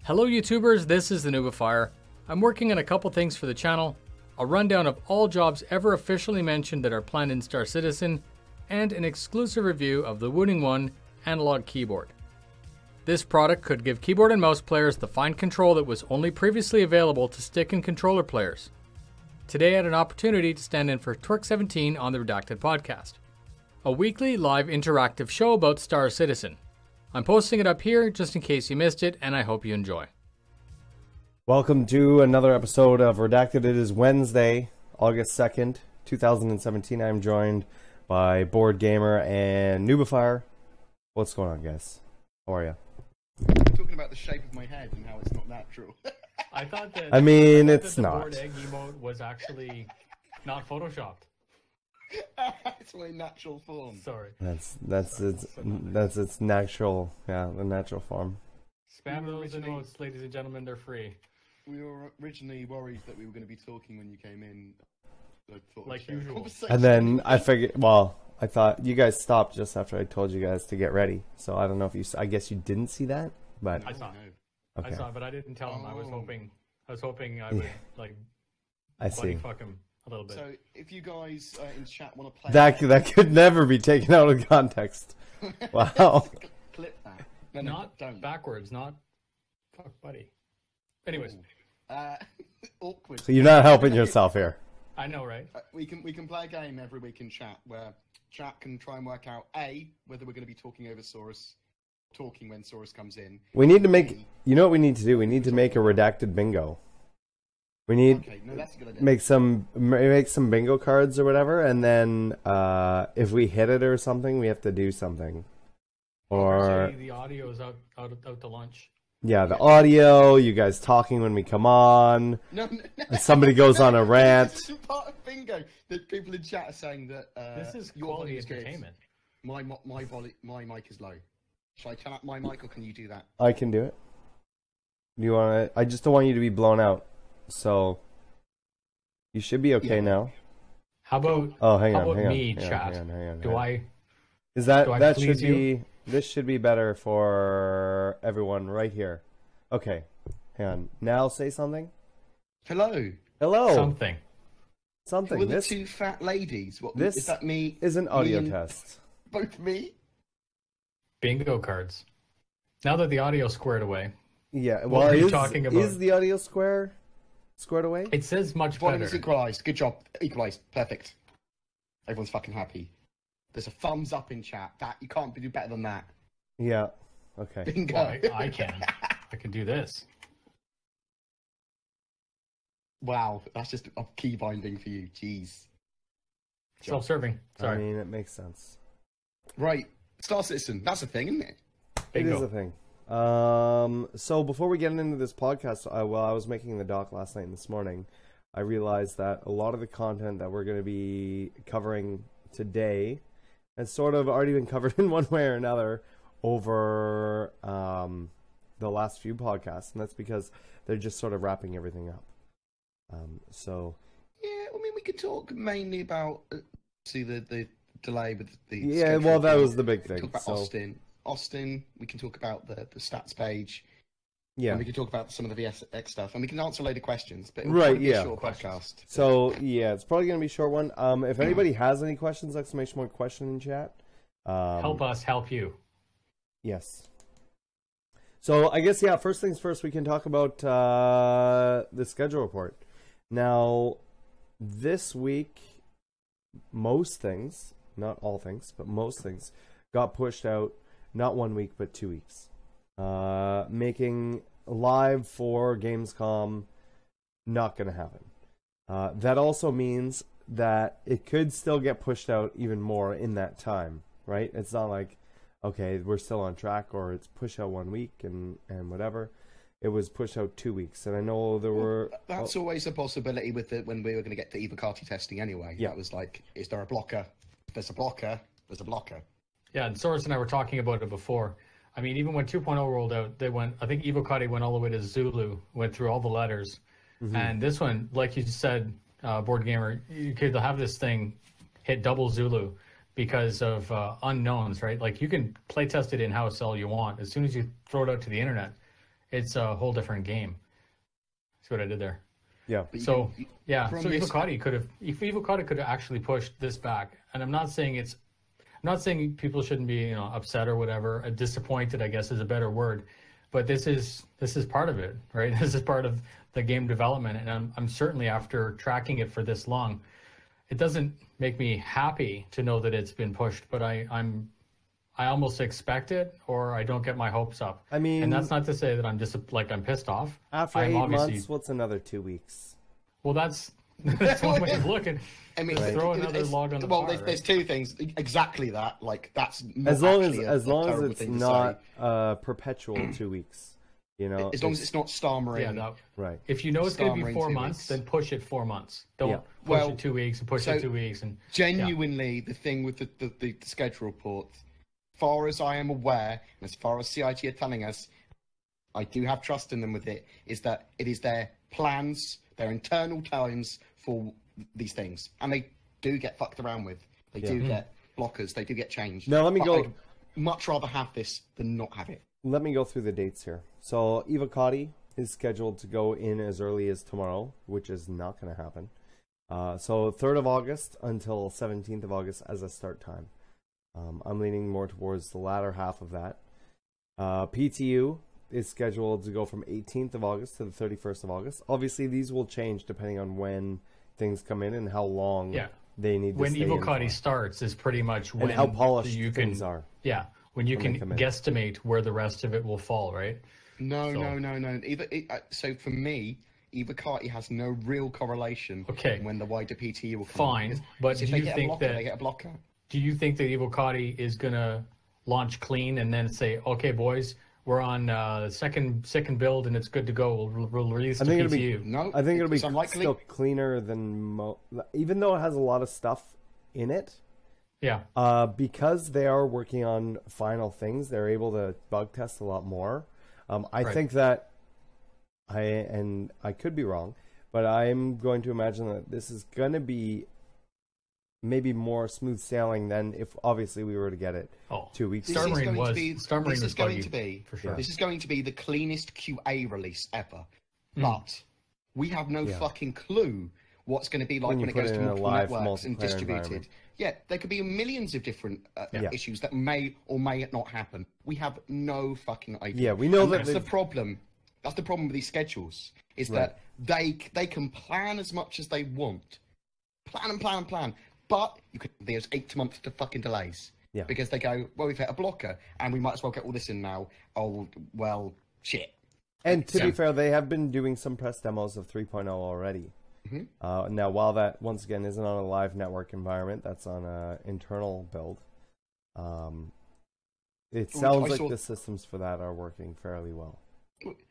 Hello YouTubers, this is the Noobifier. I'm working on a couple things for the channel, a rundown of all jobs ever officially mentioned that are planned in Star Citizen, and an exclusive review of the Wooning One analog keyboard. This product could give keyboard and mouse players the fine control that was only previously available to stick and controller players. Today I had an opportunity to stand in for Twerk17 on the Redacted podcast, a weekly live interactive show about Star Citizen. I'm posting it up here just in case you missed it, and I hope you enjoy. Welcome to another episode of Redacted. It is Wednesday, August 2nd, 2017. I'm joined by Board Gamer and Noobifier. What's going on, guys? How are you? You're talking about the shape of my head and how it's not natural. I thought that it's not. The board egg emote was actually not photoshopped. It's my natural form. Sorry. That's its natural, the natural form. Spam those emotes, ladies and gentlemen, they're free. We were originally worried that we were going to be talking when you came in. Like usual. And then I figured, I thought you guys stopped just after I told you guys to get ready. So I don't know if I guess you didn't see that, but I saw it. Okay. I saw it, but I didn't tell him. I was hoping I would I see. fuck him a little bit. So if you guys in chat want to play That could never be taken out of context. Wow. Clip that. No, don't. Backwards, not fuck buddy. Anyways. Awkward. So you're not helping yourself here. I know, right? We can play a game every week in chat where chat can try and work out whether we're going to be talking over Saurus, talking when Saurus comes in. We need to make. You know what we need to do? We need to make a redacted bingo. We need that's a good idea. make some bingo cards or whatever, and then if we hit it or something, we have to do something. Or the audio is out to lunch. Yeah, the audio, you guys talking when we come on. No. Somebody goes on a rant. This is part of bingo. The people in chat are saying that this is your quality volume is good. entertainment. My mic is low. Shall I turn up my mic, or can you do that? I can do it. You want to? I just don't want you to be blown out. So you should be okay now. How about? Oh, hang how on, about hang me, on, chat? hang on. Do I? Is that do I that please should be? This should be better for everyone right here. Okay, hang on. Now say something. Hello. Hello. Something. Who are the two fat ladies? Is that me? Is an audio test. Both me. Bingo cards. Now that the audio's squared away. Yeah. What Well, are you talking about? Is the audio squared away? It says much Volume better. is equalised. Good job. Equalised. Perfect. Everyone's fucking happy. There's a thumbs up in chat. That you can't do better than that. Yeah. Okay. Bingo. Well, I can. I can do this. Wow, that's just a key binding for you. Jeez. Self-serving. Sorry. I mean, it makes sense. Right. Star Citizen. That's a thing, isn't it? Bingo. It is a thing. So before we get into this podcast, while I was making the doc last night and this morning, I realized that a lot of the content that we're going to be covering today has sort of already been covered in one way or another over the last few podcasts, and that's because they're just sort of wrapping everything up. Yeah, I mean, we could talk mainly about the delay with the yeah. Well, that was the big thing. Talk about Austin. We can talk about the stats page. Yeah, and we can talk about some of the VSX stuff, and we can answer a load of questions. But right, be a short podcast. So yeah, it's probably going to be a short one. If anybody has any questions, exclamation mark question in chat. Help us help you. Yes. So I guess first things first, we can talk about the schedule report. Now, this week, most things, not all things, but most things, got pushed out not 1 week but 2 weeks. Making live for Gamescom not going to happen. That also means that it could still get pushed out even more in that time, right? It's not like, okay, we're still on track, or it's pushed out 1 week and whatever. It was pushed out 2 weeks, and I know there were. That's always a possibility with when we were going to get to Evocati testing anyway. Yeah. That was like, is there a blocker? If there's a blocker, there's a blocker. Yeah, and Soros and I were talking about it before. I mean, even when 2.0 rolled out, they went. I think Evocati went all the way to Zulu, went through all the letters, and this one, like you said, Board Gamer, you could have this thing hit double Zulu because of unknowns, right? Like you can play test it in house all you want. As soon as you throw it out to the internet, it's a whole different game. See what I did there? Yeah. So yeah, from so this- Evocati could have actually pushed this back, and I'm not saying people shouldn't be upset or whatever. Disappointed, I guess, is a better word, but this is part of it, right? This is part of the game development, and I'm certainly, after tracking it for this long, it doesn't make me happy to know that it's been pushed, but I almost expect it, or I don't get my hopes up. I mean, and that's not to say that I'm I'm pissed off. After I'm 8 months, what's another 2 weeks? Well, that's one way of looking. I mean, throw another log on the well, fire. there's two things. Exactly that. Like, that's not As long actually as a terrible it's thing to not say. perpetual 2 weeks, you know. As long as it's not Star Marine. Yeah, no. Right. If you know it's going to be Star 4 Marine 2 months, weeks. then push it 4 months. Don't Yeah. push Well, it 2 weeks and push so it 2 weeks. And Genuinely, the thing with the schedule report, as far as I am aware, and as far as CIG are telling us, I do have trust in them with it, is that it is their plans, their internal times for these things. And they do get fucked around with. They do get blockers. They do get changed. Now, let me But go. I'd much rather have this than not have it. Let me go through the dates here. So Evocati is scheduled to go in as early as tomorrow, which is not going to happen. So 3rd of August until 17th of August as a start time. I'm leaning more towards the latter half of that. PTU is scheduled to go from 18th of August to the 31st of August. Obviously, these will change depending on when things come in and how long they need to when stay in Evocati for. starts is pretty much when And how polished you can, things are. Yeah, when you when can they come in. guesstimate where the rest of it will fall, right? No. So- So for me, Evocati has no real correlation Okay. when the wider PTU will come Fine, in. but if do they you get a think blocker, that- they get a blocker. Do you think that Evocati is going to launch clean and then say, okay, boys, we're on second build and it's good to go. We'll release the I think it'll PTU. be. No, I think it'll be it's unlikely. still cleaner than even though it has a lot of stuff in it. Yeah. Because they are working on final things, they're able to bug test a lot more. I Right. think that I could be wrong, but I'm going to imagine that this is going to be maybe more smooth sailing than if obviously we were to get it Oh, 2 weeks. Star This is Marine going was to be- Star Marine this was is going buggy, to be for sure. This is going to be the cleanest QA release ever. Hmm. But we have no fucking clue what's going to be like When you when it put goes it to in a multiple live networks and multiplayer distributed. environment. Yeah, there could be millions of different Yeah. issues that may or may not happen. We have no fucking idea. Yeah, we know And that that's the they've- problem. That's the problem with these schedules. Is that they can plan as much as they want, plan, but you could there's 8 months to fucking delays. Yeah. Because they go, well, we've hit a blocker, and we might as well get all this in now. Oh, well, shit. And to be Yeah. fair, they have been doing some press demos of 3.0 already. Now, while that once again isn't on a live network environment, that's on an internal build. It sounds I like saw- the systems for that are working fairly well.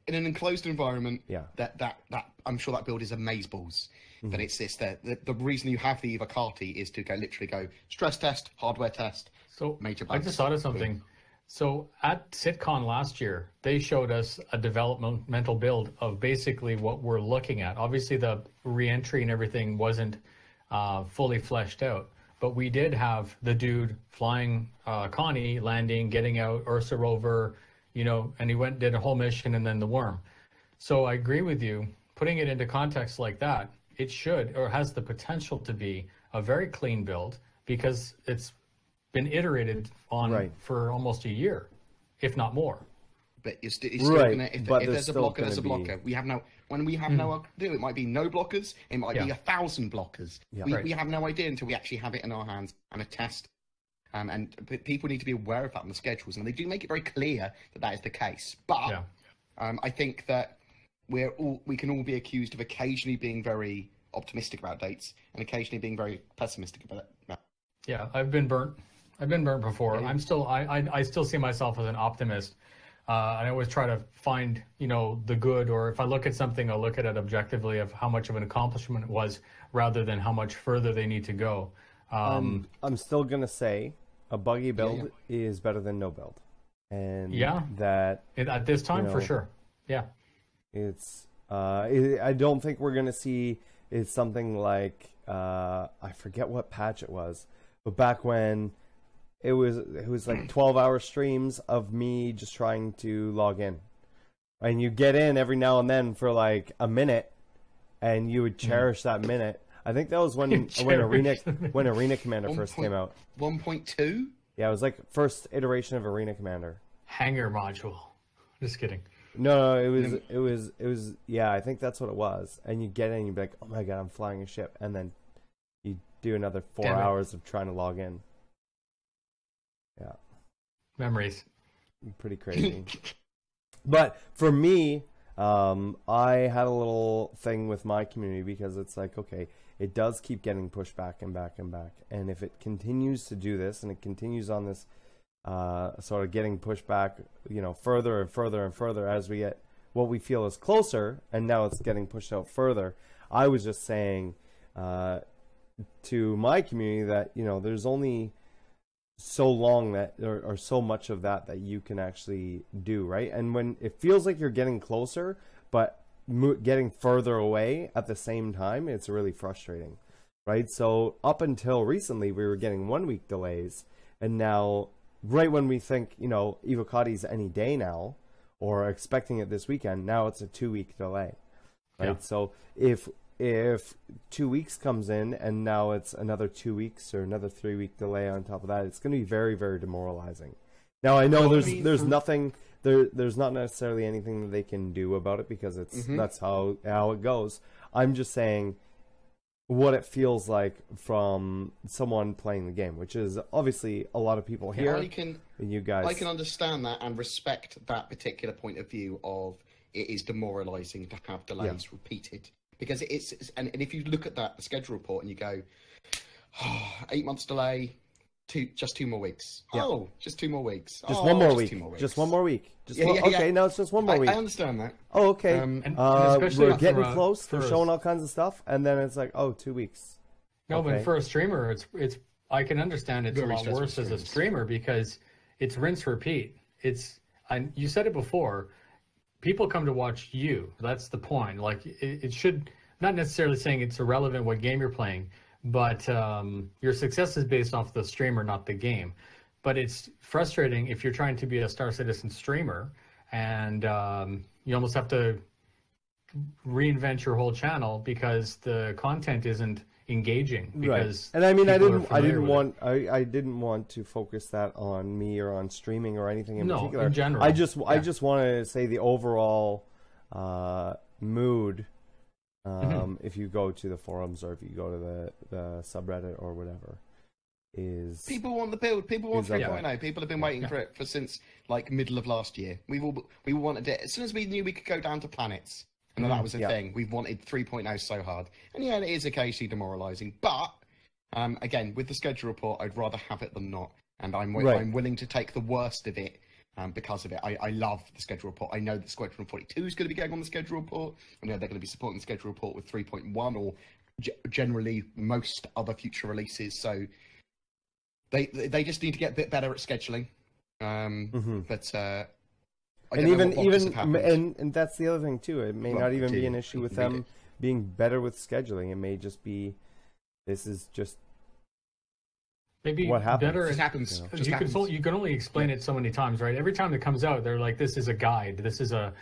In an enclosed environment, Yeah. that I'm sure that build is amazeballs. Mm-hmm. That it's the reason you have the Evocati is to literally go stress test, hardware test. So Major I bugs. just thought of something. So at SitCon last year, they showed us a developmental build of basically what we're looking at. Obviously, the re-entry and everything wasn't fully fleshed out, but we did have the dude flying Connie, landing, getting out, Ursa rover, and he did a whole mission and then the worm. So I agree with you. Putting it into context like that, it should or has the potential to be a very clean build because it's been iterated on Right. for almost a year, if not more. But it's still Right, gonna, if but there's there's a still blocker, there's a gonna be- blocker. We have no when we have no idea. It might be no blockers. It might be Yeah. 1,000 blockers. Yeah. We, Right. we have no idea until we actually have it in our hands and a test. But people need to be aware of that in the schedules, and they do make it very clear that is the case. But Yeah. I think that we can all be accused of occasionally being very optimistic about dates and occasionally being very pessimistic about it. Yeah, I've been burnt. I've been burnt before. I'm still, I still see myself as an optimist. I always try to find, the good, or if I look at something, I'll look at it objectively of how much of an accomplishment it was, rather than how much further they need to go. I'm still gonna say a buggy build is better than no build, and that At this time, for know, sure. Yeah. it's. I don't think we're gonna see it's something like I forget what patch it was, but back when it was like 12-hour streams of me just trying to log in. and you get in every now and then for like a minute, and you would cherish that minute. I think that was when Arena Commander first came out. 1.2. Yeah, it was like first iteration of Arena Commander. Hangar module. Just kidding. No, it was. Yeah, I think that's what it was. And you get in, and you'd be like, "Oh my god, I'm flying a ship," and then you do another 4 hours of trying to log in. Yeah, memories. Pretty crazy. But for me, I had a little thing with my community because it's like, okay, it does keep getting pushed back and back and back, and if it continues to do this, and it continues on this sort of getting pushed back, further and further and further as we get what we feel is closer, and now it's getting pushed out further. I was just saying to my community that there's only so long that or so much of that you can actually do, right? And when it feels like you're getting closer but getting further away at the same time, it's really frustrating, right? So up until recently we were getting 1 week delays, and now right when we think Evocati's any day now, or expecting it this weekend, now it's a 2 week delay, right? Yeah. So if 2 weeks comes in and now it's another 2 weeks or another 3 week delay on top of that, it's going to be very, very demoralizing. Now I know there's nothing there's not necessarily anything that they can do about it, because that's how it goes. I'm just saying what it feels like from someone playing the game, which is obviously a lot of people here. And you guys, I can understand that and respect that particular point of view of it is demoralizing to have delays repeated. Because and if you look at the schedule report and you go, 8 months delay, just 2 more weeks. Yeah. Oh, just 2 more weeks. Just 1 more week. Just 1 more week. Okay, now it's just 1 more week. I understand that. Oh, okay. And we're getting close. They're showing all kinds of stuff, and then it's like, 2 weeks. No, but for a streamer, it's I can understand it's a lot worse as a streamer, because it's rinse repeat. You said it before. People come to watch you. That's the point. Like it should, not necessarily saying it's irrelevant what game you're playing, but your success is based off the streamer, not the game. But it's frustrating if you're trying to be a Star Citizen streamer and you almost have to reinvent your whole channel because the content isn't engaging. Because right. And I mean, I didn't want to focus that on me or on streaming or anything in particular. In general. I just want to say the overall mood. If you go to the forums or if you go to the subreddit or whatever, is people want the build. People want 3.0. People have been waiting for it since like middle of last year. We wanted it as soon as we knew we could go down to planets. And that was the thing. We've wanted 3.0 so hard. And yeah, it is occasionally demoralizing. But, again, with the schedule report, I'd rather have it than not. And I'm willing to take the worst of it because of it. I love the schedule report. I know that Squadron 42 is going to be going on the schedule report. I know they're going to be supporting the schedule report with 3.1 or generally most other future releases. So they just need to get a bit better at scheduling. But... and that's the other thing too. It may not even be an issue with them being better with scheduling. It may just be this is just maybe what happens. Better. It happens. You can only explain it so many times, right? Every time it comes out, they're like, "This is a guide. It's a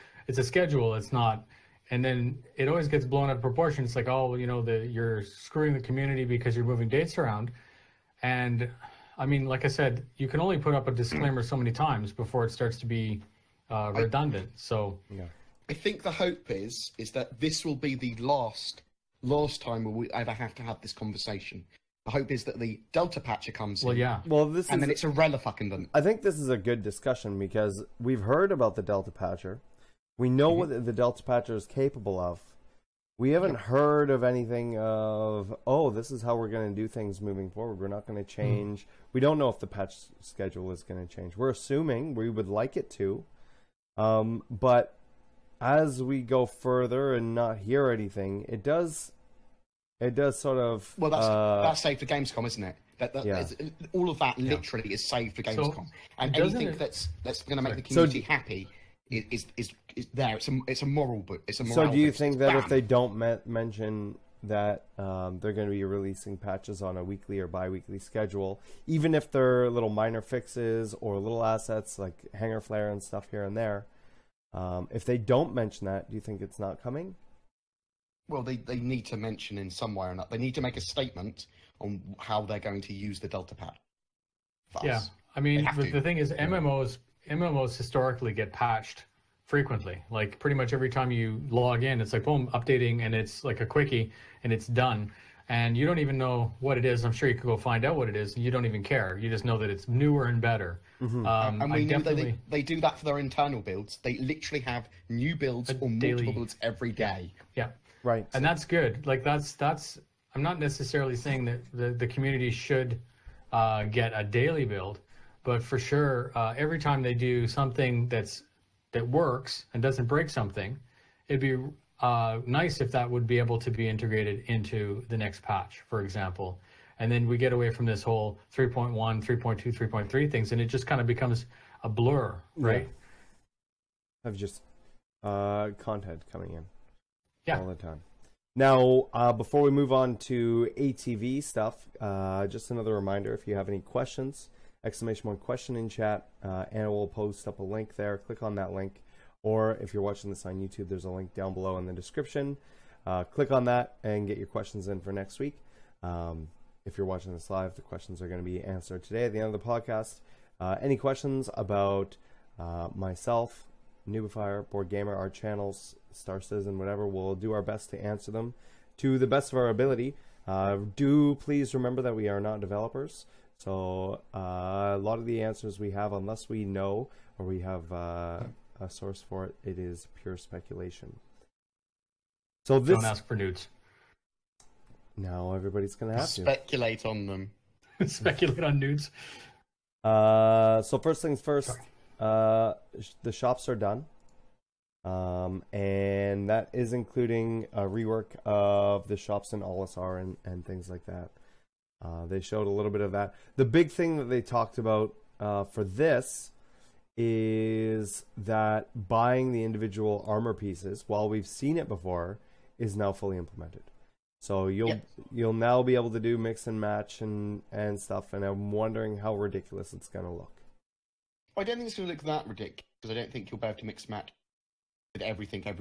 schedule. It's not." And then it always gets blown out of proportion. It's like, oh, you're screwing the community because you're moving dates around. And I mean, like I said, you can only put up a disclaimer so many times before it starts to be redundant. I think the hope is that this will be the last time we ever have to have this conversation. The hope is that the Delta Patcher comes in. Then it's irrelevant. I think this is a good discussion because we've heard about the Delta Patcher. We know what the Delta Patcher is capable of. We haven't heard of anything of, this is how we're going to do things moving forward. We're not going to change. We don't know if the patch schedule is going to change. We're assuming we would like it to. But as we go further and not hear anything, it does sort of... Well, that's saved for Gamescom, isn't it? All of that literally is saved for Gamescom. And anything that's going to make the community happy is there. It's a moral book. It's a moral. So do you think that if they don't mention that they're going to be releasing patches on a weekly or bi-weekly schedule, even if they're little minor fixes or little assets like hangar flare and stuff here and there, If they don't mention that, do you think it's not coming? Well, they need to mention in some way or not. They need to make a statement on how they're going to use the Delta Pad. Yeah, I mean, the thing is, MMOs historically get patched frequently. Like pretty much every time you log in, it's like boom, updating, and it's like a quickie, and it's done. And you don't even know what it is. I'm sure you could go find out what it is, and you don't even care. You just know that it's newer and better. Mm-hmm. And we know that they do that for their internal builds. They literally have new builds or multiple builds every day. Yeah. Right. And that's good. Like that's. I'm not necessarily saying that the community should get a daily build, but for sure, every time they do something that works and doesn't break something, it'd be nice if that would be able to be integrated into the next patch, for example. And then we get away from this whole 3.1, 3.2, 3.3 things, and it just kind of becomes a blur, right? Yeah. Of just content coming in all the time. Now, before we move on to ATV stuff, just another reminder, if you have any questions, !1 question in chat, Anna will post up a link there. Click on that link. Or if you're watching this on YouTube, there's a link down below in the description. Click on that and get your questions in for next week. If you're watching this live, the questions are going to be answered today at the end of the podcast. Any questions about myself, Noobifire, Board Gamer, our channels, Star Citizen, whatever, we'll do our best to answer them to the best of our ability. Do please remember that we are not developers. So a lot of the answers we have, unless we know or we have a source for it, it is pure speculation. So this... Don't ask for nudes. No, everybody's going to have to. Speculate on them. Speculate on nudes. So first things first, the shops are done. And that is including a rework of the shops in Olisar and things like that. They showed a little bit of that. The big thing that they talked about for this is that buying the individual armor pieces, while we've seen it before, is now fully implemented. So you'll now be able to do mix and match and stuff, and I'm wondering how ridiculous it's going to look. I don't think it's going to look that ridiculous, because I don't think you'll be able to mix and match with everything, but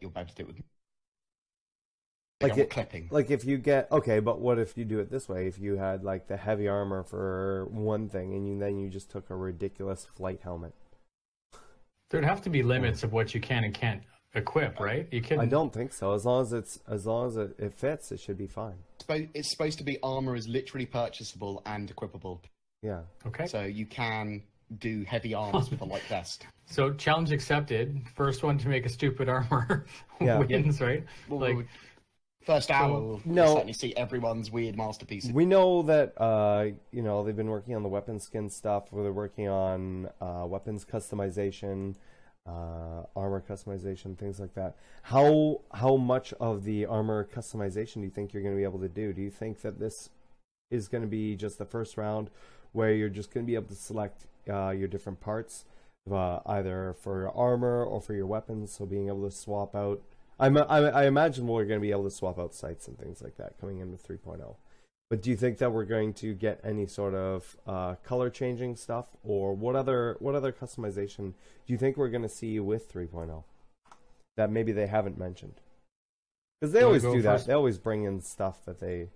you'll be able to do it with clipping. Like if you get, okay, but what if you do it this way? If you had like the heavy armor for one thing, and then you just took a ridiculous flight helmet. There'd have to be limits of what you can and can't equip, right? You can. I don't think so. As long as it fits, it should be fine. It's supposed to be armor is literally purchasable and equipable. Yeah. Okay. So you can do heavy armors with a light vest. So challenge accepted. First one to make a stupid armor wins, right? Well, like first hour, we'll certainly see everyone's weird masterpieces. We know that they've been working on the weapon skin stuff. Where they're working on weapons customization, armor customization, things like that. How much of the armor customization do you think you're going to be able to do? Do you think that this is going to be just the first round, where you're just going to be able to select your different parts, either for your armor or for your weapons? So being able to swap out. I imagine we're going to be able to swap out sights and things like that coming in with 3.0. But do you think that we're going to get any sort of color changing stuff, or what other customization do you think we're going to see with 3.0 that maybe they haven't mentioned? Because they always do that. They always bring in stuff that they...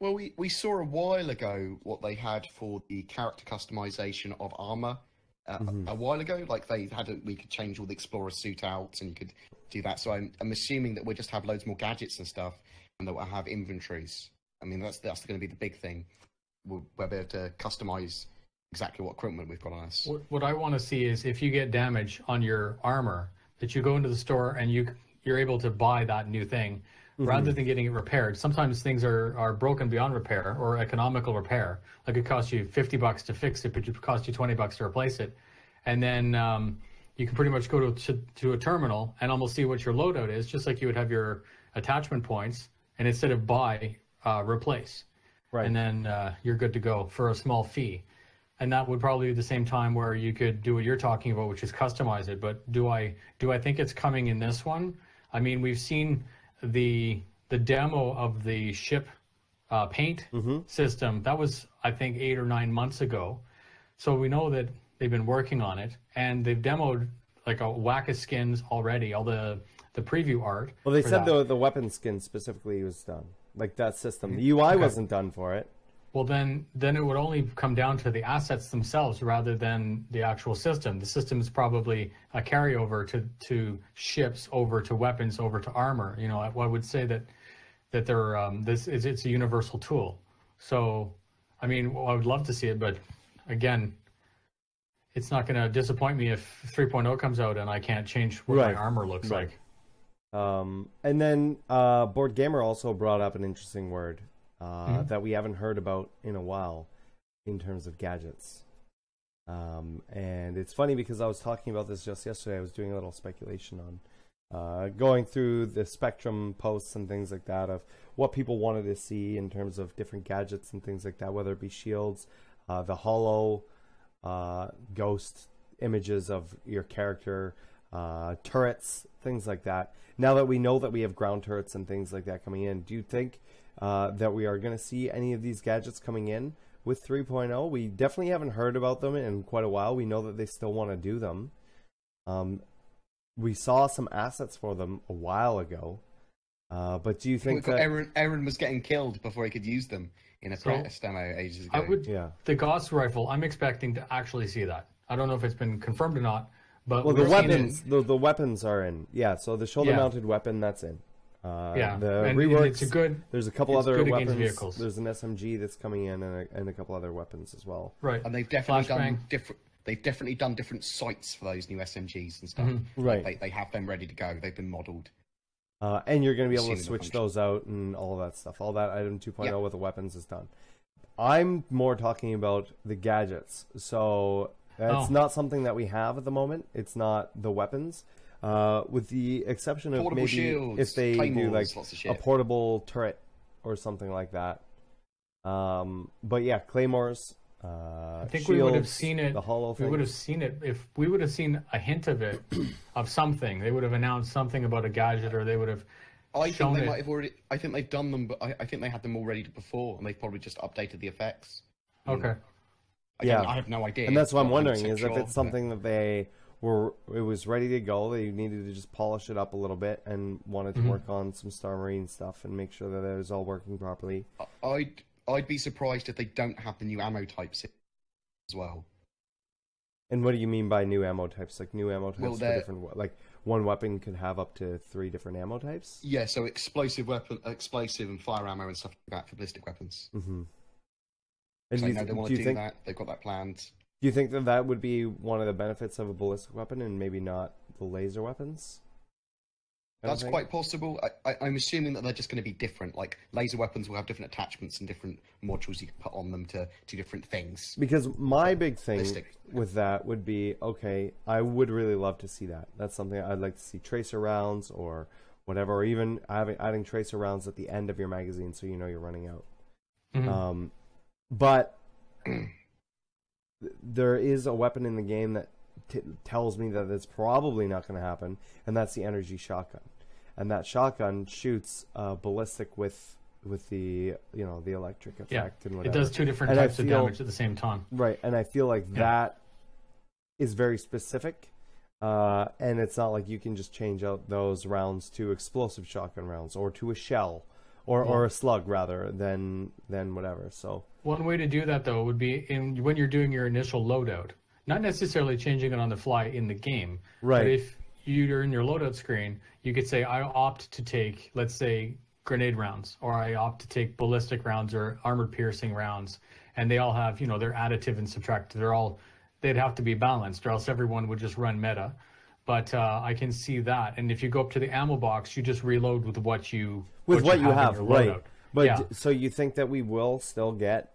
Well, we saw a while ago what they had for the character customization of armor. A while ago, like we could change all the explorer suit out, and you could do that. So I'm assuming that we'll just have loads more gadgets and stuff, and that we'll have inventories. I mean, that's going to be the big thing. We'll be able to customize exactly what equipment we've got on us. What I want to see is if you get damage on your armor, that you go into the store and you're able to buy that new thing rather than getting it repaired. Sometimes things are broken beyond repair or economical repair. Like it costs you $50 to fix it, but it costs you $20 to replace it. And then you can pretty much go to a terminal and almost see what your loadout is, just like you would have your attachment points. And instead of buy, replace. Right. And then you're good to go for a small fee. And that would probably be the same time where you could do what you're talking about, which is customize it. But do I think it's coming in this one? I mean, we've seen the demo of the ship paint system. That was, I think, 8 or 9 months ago. So we know that they've been working on it, and they've demoed like a whack of skins already, all the preview art. Well, they for said that. the weapon skin specifically was done. Like that system. The UI wasn't done for it. Well, then it would only come down to the assets themselves rather than the actual system. The system is probably a carryover to ships, over to weapons, over to armor. You know, I would say that they're it's a universal tool. So, I mean, I would love to see it, but again, it's not going to disappoint me if 3.0 comes out and I can't change what my armor looks like. And then Board Gamer also brought up an interesting word that we haven't heard about in a while in terms of gadgets. And it's funny because I was talking about this just yesterday. I was doing a little speculation on going through the Spectrum posts and things like that of what people wanted to see in terms of different gadgets and things like that, whether it be shields, the hollow ghost images of your character, turrets, things like that. Now that we know that we have ground turrets and things like that coming in, do you think that we are going to see any of these gadgets coming in with 3.0? We definitely haven't heard about them in quite a while. We know that they still want to do them. We saw some assets for them a while ago. But do you think that Aaron was getting killed before he could use them in a practice demo ages ago? The Gauss rifle, I'm expecting to actually see that. I don't know if it's been confirmed or not, but the weapons, the weapons are in. Yeah, so the shoulder-mounted weapon, that's in. The Reworks, there's a couple other weapons. Vehicles. There's an SMG that's coming in, and a couple other weapons as well. Right, and they've definitely done different. They've definitely done different sights for those new SMGs and stuff. Right, they have them ready to go. They've been modelled. And you're going to be able to switch those out and all of that stuff. All that item 2.0 with the weapons is done. I'm more talking about the gadgets. So it's not something that we have at the moment. It's not the weapons. With the exception of portable maybe shields, if they do like a portable turret or something like that. But yeah, claymores. I think shields, we would have seen it. The hollow we would have seen it if we would have seen a hint of it, of something. They would have announced something about a gadget, or they would have. I think they might have already. I think they've done them, but I think they had them all ready before, and they've probably just updated the effects. Okay. Again, I have no idea. And that's what I'm wondering is if it's something that it was ready to go. They needed to just polish it up a little bit and wanted to work on some Star Marine stuff and make sure that it was all working properly. I'd be surprised if they don't have the new ammo types as well. And what do you mean by new ammo types? Like new ammo types for different, like one weapon could have up to 3 different ammo types? Yeah, so explosive and fire ammo and stuff like that for ballistic weapons. Mm-hmm. And they know they want to do that. They've got that planned. Do you think that that would be one of the benefits of a ballistic weapon and maybe not the laser weapons? That's quite possible. I'm assuming that they're just going to be different. Like laser weapons will have different attachments and different modules you can put on them to do different things. Because my big thing with that would be, okay, I would really love to see that. That's something I'd like to see, tracer rounds or whatever, or even adding tracer rounds at the end of your magazine so you know you're running out. Mm-hmm. But there is a weapon in the game that tells me that it's probably not going to happen, and that's the energy shotgun. And that shotgun shoots ballistic with the the electric effect and whatever. It does 2 different types of damage at the same time. Right, and I feel like that is very specific, and it's not like you can just change out those rounds to explosive shotgun rounds or to a shell or a slug rather than whatever. So one way to do that though would be when you're doing your initial loadout, not necessarily changing it on the fly in the game. Right. But if you're in your loadout screen, you could say, I opt to take, let's say, grenade rounds, or I opt to take ballistic rounds or armored piercing rounds, and they all have, they're additive and subtractive. They'd have to be balanced, or else everyone would just run meta. But I can see that, and if you go up to the ammo box, you just reload with what you have, right? But so you think that we will still get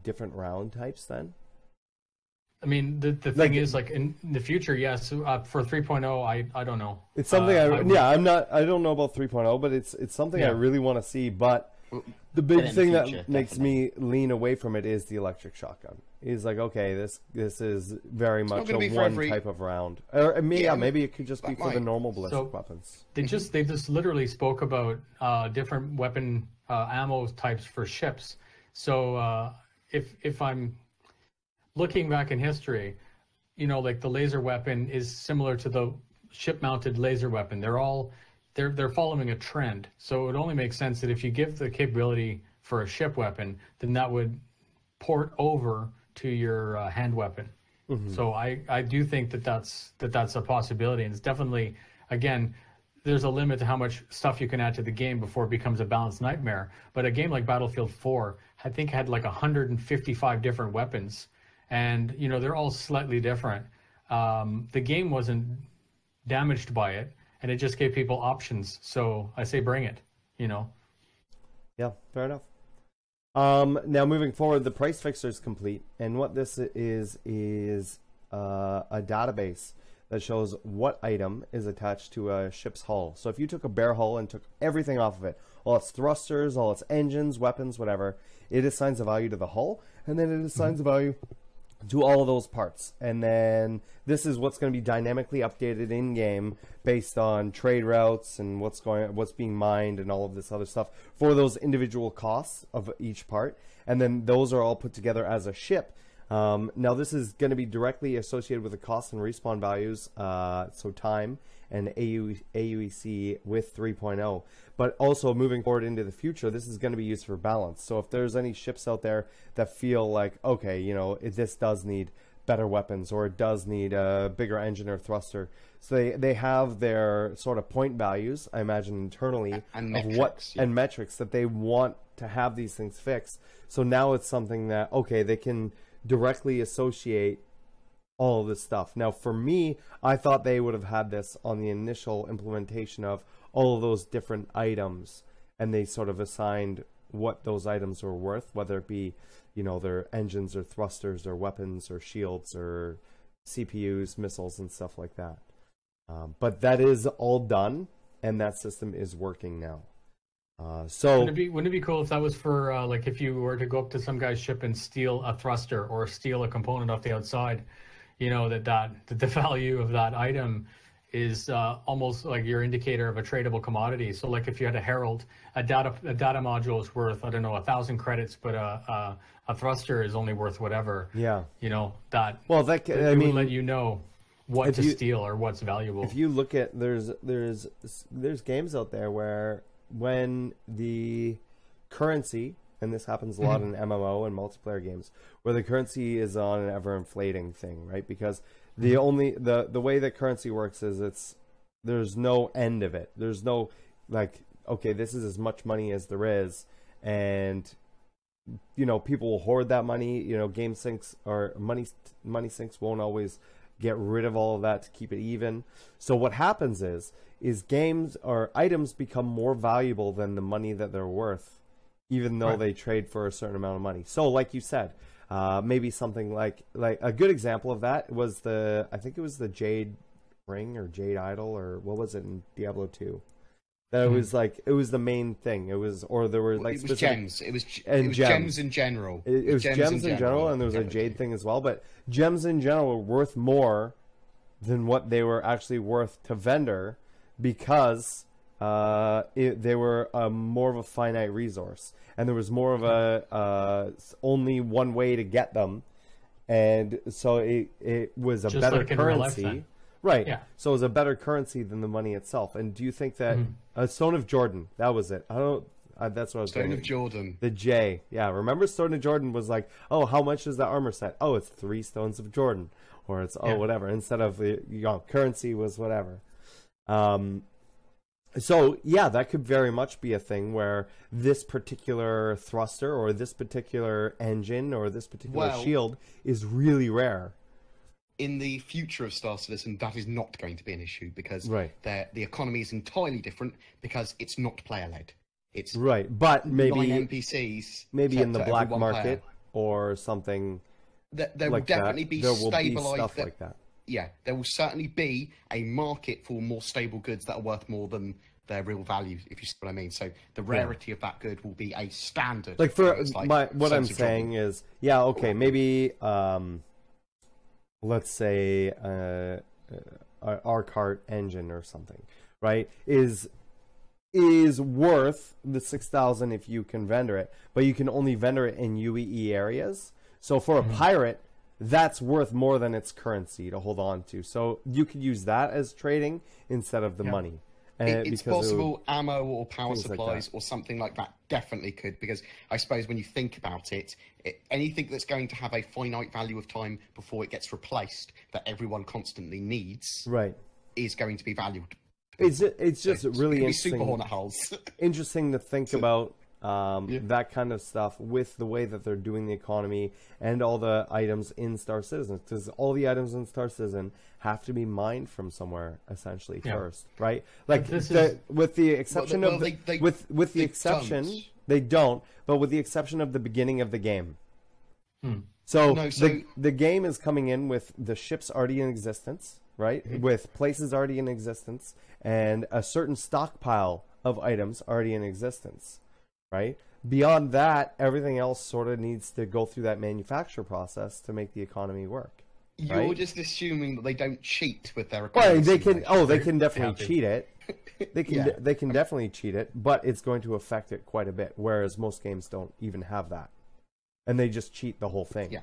different round types then? I mean, the thing is, like in the future, yes. For 3.0, I don't know. It's something I don't know about 3.0, but it's something I really want to see. But the big thing that makes me lean away from it is the electric shotgun. Is like, okay, this is very much a one type of round, or maybe it could just be for the normal ballistic weapons. They just literally spoke about different weapon ammo types for ships. So if I'm looking back in history, like the laser weapon is similar to the ship-mounted laser weapon. They're following a trend. So it only makes sense that if you give the capability for a ship weapon, then that would port over to your hand weapon. So I do think that's a possibility, and it's definitely, again, there's a limit to how much stuff you can add to the game before it becomes a balanced nightmare. But a game like Battlefield 4, I think, had like 155 different weapons, and they're all slightly different. The game wasn't damaged by it, and it just gave people options. So I say bring it. Yeah, fair enough. Now moving forward, the price fixer is complete, and what this is a database that shows what item is attached to a ship's hull. So if you took a bare hull and took everything off of it, all its thrusters, all its engines, weapons, whatever, it assigns a value to the hull, and then it assigns a value to all of those parts. And then this is what's going to be dynamically updated in game based on trade routes and what's being mined and all of this other stuff for those individual costs of each part. And then those are all put together as a ship. Now this is going to be directly associated with the cost and respawn values, so time and AUEC with 3.0. But also moving forward into the future, this is going to be used for balance. So if there's any ships out there that feel like, okay, this does need better weapons, or it does need a bigger engine or thruster, so they have their sort of point values, I imagine internally, and of metrics, and metrics that they want to have these things fixed. So now it's something that, okay, they can directly associate all of this stuff. Now, for me, I thought they would have had this on the initial implementation of all of those different items, and they sort of assigned what those items were worth, whether it be, their engines or thrusters or weapons or shields or CPUs, missiles, and stuff like that. But that is all done, and that system is working now. So wouldn't it be cool if that was for like if you were to go up to some guy's ship and steal a thruster or steal a component off the outside, that the value of that item is almost like your indicator of a tradable commodity. So like if you had a Herald, a data module is worth, I don't know, 1,000 credits, but a thruster is only worth whatever. Yeah. That. Well, would let you know what to steal or what's valuable. If you look at there's games out there where when the currency, and this happens a lot in MMO and multiplayer games, where the currency is on an ever inflating thing, right? Because the way that currency works is there's no end of it. There's no like, okay, this is as much money as there is, and people will hoard that money. Game sinks or money sinks won't always get rid of all of that to keep it even. So what happens is games or items become more valuable than the money that they're worth, even though they trade for a certain amount of money. So like you said, maybe something like a good example of that was I think it was the Jade Ring or Jade Idol, or what was it in Diablo 2? That it was like, it was the main thing. It was, or there were like it was gems. It was gems. Gems in general. It was gems in general, and there was a jade thing as well. But gems in general were worth more than what they were actually worth to vendor, because they were more of a finite resource, and there was more of a only one way to get them, and so it was a just better like currency. Right. Yeah. So it was a better currency than the money itself. And do you think that Stone of Jordan, that was it? That's what I was Stone thinking. of Jordan. The J. Yeah. Remember Stone of Jordan was like, oh, how much is that armor set? Oh, it's 3 Stones of Jordan. Or it's, whatever. Instead of currency was whatever. So, yeah, that could very much be a thing where this particular thruster or this particular engine or this particular shield is really rare. In the future of Star Citizen, that is not going to be an issue, because the economy is entirely different, because it's not player-led. It's but maybe NPCs, maybe in the black market or something. There will definitely be stabilized stuff like that. Yeah, there will certainly be a market for more stable goods that are worth more than their real value, if you see what I mean. So the rarity of that good will be a standard. Like what I'm saying is, maybe. Let's say our cart engine or something, right, is worth the 6,000 if you can vendor it, but you can only vendor it in UEE areas. So for a pirate, that's worth more than its currency to hold on to. So you could use that as trading instead of the money. It's possible it ammo or power things like supplies that. or something like that definitely could, because I suppose when you think about it, anything that's going to have a finite value of time before it gets replaced that everyone constantly needs is going to be valued. It's just really interesting. Super Hornet hulls. Interesting to think about that kind of stuff with the way that they're doing the economy and all the items in Star Citizen, because all the items in Star Citizen have to be mined from somewhere essentially first, right? Like with the exception of with the exception don't. They don't, but with the exception of the beginning of the game. So the game is coming in with the ships already in existence, right? With places already in existence and a certain stockpile of items already in existence, right? Beyond that, everything else sort of needs to go through that manufacture process to make the economy work. You're just assuming that they don't cheat with their economy. Well, they can. Oh, they can definitely cheat it. They can. They can definitely cheat it, but it's going to affect it quite a bit. Whereas most games don't even have that, and they just cheat the whole thing. Yeah.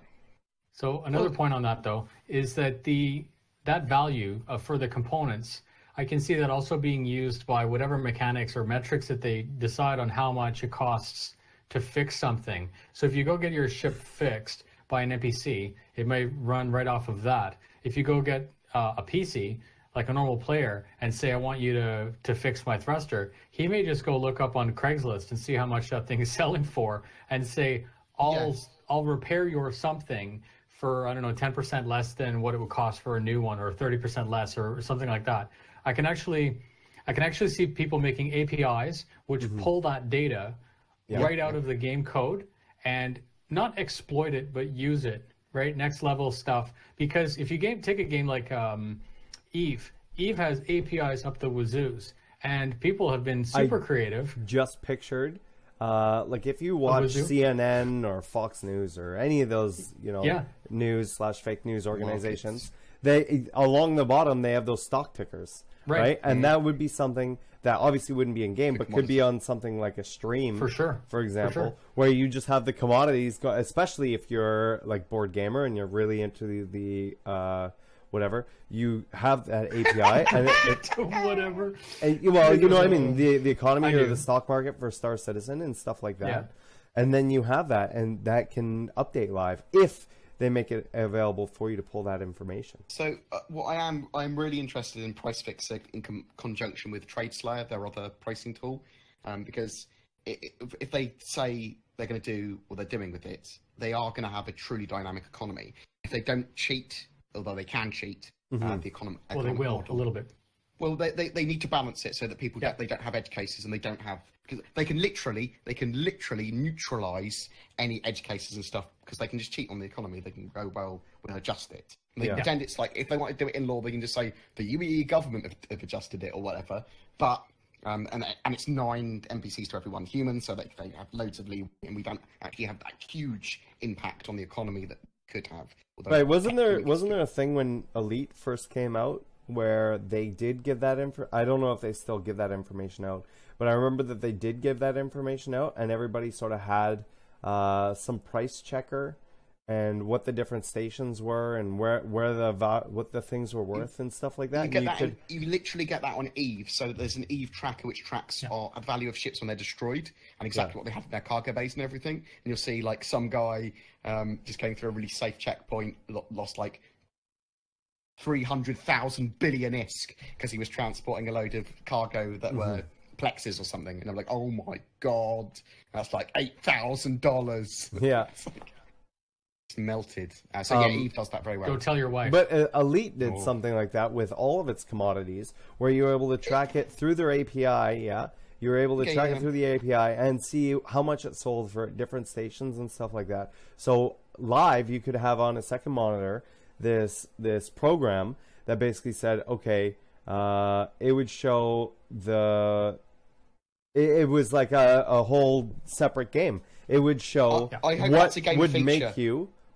So another point on that though is that that value for the components, I can see that also being used by whatever mechanics or metrics that they decide on how much it costs to fix something. So if you go get your ship fixed by an NPC, it may run right off of that. If you go get a PC, like a normal player, and say, I want you to fix my thruster, he may just go look up on Craigslist and see how much that thing is selling for and say, I'll repair your something for, I don't know, 10% less than what it would cost for a new one, or 30% less, or something like that. I can actually see people making APIs which pull that data right out of the game code and not exploit it, but use it, right? Next level stuff. Because if you take a game like Eve has APIs up the wazoos, and people have been super creative. Just pictured, like if you watch CNN or Fox News or any of those, news/fake news organizations, they along the bottom they have those stock tickers. Right? And that would be something that obviously wouldn't be in game, but could be on something like a stream, for example, where you just have the commodities, especially if you're like board gamer and you're really into the whatever, you have that API and whatever. And, well, you know what I mean, the economy or the stock market for Star Citizen and stuff like that. Yeah. And then you have that, and that can update live if they make it available for you to pull that information. So I'm really interested in Price Fixer in conjunction with TradeSlayer, their other pricing tool, because if they say they're going to do what they're doing with it, they are going to have a truly dynamic economy. If they don't cheat, although they can cheat, the economy. Well, they will model, a little bit. Well, they need to balance it so that people they don't have edge cases, and they don't have, because they can literally neutralize any edge cases and stuff, because they can just cheat on the economy. They can go, well, we'll adjust it. And they pretend it's like, if they want to do it in law, they can just say the UEE government have adjusted it or whatever. But and it's 9 NPCs to every 1 human, so they have loads of leeway, and we don't actually have that huge impact on the economy that could have. Right? Wasn't there a thing when Elite first came out where they did give that info? I don't know if they still give that information out, but I remember that they did give that information out, and everybody sort of had some price checker and what the different stations were and what the things were worth and stuff like that. You literally get that on Eve. So there's an Eve tracker which tracks a value of ships when they're destroyed and exactly what they have in their cargo base and everything. And you'll see like some guy just came through a really safe checkpoint, lost like 300,000 billion ISK because he was transporting a load of cargo that were plexes or something, and I'm like, oh my god, that's like $8,000. Yeah. It's melted. Eve does that very well. Go tell your wife. But Elite did something like that with all of its commodities, where you were able to track it through their API. Yeah, you were able to track it through the API and see how much it sold for different stations and stuff like that. So live, you could have on a second monitor this program that basically said, okay, it would show it was like a whole separate game. It would show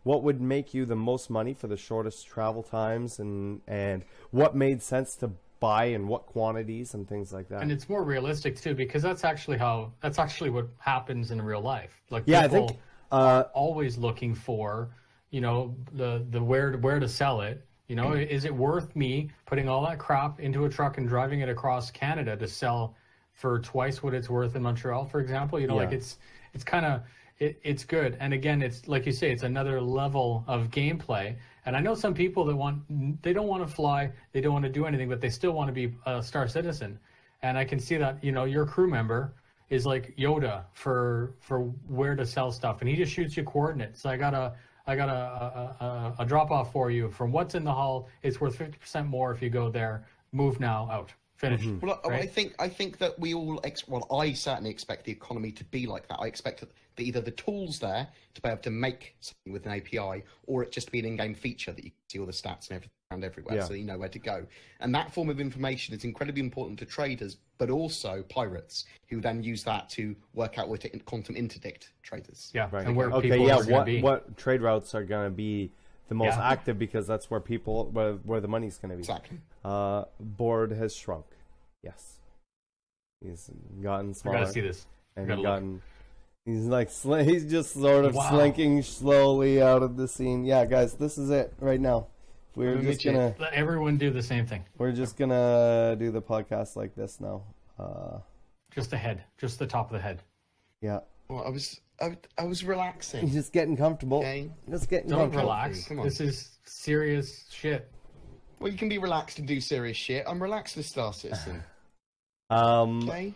what would make you the most money for the shortest travel times, and what made sense to buy and what quantities and things like that. And it's more realistic too, because that's actually what happens in real life. Like I think are always looking for you know, the where to sell it. You know, is it worth me putting all that crap into a truck and driving it across Canada to sell for twice what it's worth in Montreal, for example? You know, like it's kind of it's good. And again, it's like you say, it's another level of gameplay. And I know some people that they don't want to fly, they don't want to do anything, but they still want to be a Star Citizen. And I can see that, you know, your crew member is like Yoda for where to sell stuff, and he just shoots you coordinates. I got a drop off for you from what's in the hull. It's worth 50% more if you go there. Move now, out. Finish. Well, right? I think that we all I certainly expect the economy to be like that. I expect that either the tools there to be able to make something with an API, or it just be an in-game feature that you can see all the stats and everything around everywhere, so you know where to go. And that form of information is incredibly important to traders, but also pirates, who then use that to work out where to quantum interdict traders. Yeah, Right. and where people are going to be. What trade routes are going to be the most active, because that's where where the money's going to be. Exactly. Board has shrunk. Yes, he's gotten smaller. I gotta see this. And he's like he's just sort of slinking slowly out of the scene. Yeah, guys, this is it right now. We're just gonna let everyone do the same thing. We're just gonna do the podcast like this now. Just the head, just the top of the head. Yeah. Well, I was relaxing. He's just getting comfortable. Okay. Just getting Don't comfortable. relax. Come on. This is serious shit. Well, you can be relaxed and do serious shit. I'm relaxed with Star Citizen. Okay.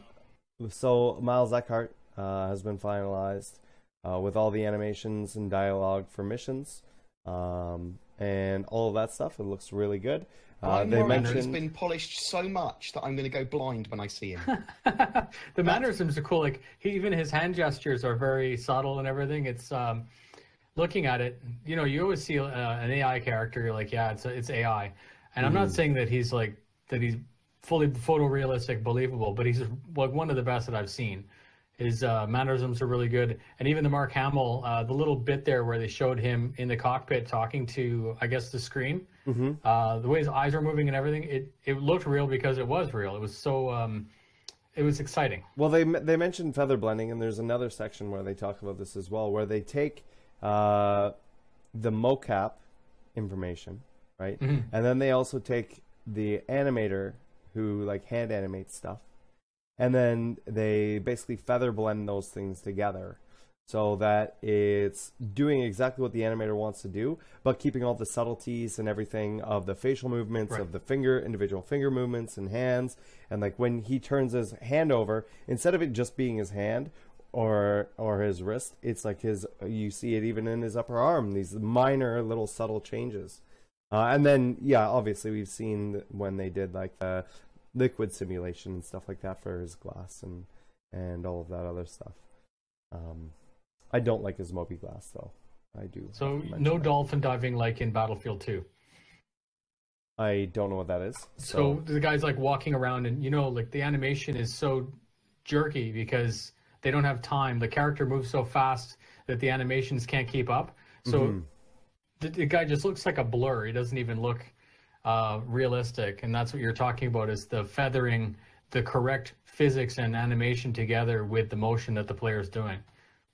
So Miles Eckhart has been finalized with all the animations and dialogue for missions, and all of that stuff. It looks really good. They mentioned he's been polished so much that I'm going to go blind when I see him. The mannerisms are cool. Like even his hand gestures are very subtle and everything. It's looking at it. You know, you always see an AI character. You're like, yeah, it's AI. And I'm not saying that he's fully photorealistic, believable, but he's like one of the best that I've seen. His mannerisms are really good, and even the Mark Hamill, the little bit there where they showed him in the cockpit talking to, I guess, the screen. The way his eyes were moving and everything, it looked real because it was real. It was so, it was exciting. Well, they mentioned feather blending, and there's another section where they talk about this as well, where they take the mocap information, right, and then they also take the animator who like hand animates stuff, and then they basically feather blend those things together so that it's doing exactly what the animator wants to do, but keeping all the subtleties and everything of the facial movements, of the individual finger movements and hands. And like when he turns his hand over, instead of it just being his hand or his wrist, it's like you see it even in his upper arm, these minor little subtle changes. And then, yeah, obviously we've seen when they did like the liquid simulation and stuff like that for his glass and all of that other stuff. I don't like his Moby glass though. I do. So no dolphin diving like in Battlefield 2. I don't know what that is. So the guy's like walking around, and you know, like the animation is so jerky because they don't have time. The character moves so fast that the animations can't keep up. So the guy just looks like a blur. He doesn't even look realistic, and that's what you're talking about, is the feathering the correct physics and animation together with the motion that the player is doing.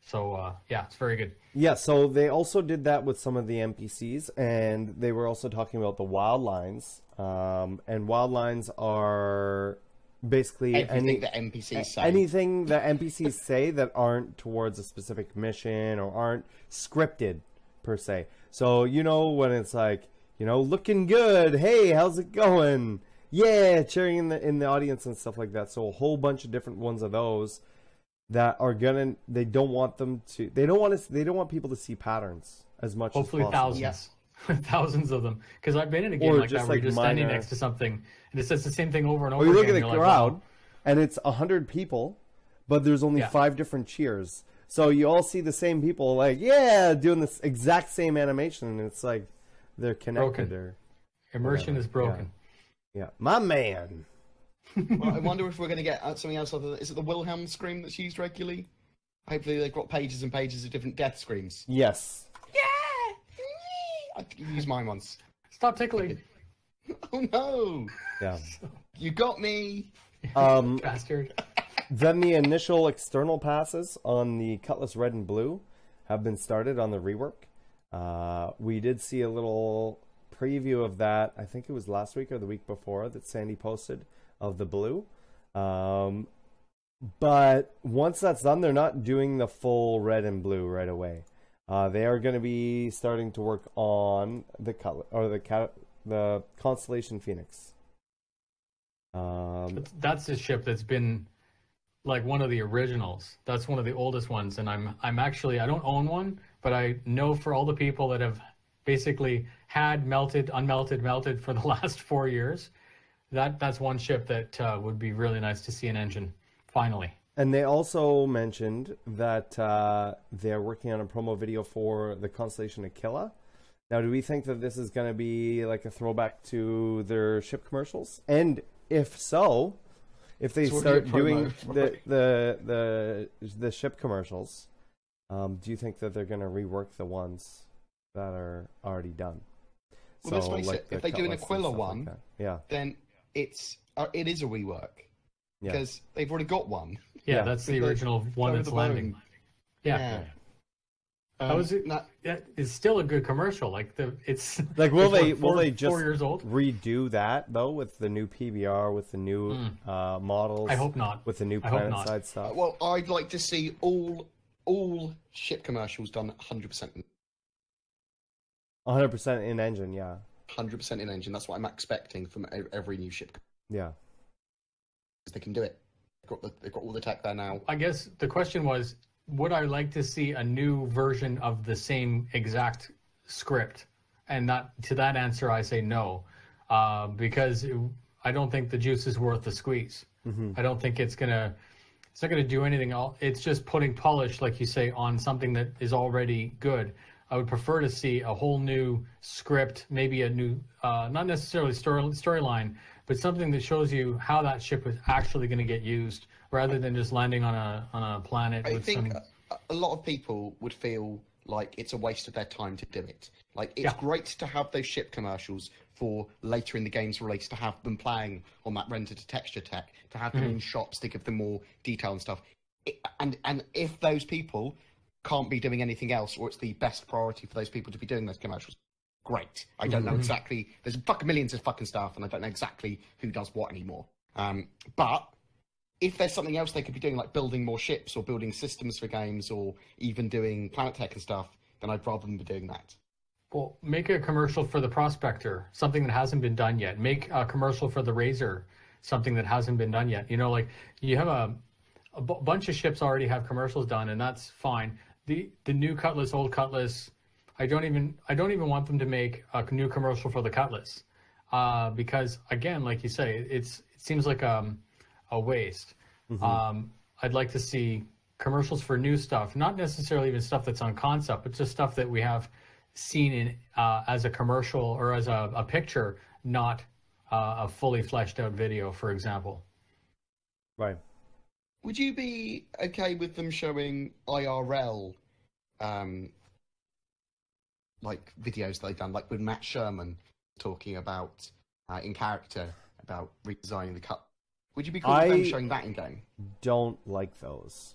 So yeah, it's very good. Yeah, so they also did that with some of the NPCs, and they were also talking about the wild lines. And wild lines are basically everything that NPCs say. Anything that NPCs say that aren't towards a specific mission or aren't scripted per se. So you know when it's like, you know, looking good. Hey, how's it going? Yeah, cheering in the audience and stuff like that. So a whole bunch of different ones of those that are they don't want people to see patterns as much hopefully as possible. thousands. Thousands of them, because I've been in a game like that where you're just standing next to something and it says the same thing over and over again. Or you again. look at the crowd and it's 100 people, but there's only 5 different cheers. So you all see the same people like, yeah, doing this exact same animation, and it's like they're connected. Broken. Immersion is broken. Yeah. My man. Well, I wonder if we're going to get something else other than, is it the Wilhelm scream that's used regularly? Hopefully they've got pages and pages of different death screams. Yes. I use mine once. Stop tickling. Oh no. Yeah. You got me. Bastard. Then the initial external passes on the Cutlass Red and Blue have been started on the rework. We did see a little preview of that. I think it was last week or the week before that Sandy posted of the blue. But once that's done, they're not doing the full red and blue right away. They are going to be starting to work on the color or the Constellation Phoenix. That's the ship that's been like one of the originals. That's one of the oldest ones, and I'm actually, I don't own one, but I know for all the people that have basically had melted, unmelted, melted for the last 4 years, that's one ship that would be really nice to see an engine finally. And they also mentioned that they're working on a promo video for the Constellation Aquila. Now, do we think that this is going to be like a throwback to their ship commercials? And if so, if they start doing the ship commercials, do you think that they're going to rework the ones that are already done? Well, let's face it, if they do an Aquila one, like yeah, then it is a rework. Yeah. Because they've already got one. Yeah, that's the original one that's landing. Yeah. It's still a good commercial. Like it's like will they just 4 years old? Redo that though with the new PBR, with the new models? I hope not. With the new planet side stuff. Well, I'd like to see all ship commercials done 100%. 100% in engine, yeah. 100% in engine. That's what I'm expecting from every new ship. Yeah. They can do it. They've got all the tech there now. I guess the question was, would I like to see a new version of the same exact script? And to that answer, I say no, because I don't think the juice is worth the squeeze. Mm-hmm. I don't think it's not gonna do anything. It's just putting polish, like you say, on something that is already good. I would prefer to see a whole new script, maybe a new, not necessarily storyline, but something that shows you how that ship is actually going to get used, rather than just landing on a planet. I think a lot of people would feel like it's a waste of their time to do it. Like, it's great to have those ship commercials for later in the game's release, to have them playing on that render to texture tech, to have them in shops to give them more detail and stuff. And if those people can't be doing anything else, or it's the best priority for those people to be doing those commercials, great. I don't know exactly. There's fucking millions of fucking stuff, and I don't know exactly who does what anymore. But if there's something else they could be doing, like building more ships or building systems for games, or even doing planet tech and stuff, then I'd rather them be doing that. Well, make a commercial for the Prospector, something that hasn't been done yet. Make a commercial for the Razor, something that hasn't been done yet. You know, like you have a bunch of ships already have commercials done, and that's fine. The new Cutlass, old Cutlass. I don't even want them to make a new commercial for the Cutlass, because again, like you say, it seems like a waste. I'd like to see commercials for new stuff, not necessarily even stuff that's on concept, but just stuff that we have seen in as a commercial or as a picture, not a fully fleshed out video, for example. Right. Would you be okay with them showing IRL, like videos they've done, like with Matt Sherman talking about in character about redesigning the cut? Would you be cool with them showing that in game? Don't like those.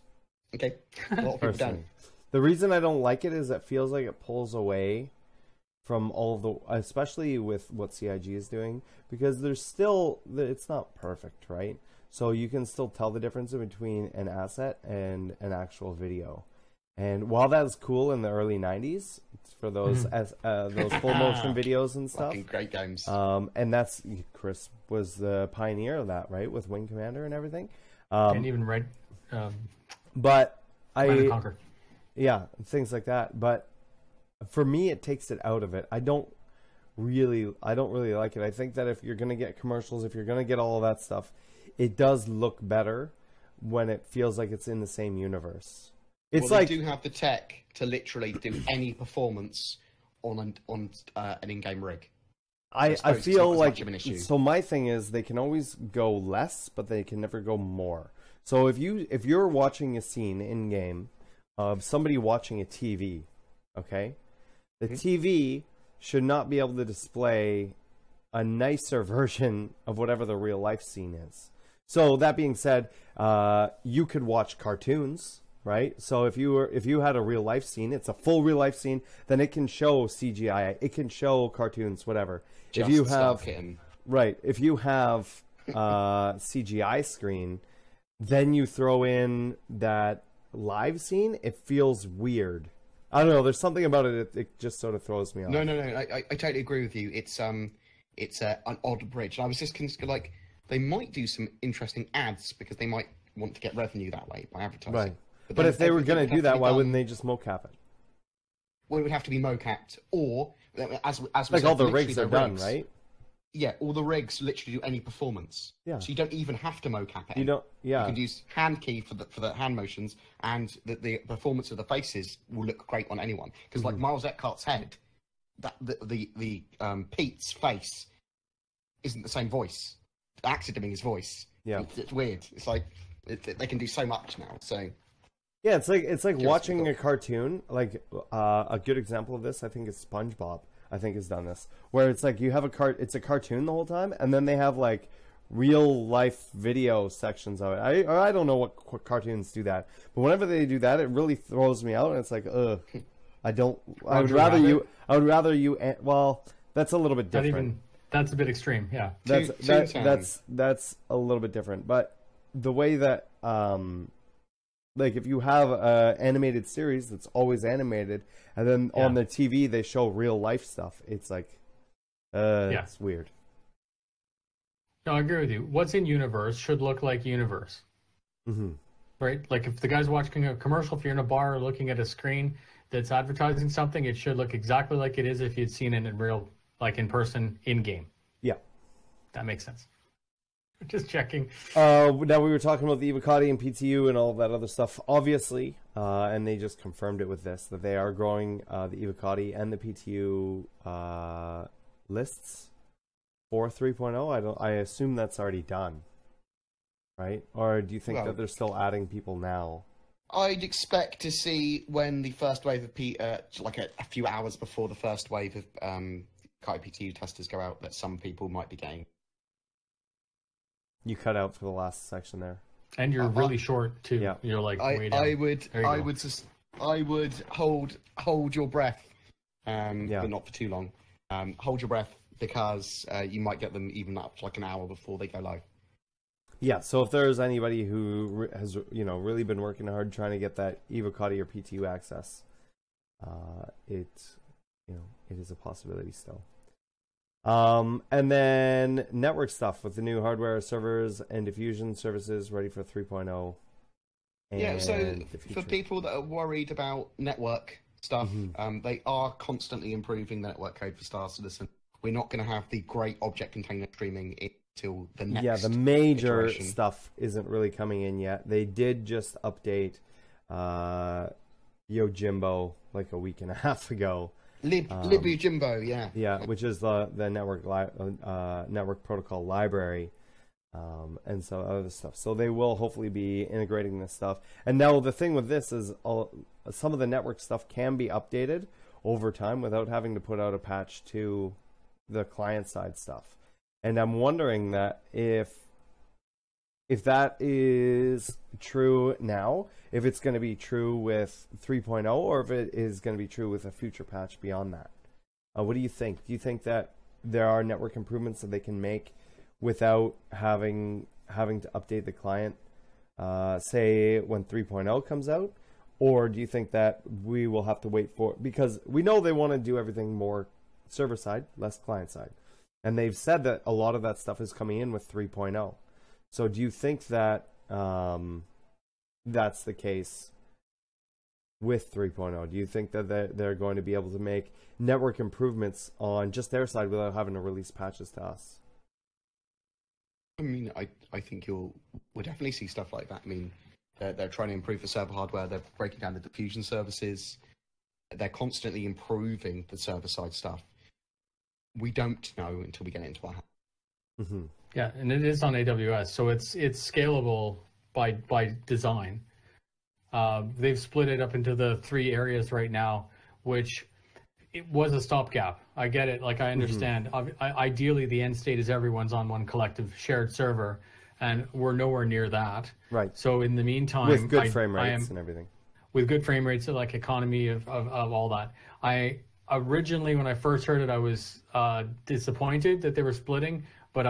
Okay, a lot of people don't. The reason I don't like it is it feels like it pulls away from all the, especially with what CIG is doing, because there's still, it's not perfect, right? So you can still tell the difference between an asset and an actual video. And while that was cool in the early 90s for those those full motion videos and stuff. Fucking great games. And that's, Chris was the pioneer of that, right? With Wing Commander and everything. And even Red but Conquer. Yeah, things like that. But for me, it takes it out of it. I don't really like it. I think that if you're going to get commercials, if you're going to get all of that stuff, it does look better when it feels like it's in the same universe. It's like they do have the tech to literally do any performance on an in-game rig. I feel like, so my thing is they can always go less, but they can never go more. So if you're watching a scene in game of somebody watching a TV, okay, the TV should not be able to display a nicer version of whatever the real life scene is. So that being said, you could watch cartoons right? So if you had a real life scene, it's a full real life scene, then it can show CGI, it can show cartoons, whatever. Just if you have hitting. right, if you have CGI screen, then you throw in that live scene, it feels weird. I don't know. There's something about it. It just sort of throws me off. No. I totally agree with you. It's an odd bridge. And I was just like, they might do some interesting ads because they might want to get revenue that way by advertising. Right. But if they were going to do that, why wouldn't they just mocap it? Well, it would have to be mocapped, or as we like said, all the rigs are done, right? Yeah, all the rigs literally do any performance. Yeah. So you don't even have to mocap it. You don't. Yeah. You can use hand key for the hand motions, and the performance of the faces will look great on anyone. Because like Miles Eckhart's head, that the Pete's face isn't the same voice. The actor doing his voice. Yeah. It's weird. It's like they can do so much now. So. Yeah, it's like watching a cartoon. Like a good example of this, I think, is SpongeBob. I think has done this, where it's like you have it's a cartoon the whole time, and then they have like real life video sections of it. I don't know what cartoons do that, but whenever they do that, it really throws me out, and it's like, ugh, I don't. I would rather you. Well, that's a little bit different. That's a bit extreme. Yeah, that's a little bit different, but the way that like if you have a animated series that's always animated, and then on the TV they show real life stuff, it's like, it's weird. No, I agree with you. What's in universe should look like universe. Mm-hmm. Right? Like if the guy's watching a commercial, if you're in a bar looking at a screen that's advertising something, it should look exactly like it is if you'd seen it in real, like in person, in game. Yeah. That makes sense. Just checking. Now we were talking about the Evocati and PTU and all of that other stuff, obviously, and they just confirmed it with this, that they are growing the Evocati and the PTU lists for 3.0. I assume that's already done, right? Or do you think that they're still adding people now? I'd expect to see when the first wave of like a few hours before the first wave of PTU testers go out, that some people might be getting. You cut out for the last section there, and you're really short too. Yeah. You're like way down. I would hold your breath, but not for too long. Hold your breath because you might get them even up to like an hour before they go live. Yeah. So if there's anybody who has really been working hard trying to get that Evocati or PTU access, it is a possibility still. And then network stuff with the new hardware, servers, and diffusion services ready for 3.0. Yeah, so for people that are worried about network stuff, they are constantly improving the network code for Star Citizen. We're not going to have the great object container streaming until the next. Yeah, the major iteration. stuff isn't really coming in yet. They did just update Yojimbo like a week and a half ago. Yojimbo, yeah. Yeah, which is the network protocol library, and so other stuff. So they will hopefully be integrating this stuff. And now the thing with this is some of the network stuff can be updated over time without having to put out a patch to the client side stuff. And I'm wondering that if that is true now, if it's going to be true with 3.0, or if it is going to be true with a future patch beyond that. What do you think? Do you think that there are network improvements that they can make without having to update the client, say when 3.0 comes out? Or do you think that we will have to wait for, because we know they want to do everything more server side, less client side. And they've said that a lot of that stuff is coming in with 3.0. So do you think that that's the case with 3.0? Do you think that they're going to be able to make network improvements on just their side without having to release patches to us? I mean, I think we'll definitely see stuff like that. I mean, they're trying to improve the server hardware. They're breaking down the diffusion services. They're constantly improving the server side stuff. We don't know until we get it into our hands. Mm-hmm. Yeah, and it is on AWS, so it's scalable by design. They've split it up into the 3 areas right now, which it was a stopgap. I get it. Like, I understand. Ideally, the end state is everyone's on one collective shared server, and we're nowhere near that. Right. So in the meantime, With good frame rates and everything. With good frame rates, like economy of all that. I originally, when I first heard it, I was disappointed that they were splitting, but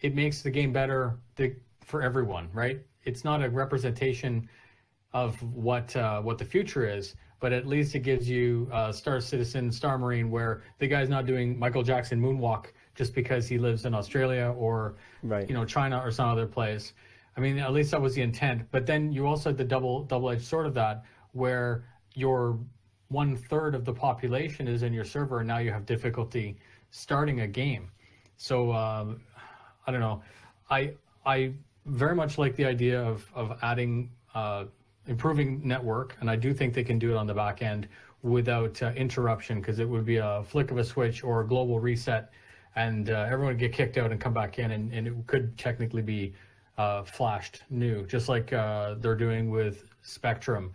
it makes the game better for everyone, right? It's not a representation of what the future is, but at least it gives you Star Citizen, Star Marine, where the guy's not doing Michael Jackson moonwalk just because he lives in Australia or China or some other place. I mean, at least that was the intent. But then you also had the double-edged sword of that, where your 1/3 of the population is in your server, and now you have difficulty starting a game. So I don't know. I very much like the idea of adding improving network, and I do think they can do it on the back end without interruption, because it would be a flick of a switch or a global reset, and everyone would get kicked out and come back in, and it could technically be flashed new, just like they're doing with Spectrum.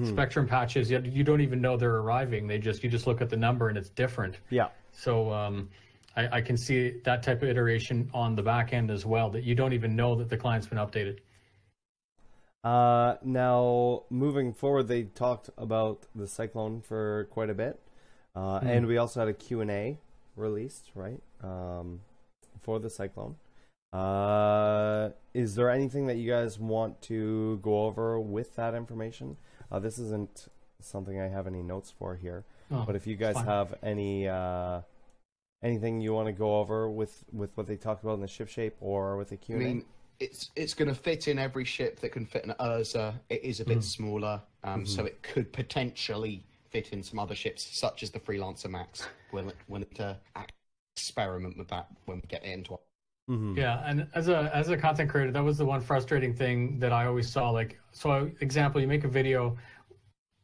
Spectrum patches, you don't even know they're arriving. You just look at the number and it's different. Yeah. So I can see that type of iteration on the back end as well, that you don't even know that the client's been updated. Now, moving forward, they talked about the Cyclone for quite a bit. And we also had a Q&A released, right, for the Cyclone. Is there anything that you guys want to go over with that information? This isn't something I have any notes for here, but if you guys have any anything you want to go over with what they talked about in the ship shape or with the Q&A? I mean, it's going to fit in every ship that can fit in Urza. It is a bit smaller, so it could potentially fit in some other ships, such as the Freelancer Max. We'll experiment with that when we get into it. Yeah, and as a content creator, that was the one frustrating thing that I always saw. Like, so example, you make a video,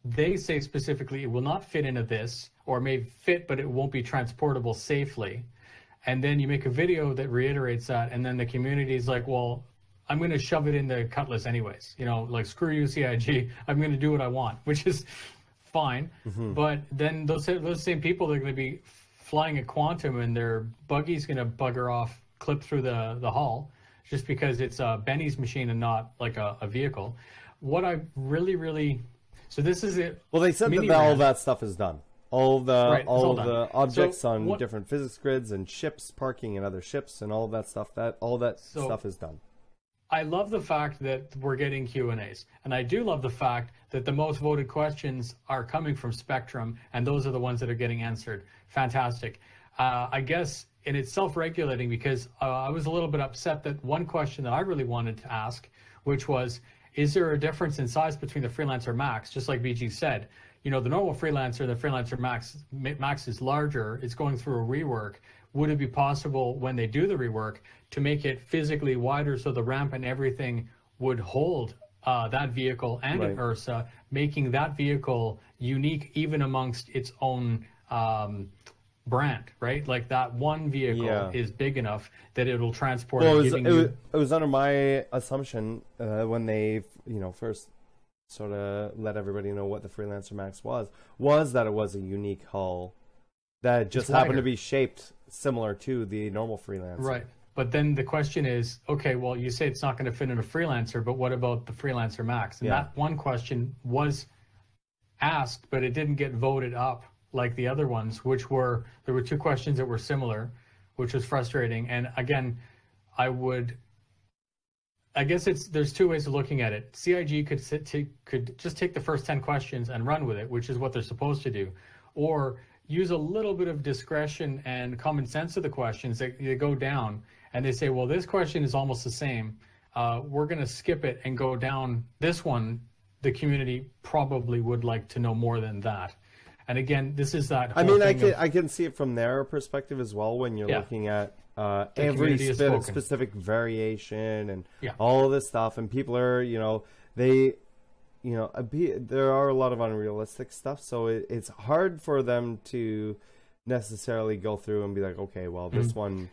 they say specifically it will not fit into this, or may fit, but it won't be transportable safely. And then you make a video that reiterates that, and then the community is like, well, I'm going to shove it in the Cutlass anyways. Like, screw you, CIG. I'm going to do what I want, which is fine. But then those same people are going to be flying at Quantum, and their buggy's going to bugger off, clip through the hull, just because it's Benny's machine and not like a vehicle. What I really so this is it. Well, they said that all that stuff is done. All the objects so on different physics grids and ships parking and other ships and all that stuff. All that stuff is done. I love the fact that we're getting Q&As, and I do love the fact that the most voted questions are coming from Spectrum, and those are the ones that are getting answered. Fantastic. I guess, and it's self-regulating, because I was a little bit upset that one question that I really wanted to ask, which was, is there a difference in size between the Freelancer Max? Just like BG said, the normal Freelancer, the Freelancer Max is larger. It's going through a rework. Would it be possible, when they do the rework, to make it physically wider so the ramp and everything would hold that vehicle and an Ursa, making that vehicle unique even amongst its own brand, right? Like, that one vehicle is big enough that it'll transport. Well, it was under my assumption when they first sort of let everybody know what the Freelancer Max was that it was a unique hull that just happened to be shaped similar to the normal Freelancer. Right. But then the question is, okay, well, you say it's not going to fit in a Freelancer, but what about the Freelancer Max? And that one question was asked, but it didn't get voted up like the other ones, there were two questions that were similar, which was frustrating. And again, I guess there's two ways of looking at it. CIG could just take the first 10 questions and run with it, which is what they're supposed to do, or use a little bit of discretion and common sense to the questions. They go down and they say, well, this question is almost the same. We're going to skip it and go down this one. The community probably would like to know more than that. And again, this is that whole I can see it from their perspective as well, when you're looking at every specific variation and all of this stuff, and people are, there are a lot of unrealistic stuff, so it's hard for them to necessarily go through and be like, okay, well, this one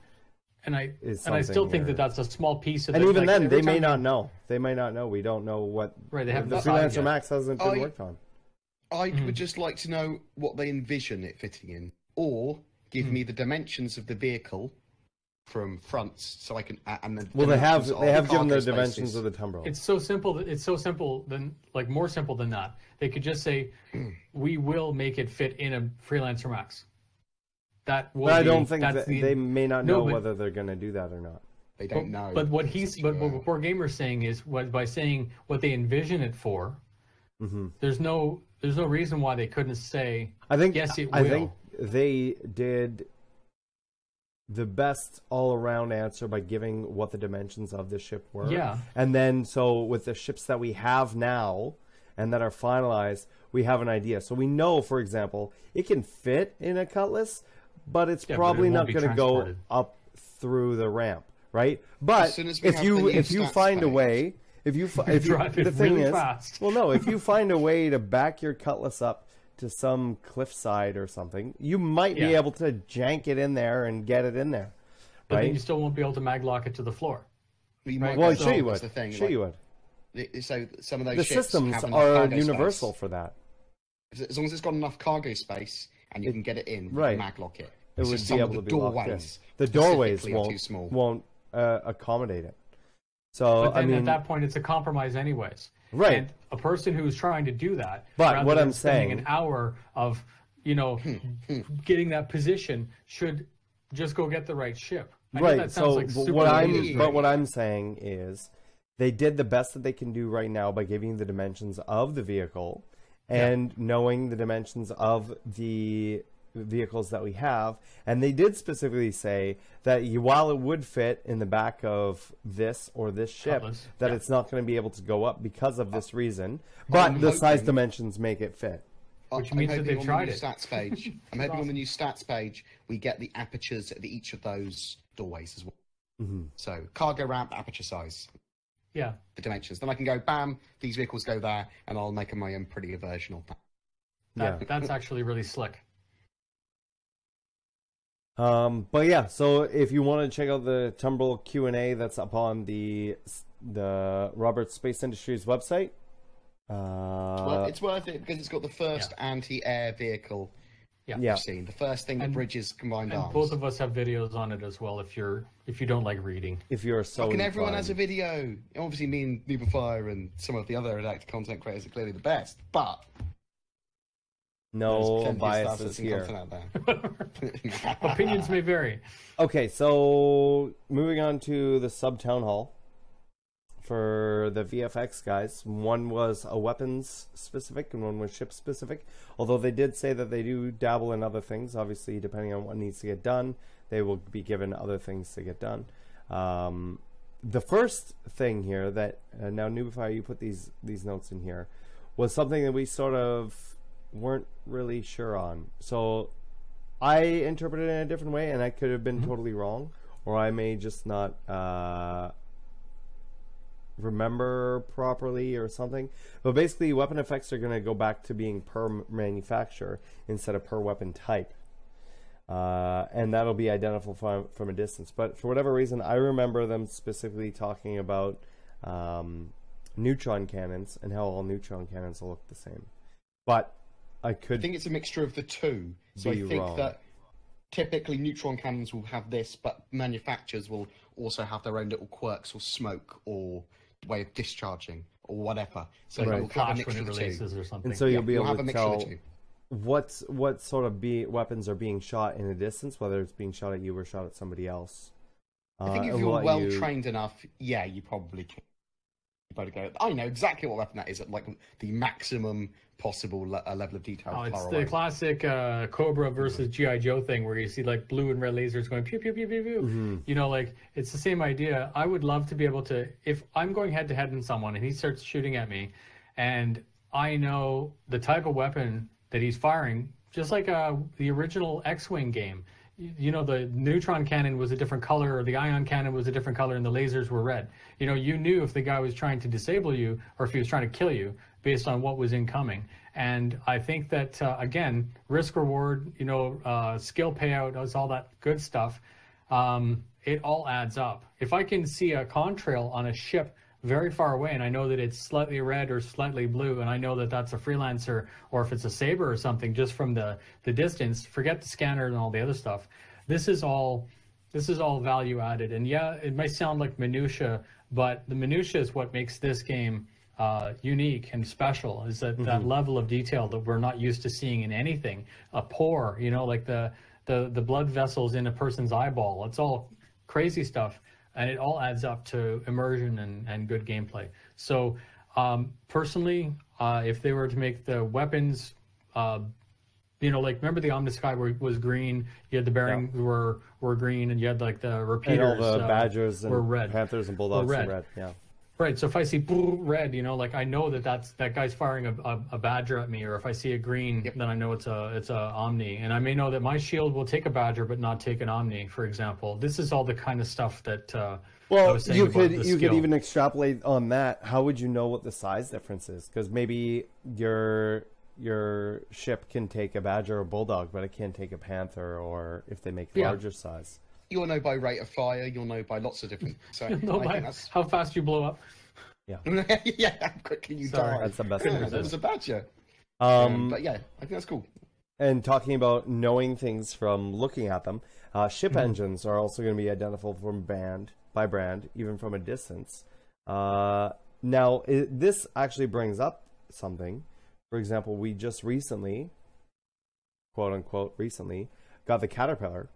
is I still think that that's a small piece of it. And even then, they may not know. They may not know. We don't know what they have the Freelancer Max hasn't been worked on. I would just like to know what they envision it fitting in, or give me the dimensions of the vehicle from fronts, so I can and then Well, they have given the spaces. dimensions of the tumbrel. It's so simple. It's so simple than like more simple than that. They could just say, "We will make it fit in a Freelancer Max." That will. But I don't think that they may not know whether they're going to do that or not. They don't know. But what Poor Gamer's saying is, by saying what they envision it for, there's no reason why they couldn't say. I think yes, it will. I think they did the best all-around answer by giving what the dimensions of the ship were. Yeah. And then, so with the ships that we have now and that are finalized, we have an idea. So we know, for example, it can fit in a Cutlass, but it's probably not going to go up through the ramp, right? But if you find a way, if you the thing is, fast. well, no, if you find a way to back your Cutlass up to some cliffside or something, you might be able to jank it in there and get it in there. But right? then you still won't be able to maglock it to the floor. Well, sure you would. Sure you would. So some of those the ships systems have are universal space. for that. As long as it's got enough cargo space and you can get it in, right. Maglock it. It would be able to be locked in. The doorways won't accommodate it. So but then at that point, it's a compromise, anyways. Right. And a person who's trying to do that, but what I'm spending saying, an hour of getting that position, should just go get the right ship. I know that sounds like super what I'm saying is, they did the best that they can do right now by giving you the dimensions of the vehicle and knowing the dimensions of the vehicles that we have, and they did specifically say that while it would fit in the back of this or this ship, that it's not going to be able to go up because of this reason, but the size dimensions make it fit. Which means that they've tried it. Stats page. I'm hoping on the new stats page we get the apertures at each of those doorways as well. So cargo ramp, aperture size. Yeah. The dimensions. Then I can go, bam, these vehicles go there, and I'll make my own prettier version of that. That's actually really slick. But yeah, so if you want to check out the Tumbrel Q&A, that's up on the Robert Space Industries website. Well, it's worth it because it's got the first anti-air vehicle we've seen. The first thing that bridges combined arms. Both of us have videos on it as well. If you don't like reading, if you're so fucking everyone has a video. Obviously, me and Nuberfire and some of the other redacted content creators are clearly the best, but no biases here. Opinions may vary. Okay, so moving on to the sub town hall for the VFX guys. One was a weapons specific and one was ship specific. Although they did say that they do dabble in other things. Obviously, depending on what needs to get done, they will be given other things to get done. The first thing here that now Nuberfire, you put these notes in here, was something that we sort of weren't really sure on. So I interpreted it in a different way, and I could have been totally wrong, or I may just not remember properly or something. But basically, weapon effects are going to go back to being per manufacturer instead of per weapon type. And that'll be identifiable from a distance. But for whatever reason, I remember them specifically talking about neutron cannons and how all neutron cannons will look the same. But I think it's a mixture of the two. So I think that typically neutron cannons will have this, but manufacturers will also have their own little quirks or smoke or way of discharging or whatever. So you'll have a mixture of the two. Or something. And so you'll be able to tell what sort of weapons are being shot in a distance, whether it's being shot at you or shot at somebody else. I think if you're well trained enough, you probably can. You go, I know exactly what weapon that is at like the maximum possible level of detail. It's the classic Cobra versus G.I. Joe thing where you see like blue and red lasers going pew pew pew pew pew. You know, like it's the same idea. I would love to be able to, if I'm going head to head in someone and he starts shooting at me, and I know the type of weapon that he's firing, just like the original X-Wing game. You know, the neutron cannon was a different color, or the ion cannon was a different color, and the lasers were red. You know, you knew if the guy was trying to disable you or if he was trying to kill you based on what was incoming. And I think that, again, risk reward, skill payout, all that good stuff, it all adds up. If I can see a contrail on a ship very far away, and I know that it's slightly red or slightly blue, and I know that that's a freelancer, or if it's a saber or something, just from the distance, forget the scanner and all the other stuff. This is all This is all value added, and yeah, it might sound like minutia, but the minutia is what makes this game unique and special. Is that that level of detail that we're not used to seeing in anything. A pore, you know, like the blood vessels in a person's eyeball. It's all crazy stuff, and it all adds up to immersion and good gameplay. So personally, if they were to make the weapons, you know, like remember the Omnisky where it was green, you had the bearings were green, and you had like the repeaters, and all the badgers and were red. Panthers and Bulldogs were red. Yeah. Right, so if I see red, you know, like I know that guy's firing a badger at me, or if I see a green, then I know it's a Omni, and I may know that my shield will take a badger but not take an Omni, for example. This is all the kind of stuff that I was saying you about could even extrapolate on that. How would you know what the size difference is? Because maybe your ship can take a badger or bulldog, but it can't take a panther, or if they make larger size. You'll know by rate of fire. You'll know by lots of different. So You'll know by how fast you blow up. Yeah. Yeah, how quickly you die. That's the best. Yeah, that was a badger. But yeah, I think that's cool. And talking about knowing things from looking at them, ship engines are also going to be identifiable by brand, even from a distance. Now, this actually brings up something. For example, we just recently, quote unquote, recently got the Caterpillar,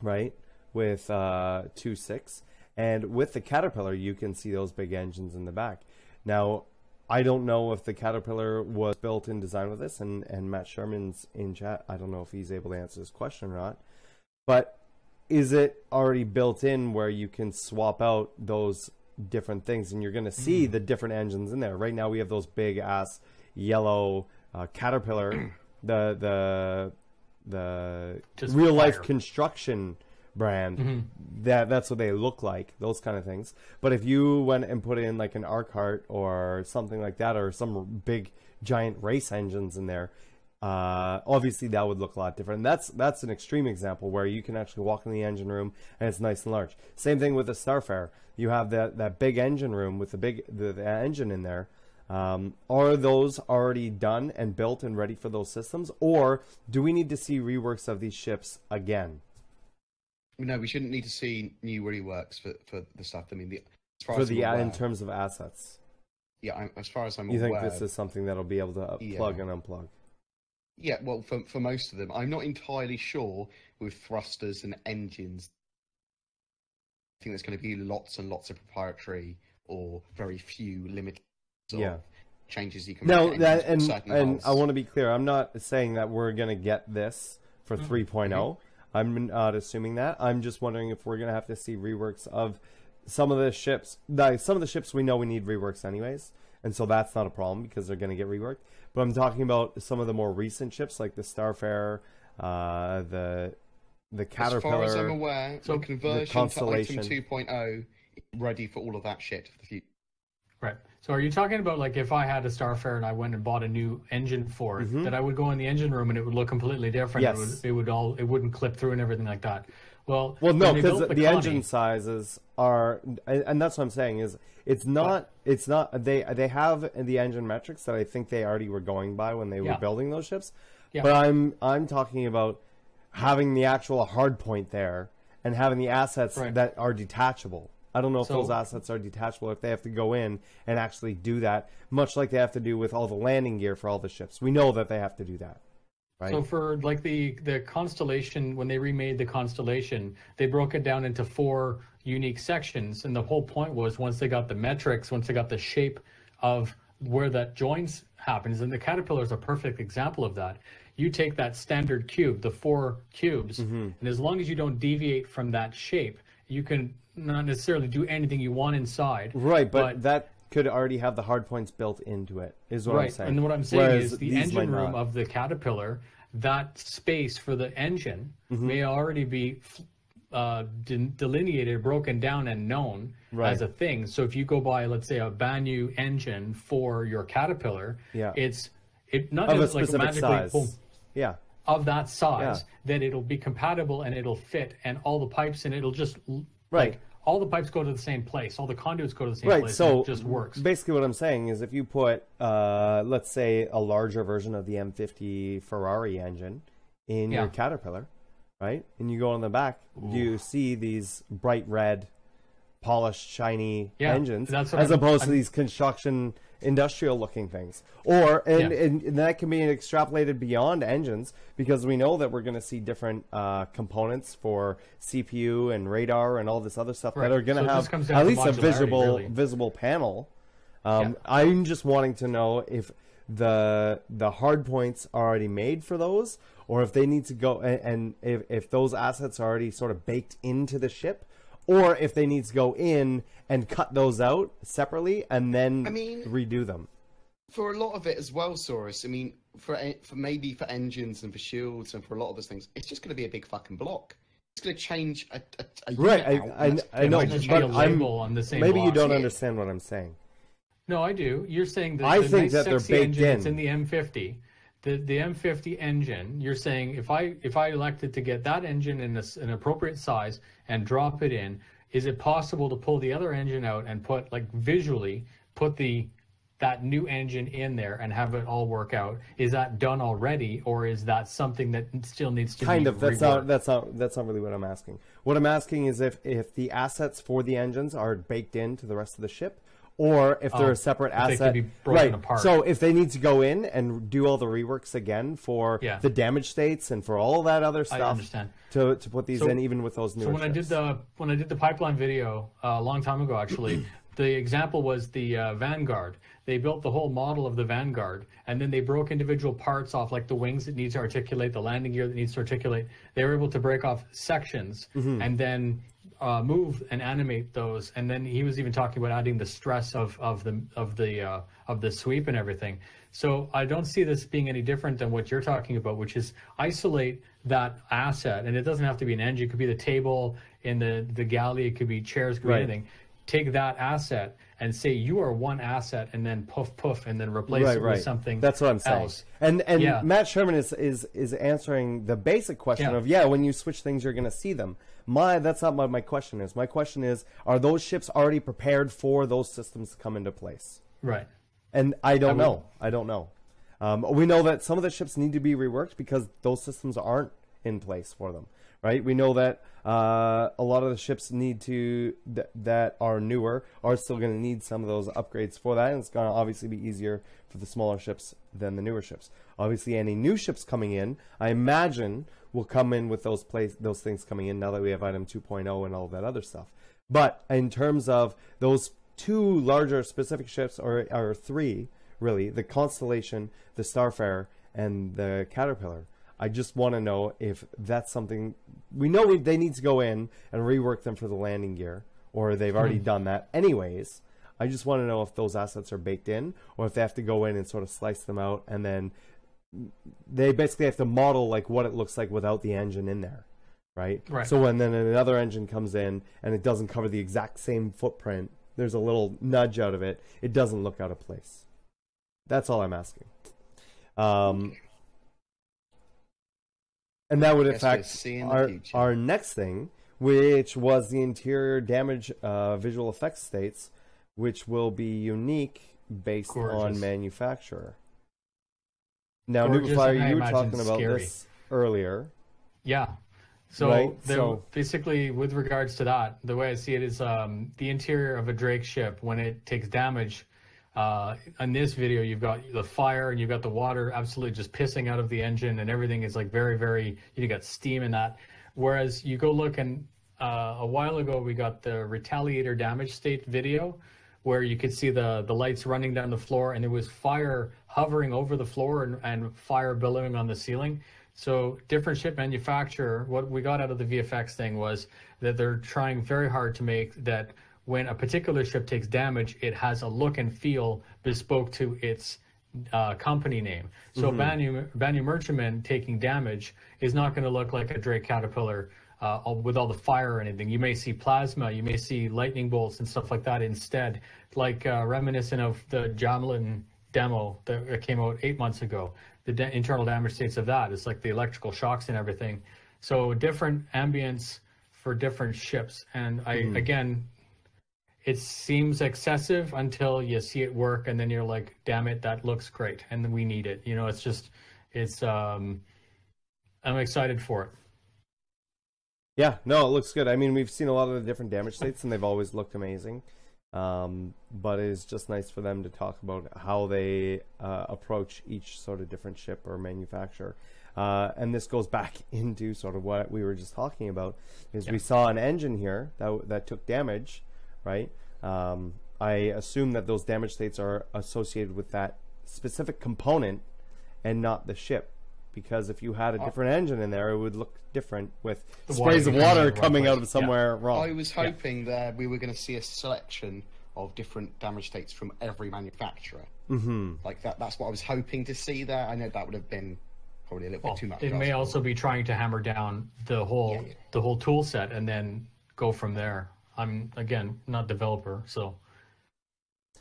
right, with 2.6, and with the Caterpillar you can see those big engines in the back. Now, I don't know if the Caterpillar was built in design with this, and Matt Sherman's in chat. I don't know if he's able to answer this question or not, but is it already built in where you can swap out those different things, and you're going to see the different engines in there? Right now we have those big ass yellow Caterpillar, the real life construction brand. That's what they look like, those kind of things. But if you went and put in like an Arcart or something like that, or some big giant race engines in there, obviously that would look a lot different. And that's an extreme example where you can actually walk in the engine room and it's nice and large. Same thing with the Starfare. You have that big engine room with the engine in there. Are those already done and built and ready for those systems, or do we need to see reworks of these ships again? No, we shouldn't need to see new reworks for the stuff. I mean, in terms of assets. Yeah, as far as I'm aware. You think this is something that'll be able to plug and unplug? Yeah, well, for most of them, I'm not entirely sure with thrusters and engines. I think there's going to be lots and lots of proprietary or very few limited changes you can make. And I want to be clear, I'm not saying that we're going to get this for 3.0. I'm not assuming that. I'm just wondering if we're going to have to see reworks of some of the ships. Some of the ships we know we need reworks anyways, and so that's not a problem because they're going to get reworked. But I'm talking about some of the more recent ships like the Starfare, the Caterpillar. As far as I'm aware, the conversion to Item 2.0 ready for all of that shit for the future. Right. So are you talking about like if I had a Starfare and I went and bought a new engine for it, that I would go in the engine room and it would look completely different? Yes. It wouldn't clip through and everything like that. Well, no, because the engine sizes are, and that's what I'm saying is it's not they have the engine metrics that I think they already were going by when they were building those ships. Yeah. But I'm talking about having the actual hard point there and having the assets that are detachable. I don't know if those assets are detachable, if they have to go in and actually do that, much like they have to do with all the landing gear for all the ships. We know that they have to do that. Right? So for like the Constellation, when they remade the Constellation, they broke it down into 4 unique sections. And the whole point was once they got the metrics, once they got the shape of where that joins happens, and the Caterpillar is a perfect example of that. You take that standard cube, the 4 cubes, and as long as you don't deviate from that shape, you can not necessarily do anything you want inside. Right, but that could already have the hard points built into it, is what I'm saying. And what I'm saying is the engine room of the Caterpillar, that space for the engine may already be delineated, broken down, and known as a thing. So if you go buy, let's say, a Banyu engine for your Caterpillar, it's not of just a like specific magically size. Of that size, that it'll be compatible and it'll fit, and all the pipes, and it'll just like all the pipes go to the same place, all the conduits go to the same place, so and it just works. Basically what I'm saying is if you put let's say a larger version of the M50 Ferrari engine in your Caterpillar, right? And you go on the back, you see these bright red, polished, shiny engines, as opposed to these construction, industrial-looking things. Or and that can be extrapolated beyond engines, because we know that we're going to see different components for CPU and radar and all this other stuff that are going to have at least a visible panel. I'm just wanting to know if the hard points are already made for those, or if they need to go, and if those assets are already sort of baked into the ship, or if they need to go in and cut those out separately and then redo them. For a lot of it as well, Saurus, I mean, for maybe for engines and for shields and for a lot of those things, it's just going to be a big fucking block. It's going to change a right. I know, but maybe you don't understand what I'm saying. No, I do. You're saying that I think that they're baked in. It's in the M50. The M50 engine, you're saying if I elected to get that engine in an appropriate size and drop it in, is it possible to pull the other engine out and put, like, visually put that new engine in there and have it all work out? Is that done already, or is that something that still needs to be reworked? That's not really what I'm asking. What I'm asking is if the assets for the engines are baked into the rest of the ship, or if they're a separate asset. They could be broken apart. So if they need to go in and do all the reworks again for the damage states and for all that other stuff, I understand. To put these in, even with those newer ships. When I did the pipeline video a long time ago, actually, the example was the Vanguard. They built the whole model of the Vanguard, and then they broke individual parts off, like the wings that needs to articulate, the landing gear that needs to articulate. They were able to break off sections and then move and animate those, and then he was even talking about adding the stress of the sweep and everything. So I don't see this being any different than what you're talking about, which is isolate that asset, and it doesn't have to be an engine. It could be the table in the galley. It could be chairs. It could be anything. Take that asset and say you are one asset, and then poof, and then replace it with something. That's what I'm saying. Else. And Matt Sherman is answering the basic question of when you switch things, you're going to see them. That's not what my question is. My question is, are those ships already prepared for those systems to come into place? Right. And I don't know. We know that some of the ships need to be reworked because those systems aren't in place for them. Right? We know that a lot of the ships that are newer are still going to need some of those upgrades for that, and it's going to obviously be easier for the smaller ships than the newer ships. Obviously, any new ships coming in, I imagine, will come in with those things coming in now that we have item 2.0 and all that other stuff. But in terms of those two larger specific ships, or three, really, the Constellation, the Starfarer, and the Caterpillar, I just want to know if that's something we know they need to go in and rework them for the landing gear, or they've already done that anyways. I just want to know if those assets are baked in, or if they have to go in and sort of slice them out, and then they basically have to model like what it looks like without the engine in there, right? So when then another engine comes in and it doesn't cover the exact same footprint, there's a little nudge out of it. It doesn't look out of place. That's all I'm asking. And that would affect our next thing, which was the interior damage visual effects states, which will be unique based on manufacturer. Now, Nubifire, you were talking about this earlier. Yeah. So, basically, with regards to that, the way I see it is the interior of a Drake ship, when it takes damage, in this video, you've got the fire and you've got the water absolutely just pissing out of the engine, and everything is like very, very, you got steam in that. Whereas you go look, and a while ago, we got the Retaliator damage state video, where you could see the lights running down the floor, and there was fire hovering over the floor and fire billowing on the ceiling. So different ship manufacturer, what we got out of the VFX thing was that they're trying very hard to make that when a particular ship takes damage, it has a look and feel bespoke to its company name. So Banu Merchantman taking damage is not going to look like a Drake Caterpillar with all the fire or anything. You may see plasma, you may see lightning bolts and stuff like that instead, like reminiscent of the Javelin demo that came out 8 months ago. The internal damage states of that, it's like the electrical shocks and everything. So different ambience for different ships. And again, it seems excessive until you see it work, and then you're like, damn it, that looks great, and we need it. You know, I'm excited for it. Yeah, no, it looks good. I mean, we've seen a lot of the different damage states, and they've always looked amazing. But it's just nice for them to talk about how they approach each sort of different ship or manufacturer. And this goes back into sort of what we were just talking about, is we saw an engine here that took damage, right? I assume that those damage states are associated with that specific component and not the ship. Because if you had a different engine in there, it would look different with sprays of water coming out of somewhere wrong. I was hoping that we were going to see a selection of different damage states from every manufacturer. Mm-hmm. Like that's what I was hoping to see there. I know that would have been probably a little bit too much. It may also be trying to hammer down the whole tool set and then go from there. I'm again not developer, so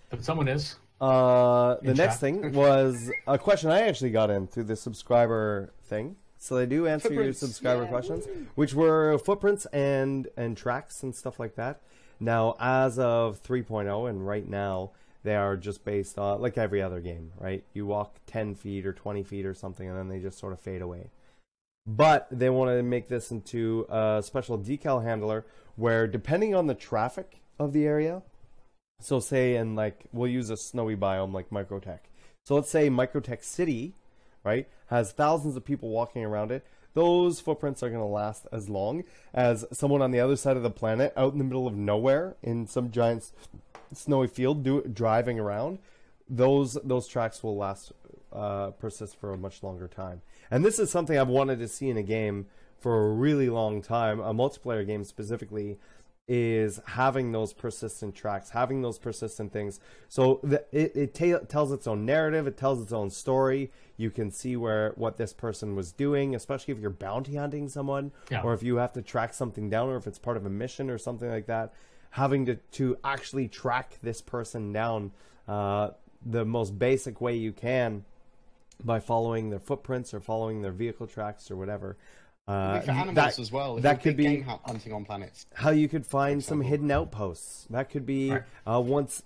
but someone is. The next thing was a question I actually got in through the subscriber thing. So they do answer your subscriber questions, which were footprints and tracks and stuff like that. Now, as of 3.0 and right now, they are just based on, like every other game, right? You walk 10 feet or 20 feet or something, and then they just sort of fade away. But they want to make this into a special decal handler where, depending on the traffic of the area, so say in like, we'll use a snowy biome like Microtech. So let's say Microtech City, right, has thousands of people walking around it. Those footprints are going to last as long as someone on the other side of the planet out in the middle of nowhere in some giant snowy field driving around. Those tracks will persist for a much longer time. And this is something I've wanted to see in a game for a really long time, a multiplayer game specifically, is having those persistent tracks, having those persistent things. So it tells its own narrative, it tells its own story. You can see what this person was doing, especially if you're bounty hunting someone, or if you have to track something down, or if it's part of a mission or something like that. Having to actually track this person down the most basic way you can by following their footprints or following their vehicle tracks or whatever. For animals as well. That could be game hunting on planets. How you could find some hidden outposts. That could be once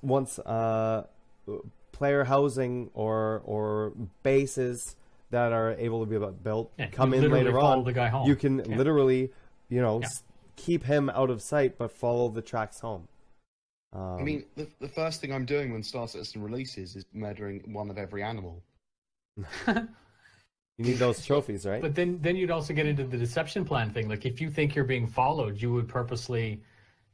player housing or bases that are able to be built come in later on. The guy home. You can literally, keep him out of sight, but follow the tracks home. I mean, the first thing I'm doing when Star Citizen releases is murdering one of every animal. You need those trophies, right? But then you'd also get into the deception plan thing. Like, if you think you're being followed, you would purposely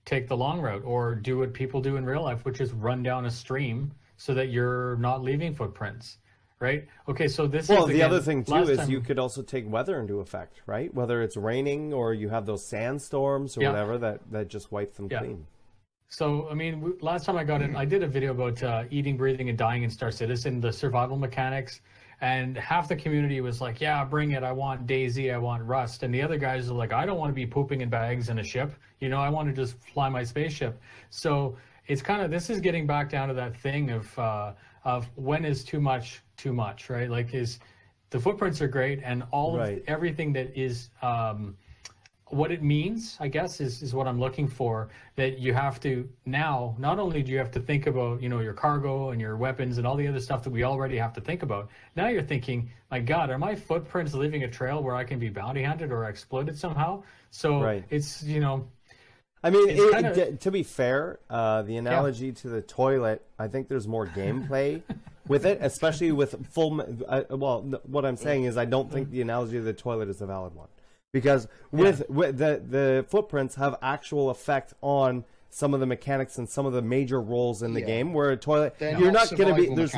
take the long route or do what people do in real life, which is run down a stream so that you're not leaving footprints, right? Okay, so this is... Well, the other thing, too, is you could also take weather into effect, right? Whether it's raining or you have those sandstorms or whatever that just wipe them clean. So, I mean, last time I got in, I did a video about eating, breathing, and dying in Star Citizen, the survival mechanics. And half the community was like, yeah, bring it. I want Daisy. I want Rust. And the other guys are like, I don't want to be pooping in bags in a ship. I want to just fly my spaceship. So it's kind of, this is getting back down to that thing of when is too much, right? Like, is the footprints are great, and all of everything that is what it means, I guess, is what I'm looking for. That you have to now, not only do you have to think about, your cargo and your weapons and all the other stuff that we already have to think about. Now you're thinking, my God, are my footprints leaving a trail where I can be bounty hunted or exploited somehow? So it's, I mean, to be fair, the analogy to the toilet, I think there's more gameplay with it, especially with full... what I'm saying is I don't think the analogy of the toilet is a valid one. Because with the footprints have actual effect on some of the mechanics and some of the major roles in the game. Where a toilet, you're not going to be. There's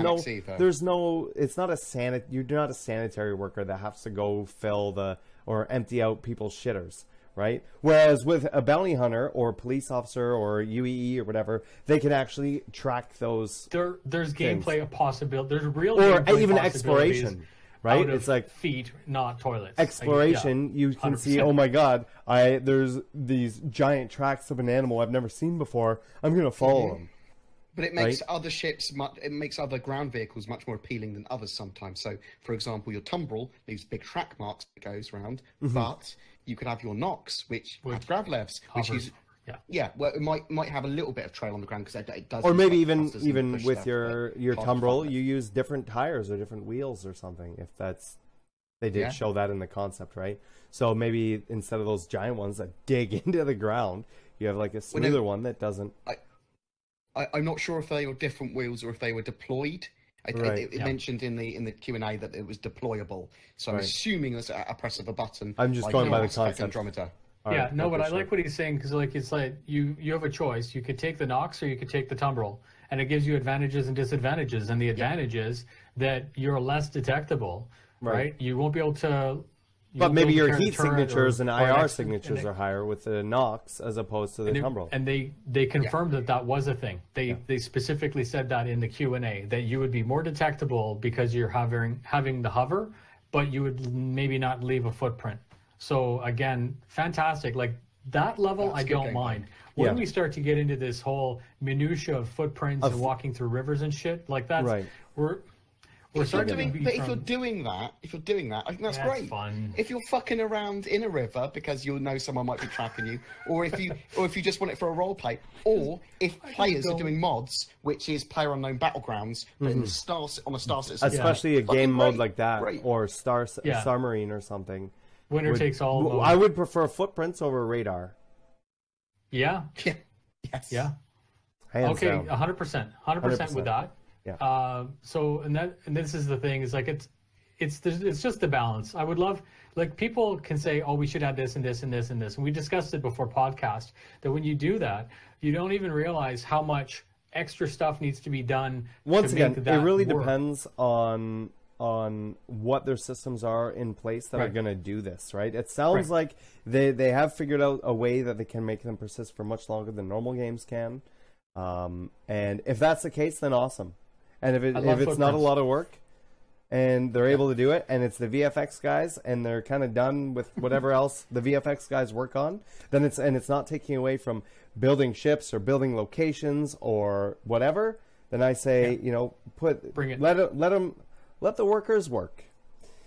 no. It's not a You're not a sanitary worker that has to go fill or empty out people's shitters, right? Whereas with a bounty hunter or a police officer or UEE or whatever, they can actually track those. There's gameplay possibility. There's real or even exploration. Right, it's like feet, not toilets. Exploration, you can 100%. See. Oh my God! There's these giant tracks of an animal I've never seen before. I'm gonna follow them. But it makes other ships, it makes other ground vehicles much more appealing than others sometimes. So, for example, your Tumbrel leaves big track marks that goes around, but you could have your Nox, which have gravlevs, which is. Well, it might have a little bit of trail on the ground because it does. Or maybe even with your Tumbrel, you use different tires or different wheels or something. If that's They did show that in the concept, right? So maybe instead of those giant ones that dig into the ground, you have like a smoother one that doesn't. I'm not sure if they were different wheels or if they were deployed. It mentioned in the Q&A that it was deployable. So I'm assuming it's a press of a button. I'm just going by the concept. Andromeda. Yeah, no, but I like what he's saying, because like it's like you have a choice. You could take the Nox or you could take the Tumbrel, and it gives you advantages and disadvantages. And the advantage is that you're less detectable, right? You won't be able to. But maybe your heat signatures and IR signatures are higher with the Nox as opposed to the Tumbrel. And they confirmed that was a thing. They specifically said that in the Q&A, that you would be more detectable because you're having the hover, but you would maybe not leave a footprint. So again, fantastic. Like that level, I don't mind. When we start to get into this whole minutia of footprints and walking through rivers and shit, like that's if you're doing that, I think that's great. Fun. If you're fucking around in a river because you'll know someone might be tracking you, or if you just want it for a role play, or if players are doing mods, which is PlayerUnknown Battlegrounds, but in on a star system, especially a game mode like that, or Star Marine or something. Winner takes all. I would prefer footprints over radar. Yeah. Yes. Yeah. Hands down. 100%. 100% with that. Yeah. So and this is the thing, is like it's just the balance. I would love, like, people can say, oh, we should add this and this and this and this, and we discussed it before podcast, that when you do that, you don't even realize how much extra stuff needs to be done. Once again, it really depends on what their systems are in place that are going to do this, right? It sounds like they have figured out a way that they can make them persist for much longer than normal games can. And if that's the case, then awesome. And if it's not a lot of work and they're able to do it, and it's the VFX guys and they're kind of done with whatever let the VFX guys work on, then it's not taking away from building ships or building locations or whatever, then I say, let the workers work.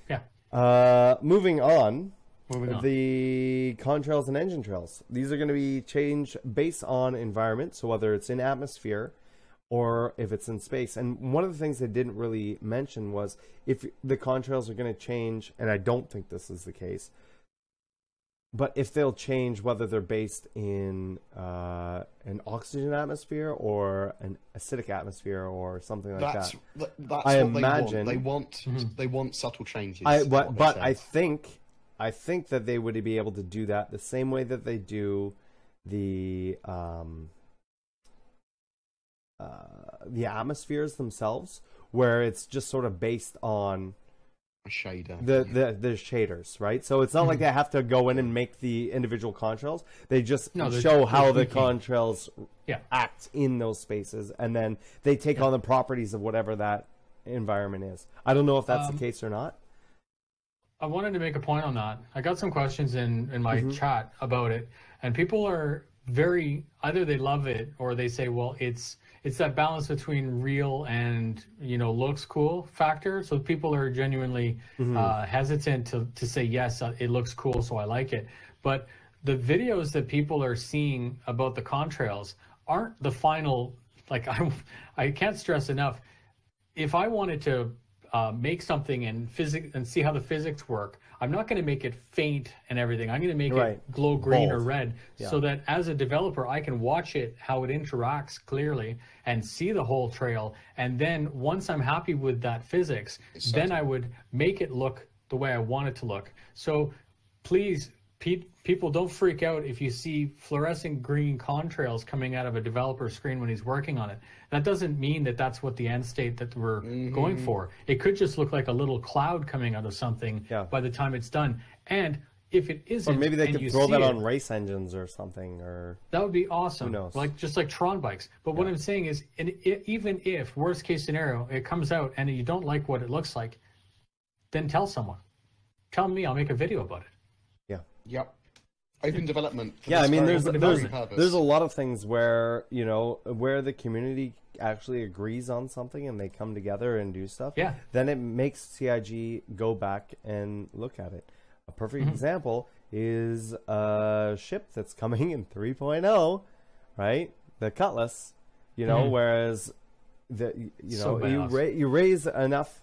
Yeah. Moving on. The contrails and engine trails. These are going to be changed based on environment, so whether it's in atmosphere or if it's in space. And one of the things they didn't really mention was if the contrails are going to change, and I don't think this is the case, but if they'll change whether they're based in an oxygen atmosphere or an acidic atmosphere or something like that. That's I what imagine they want. They want subtle changes. But I think that they would be able to do that the same way that they do the atmospheres themselves, where it's just sort of based on a shader. The shaders, right? So it's not like they have to go in and make the individual contrails. They just show how the contrails act in those spaces, and then they take on the properties of whatever that environment is. I don't know if that's the case or not. I wanted to make a point on that. I got some questions in my chat about it, and people are either they love it or they say, well, it's that balance between real and looks cool factor. So people are genuinely hesitant to say, yes, it looks cool, so I like it. But the videos that people are seeing about the contrails aren't the final. Like, I can't stress enough, if I wanted to make something and see how the physics work, I'm not going to make it faint and everything. I'm going to make it glow green or red, so that as a developer, I can watch it, how it interacts clearly, and see the whole trail. And then once I'm happy with that physics, then I would make it look the way I want it to look. So please, people, don't freak out if you see fluorescent green contrails coming out of a developer's screen when he's working on it. That doesn't mean that that's what the end state that we're going for. It could just look like a little cloud coming out of something by the time it's done. And if it isn't, or maybe they could throw that on race engines or something, or that would be awesome. Who knows? Just like Tron bikes. But what I'm saying is, even if worst case scenario it comes out and you don't like what it looks like, then tell someone. Tell me, I'll make a video about it. Yep. Open development. I mean, there's a lot of things where where the community actually agrees on something and they come together and do stuff. Yeah. Then it makes CIG go back and look at it. A perfect example is a ship that's coming in 3.0, right? The Cutlass. Whereas you raise enough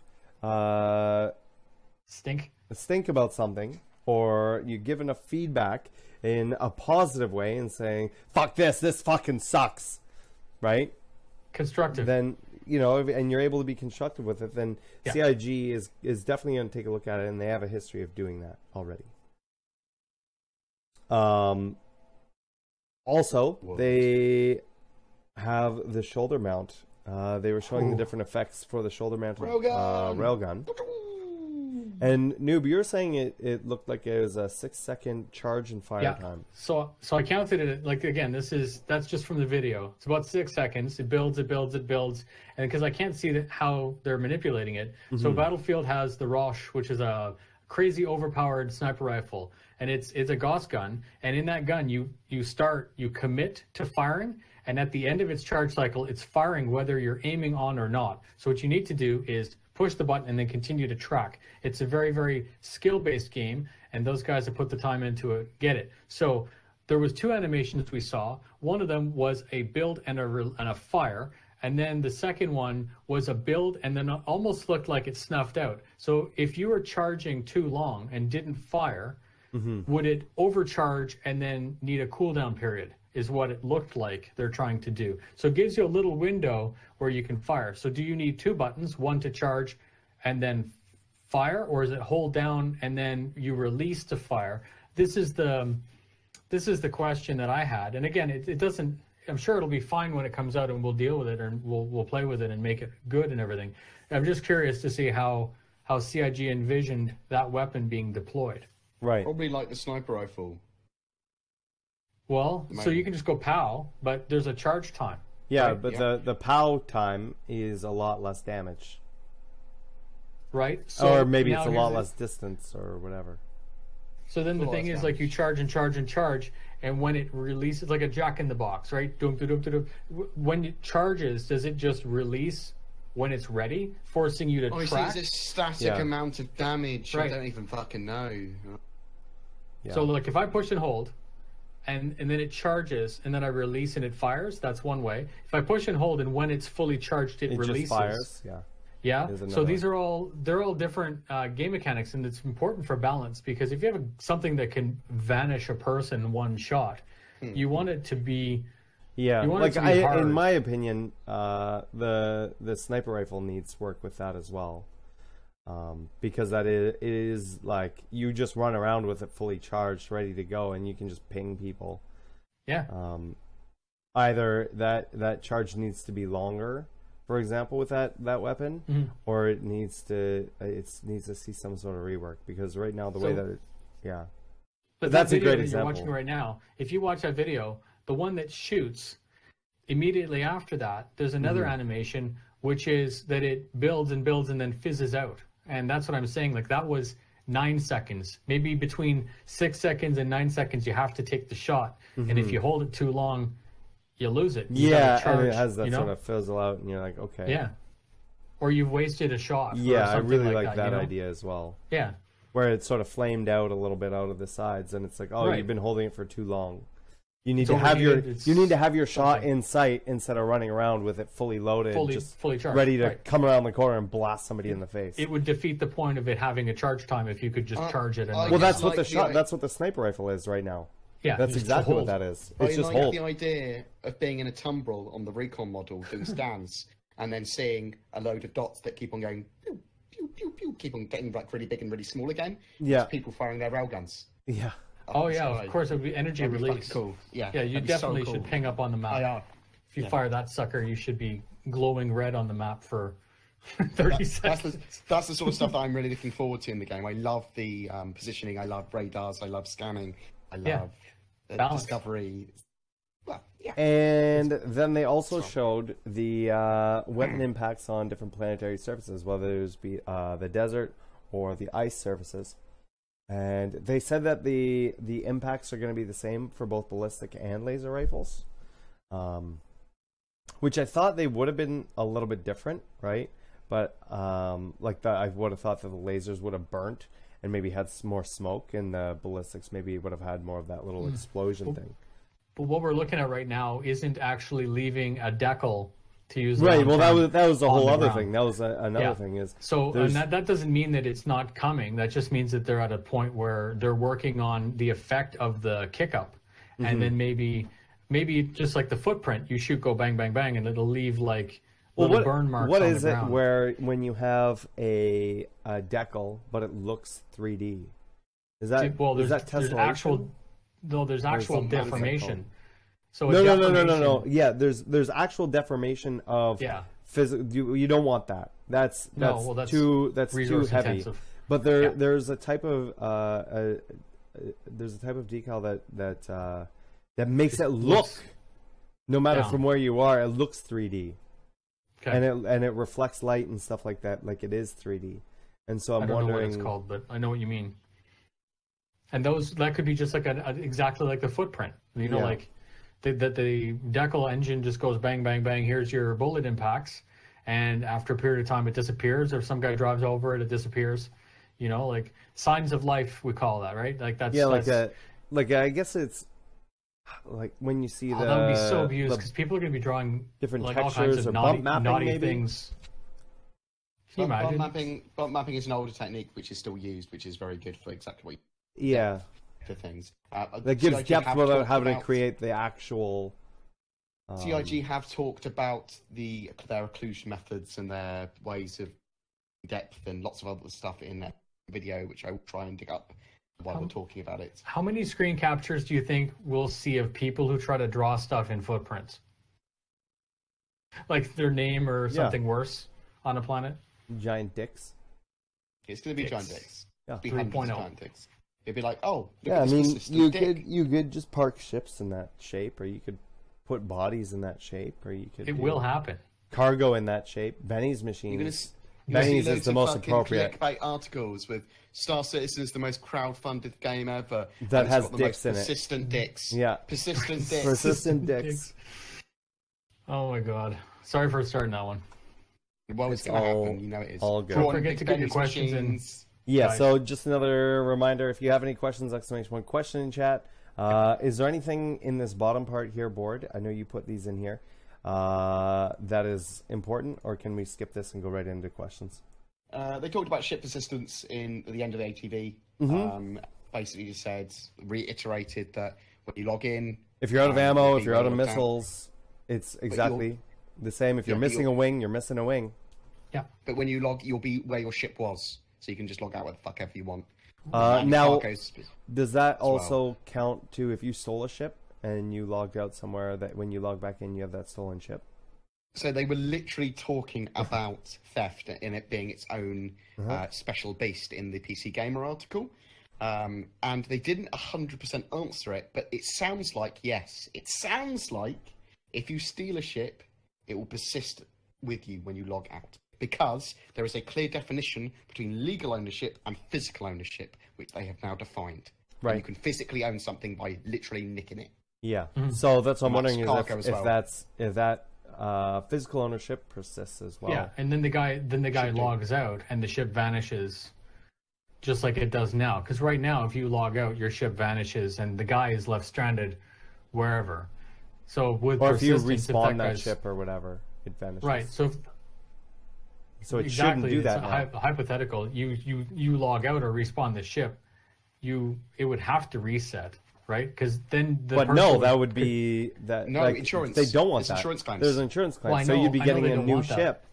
stink. think about something, or you give enough feedback in a positive way and saying, fuck this fucking sucks, right? Constructive. Then, you know, and you're able to be constructive with it, then CIG is definitely going to take a look at it, and they have a history of doing that already. Also, they have the shoulder mount. They were showing the different effects for the shoulder mounted railgun. And Noob, you were saying it looked like it was a 6-second charge and fire time. So I counted it, like, again, that's just from the video. It's about 6 seconds. It builds, and because I can't see how they're manipulating it. So Battlefield has the Roche, which is a crazy overpowered sniper rifle, and it's a Gauss gun, and in that gun you commit to firing, and at the end of its charge cycle it's firing whether you're aiming on or not. So what you need to do is push the button and then continue to track. It's a very, very skill-based game, and those guys that put the time into it get it. So there was 2 animations we saw. One of them was a build and a fire, and then the second one was a build and then it almost looked like it snuffed out. So if you were charging too long and didn't fire, would it overcharge and then need a cooldown period, is what it looked like they're trying to do. So it gives you a little window where you can fire. So do you need 2 buttons, one to charge and then fire, or is it hold down and then you release to fire? This is the question that I had. And again, it doesn't, I'm sure it'll be fine when it comes out, and we'll deal with it, and we'll play with it and make it good and everything. I'm just curious to see how CIG envisioned that weapon being deployed. Right. Probably like the sniper rifle. Well, so you can just go POW, but there's a charge time. Yeah, right? but the POW time is a lot less damage. Right? So or maybe it's a lot less distance or whatever. So then the thing is, like, you charge and charge and charge, and when it releases, like a jack-in-the-box, right? When it charges, does it just release when it's ready, forcing you to track? It's a static amount of damage. Right. I don't even fucking know. Yeah. So, like, if I push and hold, and then it charges, and then I release and it fires, that's one way. If I push and hold, and when it's fully charged, it releases. Just fires, Yeah. So these are all different game mechanics, and it's important for balance, because if you have something that can vanish a person in one shot, you want it to be hard. In my opinion, the sniper rifle needs work with that as well, because that is like you just run around with it fully charged, ready to go, and you can just ping people. Yeah. Either that charge needs to be longer, for example, with that weapon, or it needs to see some sort of rework, because right now but that's a great example. You're watching right now. If you watch that video, the one that shoots immediately after that, there's another animation which is that it builds and builds and then fizzes out, and that's what I'm saying. Like, that was 9 seconds, maybe between 6 seconds and 9 seconds. You have to take the shot, and if you hold it too long, you lose it. And it has that sort of fizzle out, and you're like, okay. Yeah. Or you've wasted a shot. Yeah, I really like that idea as well. Yeah. Where it sort of flamed out a little bit out of the sides, and it's like, you've been holding it for too long. You need to have your shot in sight instead of running around with it fully loaded, fully charged, ready to come around the corner and blast somebody in the face. It would defeat the point of it having a charge time if you could just charge it. That's what that's what the sniper rifle is right now. Yeah, that's exactly what that is. It's just hold. The idea of being in a tumbrel on the recon model doing stands and then seeing a load of dots that keep on going pew, pew, pew, pew, keep on getting like really big and really small again. Yeah, just people firing their railguns. Yeah. Of course, it would be energy release. Cool. Yeah, you definitely should ping up on the map. If you fire that sucker, you should be glowing red on the map for 30 seconds. That's the sort of stuff that I'm really looking forward to in the game. I love the positioning. I love radars. I love scanning. I love discovery. Well, yeah. And then they also showed the weapon impacts on different planetary surfaces, whether it be the desert or the ice surfaces. And they said that the impacts are going to be the same for both ballistic and laser rifles, which I thought they would have been a little bit different, right? But I would have thought that the lasers would have burnt and maybe had more smoke, and the ballistics maybe would have had more of that little explosion thing. But what we're looking at right now isn't actually leaving a decal to use the Right. wrong Well, term, that was a on whole the other ground. thing. That was another Yeah. thing. Is So, and there's- that doesn't mean that it's not coming. That just means that they're at a point where they're working on the effect of the kick up. Mm-hmm. And then maybe just like the footprint, you shoot, go bang, bang, bang, and it'll leave like well, little burn marks what on is the it ground. where when you have a decal but it looks 3D? Is that Well, is there's that tessellation? actual, no, there's actual something else deformation. So No, a no, no, no, no, deformation- no. Yeah, there's actual deformation of Yeah. physical. You don't want that. That's that's too resource heavy. intensive. But Yeah. there's a type of there's a type of decal that makes it look, looks- no matter Yeah. from where you are, it looks 3D, Okay. and it reflects light and stuff like that, like it is 3D. And so I'm I don't know what wondering. it's called, but I know what you mean. And that could be just like exactly like the footprint. You know, Yeah. like that the decal engine just goes bang, bang, bang. Here's your bullet impacts, and after a period of time, it disappears. Or some guy drives over it, it disappears. You know, like signs of life, we call that, right? Like that's Yeah, that's, like I guess it's like when you see that would be so abused the because people are going to be drawing different like all kinds textures of or naughty, bump mapping, naughty maybe? things. Can you imagine? Bump mapping is an older technique which is still used, which is very good for exactly what Yeah, for things. that gives CIG depth have without talked having to about- create the actual. CIG have talked about their occlusion methods and their ways of depth and lots of other stuff in their video, which I will try and dig up while we're talking about it. How many screen captures do you think we'll see of people who try to draw stuff in footprints? Like their name or something worse on a planet? Giant dicks. It's going to be Dicks. giant dicks. Yeah. It'll be hundreds of 3.0. giant dicks. It'd be like, oh, look Yeah, at I this mean, persistent dick. you could just park ships in that shape, or you could put bodies in that shape, or you could It do will happen. cargo in that shape. Benny's You're machines. gonna see Benny's loads is the of most fucking appropriate. clickbait articles with Star Citizen is the most crowd-funded game ever. That and it's has got the dicks most in it. persistent dicks. Yeah. Persistent dicks. Persistent dicks. Oh my god. Sorry for starting that one. Well, it's It's going to all- happen. You know it is. all good. Drawn Don't forget big to get your Benny's questions in. machines. Yeah, Guys. so just another reminder, if you have any questions, ! Question in chat. Is there anything in this bottom part here, board? I know you put these in here. That is important, or can we skip this and go right into questions? They talked about ship persistence in at the end of the ATV. Mm-hmm. Basically, just said, reiterated that when you log in, If you're out of you'll ammo, be if you're out of logged out. missiles, it's exactly the same. If you're Yeah, missing a wing, you're missing a wing. Yeah. But when you log, you'll be where your ship was, so you can just log out where the fuck ever you want. Now, Cargo's- does that well. also count to if you stole a ship and you logged out somewhere, that when you log back in, you have that stolen ship? So they were literally talking about theft and it being its own special beast in the PC Gamer article. And they didn't 100% answer it, but it sounds like yes. It sounds like if you steal a ship, it will persist with you when you log out. Because there is a clear definition between legal ownership and physical ownership, which they have now defined. Right. And you can physically own something by literally nicking it. Yeah. So that's what I'm And that's wondering is cargo as well. if that physical ownership persists as well. Yeah, and then the guy Should do. logs out and the ship vanishes, just like it does now. Because right now, if you log out, your ship vanishes and the guy is left stranded wherever. So with Or if you persistence, respawn that guy's- ship or whatever, it vanishes. right? So if, So it exactly, shouldn't do it's that a now. hypothetical. You log out or respawn the ship, it would have to reset, right? Because then the But person no, that would be that. No, like, insurance. They don't want It's that. insurance claims. There's insurance claims, Well, I so know- you'd be I know getting they a don't new want that. ship.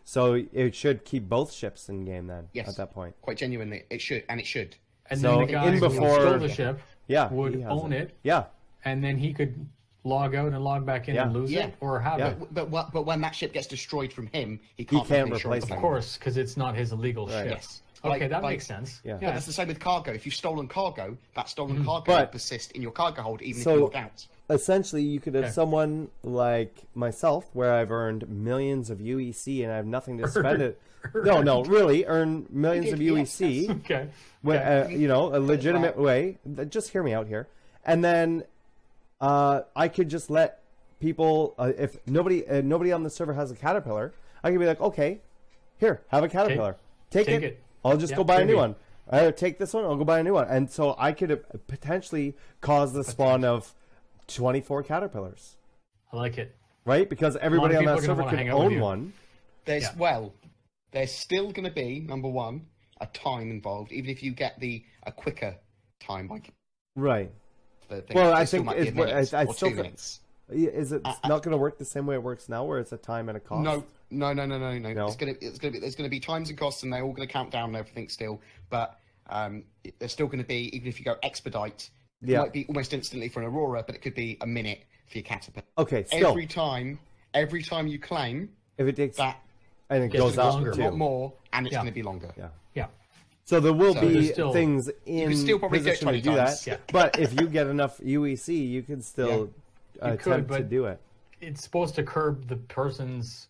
So it should keep both ships in game then. Yes. At that point. Quite genuinely, it should, and it should. and So then the guy in who before- stole the ship Yeah. would he has own it, Yeah. and then he could log out and log back in and Yeah. lose Yeah. it or have Yeah. it. But when that ship gets destroyed from him, he can't, can't make an insurance replace it. claim. Of course, because it's not his illegal Right. ship. Yes. Okay, Like- that like- makes sense. Yeah. But it's the same with cargo. If you've stolen cargo, that stolen cargo But- will persist in your cargo hold even So- if you log out. Essentially, you could have Okay. someone like myself, where I've earned millions of UEC and I have nothing to spend it. No, really, earn millions You of did, yes, UEC. Okay. When, Okay. a legitimate way. Just hear me out here. And then I could just let people, if nobody on the server has a Caterpillar, I could be like, okay, here, have a Caterpillar. Take it. I'll just Yeah, go buy a new tribute. one. Take this one, I'll go buy a new one. And so I could potentially cause the spawn of 24 Caterpillars. I like it. right? Because everybody on that people are server gonna wanna could hang out with own you. one. There's still going to be, number one, a time involved, even if you get a quicker time. Like Right. the thing. Well, It I still think might be a minute I or still 2 think, minutes. is it not going to work the same way it works now, where it's a time and a cost? No. No? There's going to be times and costs, and they're all going to count down and everything still. But there's still going to be, even if you go expedite, it might be almost instantly for an Aurora, but it could be a minute for your Caterpillar. Okay, still. Every time you claim, If it takes that and it Yes, goes it's up longer. a too. lot more, and it's Yeah. going to be longer. Yeah. Yeah. So there will So be there's still- things in can still probably do it position to 20 do that. times. Yeah. But if you get enough UEC, you can still attempt to but- do it. It's supposed to curb the person's.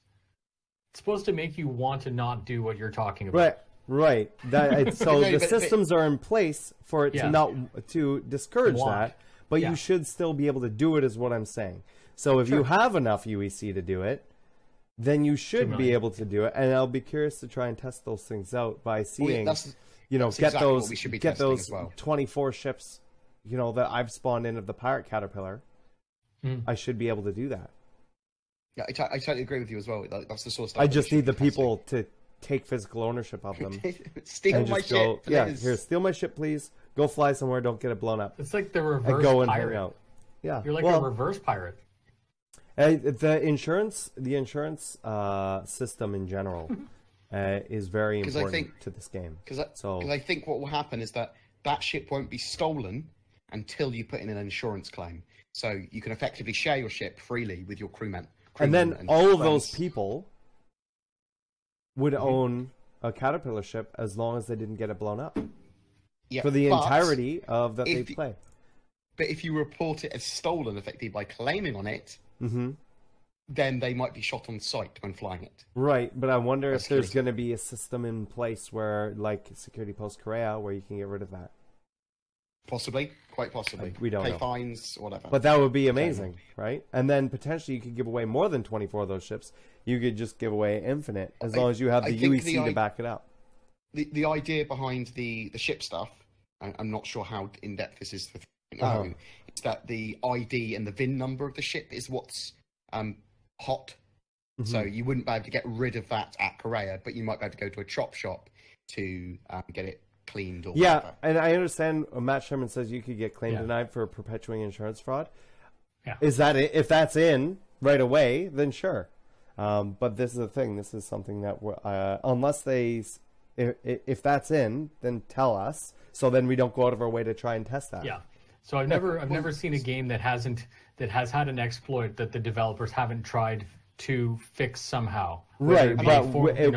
It's supposed to make you want to not do what you're talking about. Right. So No, the but- systems are in place for it Yeah. to discourage Want. that, but Yeah. you should still be able to do it, is what I'm saying. So if you have enough UEC to do it, then you should be million. able to do it. And I'll be curious to try and test those things out by seeing, that's get exactly those what we should be get testing those as well. 24 ships, that I've spawned in of the Pirate Caterpillar. Mm. I should be able to do that. Yeah, I totally agree with you as well. That's the sort of stuff. I that we just should need the be testing. people to take physical ownership of them. Steal and my just go, shit, yeah, please. here, steal my ship, please. Go fly somewhere, don't get it blown up. It's like the And reverse go and pirate. hang out. Yeah. You're like well, a reverse pirate. the insurance system in general is very 'Cause I important think- to this game. Because So I think what will happen is that ship won't be stolen until you put in an insurance claim. So you can effectively share your ship freely with your crewmen. and then all of those friends. people would own a Caterpillar ship as long as they didn't get it blown up Yeah, for the but entirety of that they if you- play. But if you report it as stolen, effectively by claiming on it, Mm-hmm. then they might be shot on sight when flying it. Right, but I wonder if there's Security. going to be a system in place where, like Security Post Korea, where you can get rid of that. Possibly, quite possibly. We don't Pay know. fines, whatever. But that would be amazing, right? And then potentially you could give away more than 24 of those ships. You could just give away infinite as long as you have I the think UEC to back it up. the idea behind the ship stuff, I'm not sure how in depth this is for Uh-huh. is that the ID and the VIN number of the ship is what's hot. So you wouldn't be able to get rid of that at Korea, but you might be able to go to a chop shop to get it cleaned or Yeah, whatever. and I understand Matt Sherman says you could get claim Yeah. denied for perpetuating insurance fraud. Yeah. Is that it? If that's in right away, then sure. But this is the thing. This is something that unless if that's in, then tell us. So then we don't go out of our way to try and test that. Yeah. So I've never seen a game that has had an exploit that the developers haven't tried to fix somehow. Right, Whether it be but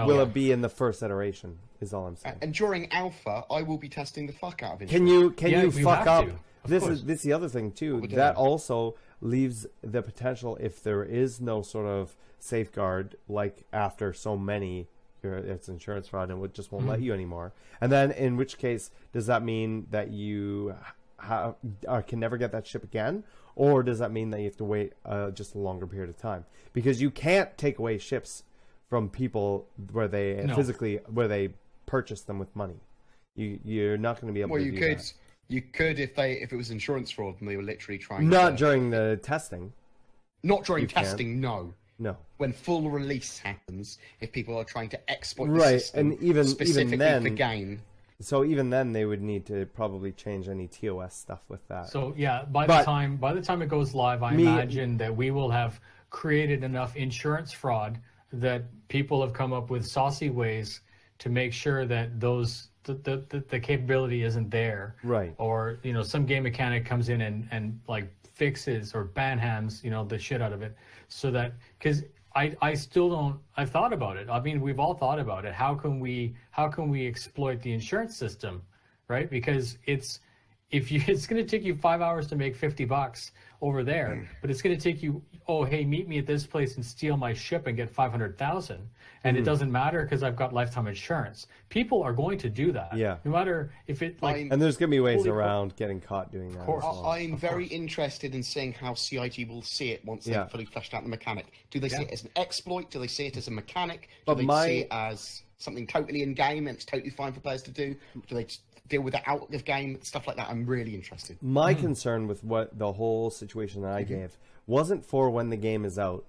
will yeah. it be in the first iteration? Is all I'm saying. And during alpha, I will be testing the fuck out of it. Can you Yeah, you fuck have up? to, of This course. is the other thing too. we do That that. also leaves the potential, if there is no sort of safeguard, like after so many, it's insurance fraud and it just won't let you anymore. And then in which case, does that mean that you can never get that ship again, or does that mean that you have to wait just a longer period of time? Because you can't take away ships from people where they where they purchase them with money. You're not going to be able Well, to you do could. that. You could if it was insurance fraud and they were literally trying Not to... during the testing. Not during you can. testing, no. No. When full release happens, if people are trying to exploit the Right, system and even specifically then, for gain. So even then, they would need to probably change any TOS stuff with that. So yeah, by But- the time it goes live, I imagine that we will have created enough insurance fraud that people have come up with saucy ways to make sure that the capability isn't there. Right. Or some game mechanic comes in and like fixes or banhams the shit out of it, so that because I still don't. I've thought about it. I mean, we've all thought about it. How can we exploit the insurance system, right? Because it's going to take you 5 hours to make $50 over there, but it's going to take you, oh, hey, meet me at this place and steal my ship and get 500,000, and it doesn't matter because I've got lifetime insurance. People are going to do that. Yeah. No matter if it like. And there's going to be ways Holy around getting caught doing that. Of course. well. I'm very interested in seeing how CIG will see it once they've fully fleshed out the mechanic. Do they see it as an exploit? Do they see it as a mechanic? Do But they see it as something totally in-game and it's totally fine for players to do? Do they deal with it out of game? Stuff like that. I'm really interested. My concern with what the whole situation that I gave wasn't for when the game is out.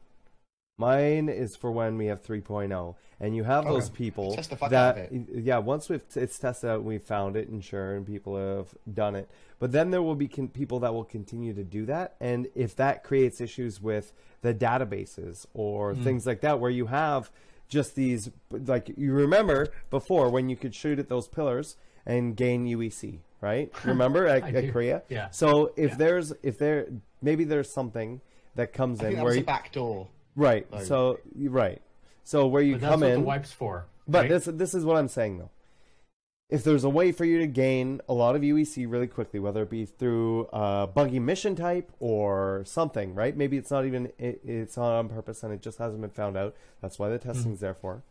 Mine is for when we have 3.0, and you have those people Test the fuck that, out of it. yeah, once it's tested out, we've found it, and sure, and people have done it. But then there will be people that will continue to do that, and if that creates issues with the databases or things like that, where you have just these, like you remember before when you could shoot at those pillars and gain UEC, right? Remember at Korea? Yeah. So if maybe there's something that comes I think in that where was a back door. right. Like- So where you But that's come what in, the wipe's for. but right? this is what I'm saying though. If there's a way for you to gain a lot of UEC really quickly, whether it be through a buggy mission type or something, right? Maybe it's not even it's not on purpose and it just hasn't been found out. That's why the testing's there for.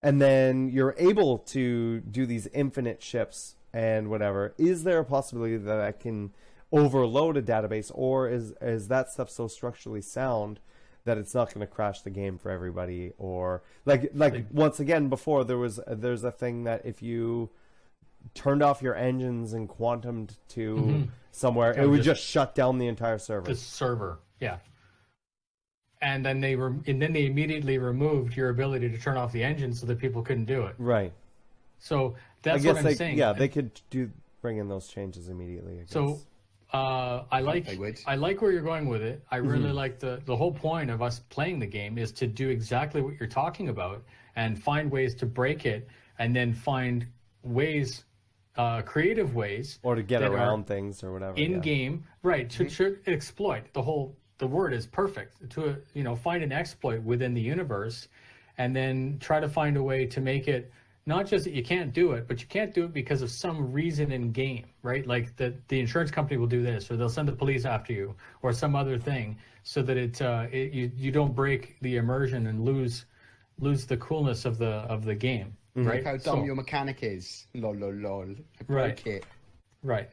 And then you're able to do these infinite ships and whatever. Is there a possibility that I can overload a database, or is that stuff so structurally sound that it's not going to crash the game for everybody? Or like once again, before there's a thing that if you turned off your engines and quantumed to somewhere, it would just shut down the entire server. The server, yeah. And then they immediately removed your ability to turn off the engine so that people couldn't do it. Right. So I that's guess what I'm saying. Yeah, they could bring in those changes immediately. I guess. So I like where you're going with it. I really like the whole point of us playing the game is to do exactly what you're talking about and find ways to break it, and then find ways, creative ways, or to get that around are things or whatever. in game, right? To exploit the word is perfect. To find an exploit within the universe, and then try to find a way to make it not just that you can't do it, but you can't do it because of some reason in game, right? Like the insurance company will do this, or they'll send the police after you, or some other thing, so that you don't break the immersion and lose the coolness of the game, right? Look how dumb your mechanic is. Lol, lol, lol. I broke it. Right.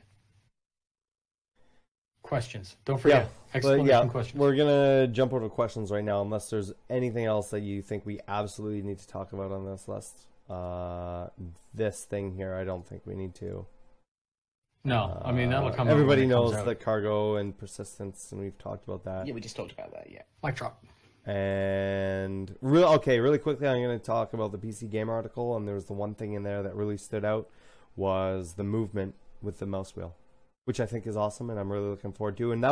Questions. Don't forget. Exclamation questions. We're gonna jump over to questions right now, unless there's anything else that you think we absolutely need to talk about on this list. This thing here, I don't think we need to. No, I mean that'll come. Everybody out when it knows comes out. the cargo and persistence, and we've talked about that. Yeah, we just talked about that. Yeah. Mic drop. And really quickly, I'm going to talk about the PC Gamer article, and there was the one thing in there that really stood out was the movement with the mouse wheel, which I think is awesome, and I'm really looking forward to. And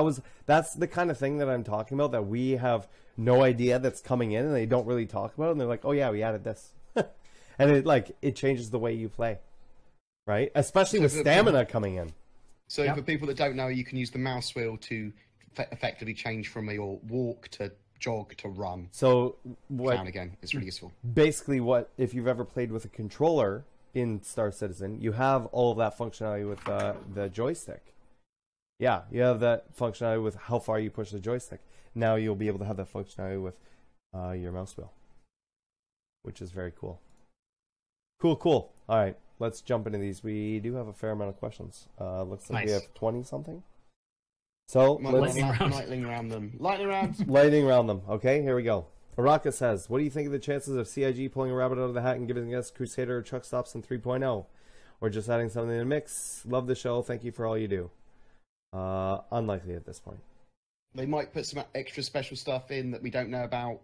that's the kind of thing that I'm talking about, that we have no idea that's coming in, and they don't really talk about it, and they're like, oh yeah, we added this. And it changes the way you play, right? Especially with stamina coming in. So for people that don't know, you can use the mouse wheel to effectively change from your walk to jog to run. So Down again. It's really useful. Basically, if you've ever played with a controller in Star Citizen, you have all of that functionality with the joystick. Yeah, you have that functionality with how far you push the joystick. Now you'll be able to have that functionality with your mouse wheel, which is very cool. Cool. All right, let's jump into these. We do have a fair amount of questions. Looks like we have 20-something. So let's Lightning round them. Lightning round. lightning round them. Okay, here we go. Araka says, what do you think of the chances of CIG pulling a rabbit out of the hat and giving us Crusader or truck stops in 3.0? Or just adding something in the mix? Love the show. Thank you for all you do. Unlikely at this point. They might put some extra special stuff in that we don't know about.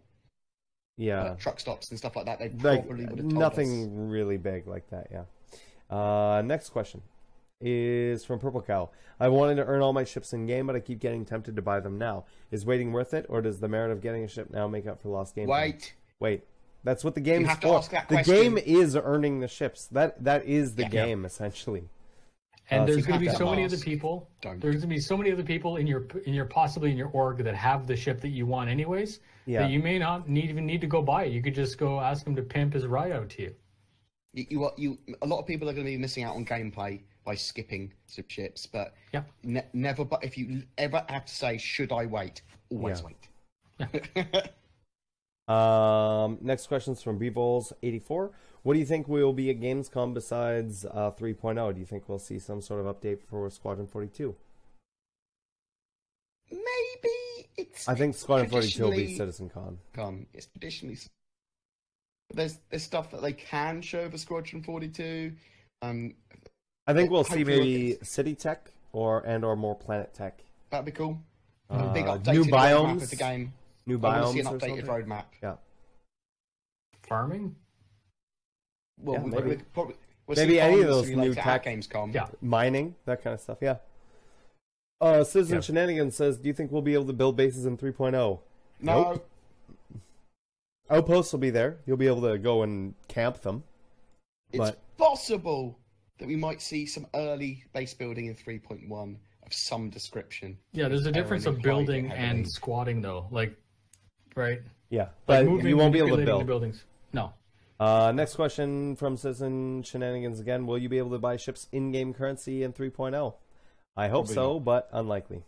Yeah. Truck stops and stuff like that. They Like, probably would have told nothing us. really big like that, yeah. Next question is from Purple Cow. I wanted to earn all my ships in game, but I keep getting tempted to buy them now. Is waiting worth it, or does the merit of getting a ship now make up for lost game time? Wait. That's what the game's have to for. ask that the question. game is earning the ships. That is the game essentially. And there's so going to be have so to many ask. other people. Don't. There's going to be so many other people in your possibly in your org that have the ship that you want anyways. Yeah. That you may not even need to go buy it. You could just go ask him to pimp his ride out to you. A lot of people are going to be missing out on gameplay by skipping some ships, but never. But if you ever have to say, should I wait? Always wait. Next question's from Bevols84. What do you think will be at Gamescom besides 3.0? Do you think we'll see some sort of update for Squadron 42? Maybe it's. I think Squadron 42 will be traditionally- CitizenCon. It's traditionally. There's stuff that they can show for Squadron 42. I think we'll see hopefully maybe City Tech or more Planet Tech. That'd be cool. Big update new to the roadmap biomes. of the game. New I want to see biomes an or updated something? roadmap. Yeah. Farming? Well, Yeah, we- maybe. we- probably, we'll Maybe see any of Farming those Simulator new at tech- Gamescom. Yeah. Mining, that kind of stuff, yeah. Citizen Yeah. Shenanigans says, do you think we'll be able to build bases in 3.0? No, Nope. Outposts will be there. You'll be able to go and camp them. it's But possible that we might see some early base building in 3.1 of some description. Yeah, there's a difference of Hiding building heavily. and squatting, though. Like, right? yeah, Like but moving, you won't be able to manipulating the build. buildings. No. Next question from Citizen Shenanigans again. Will you be able to buy ships in-game currency in 3.0? I hope Probably so, not. but unlikely.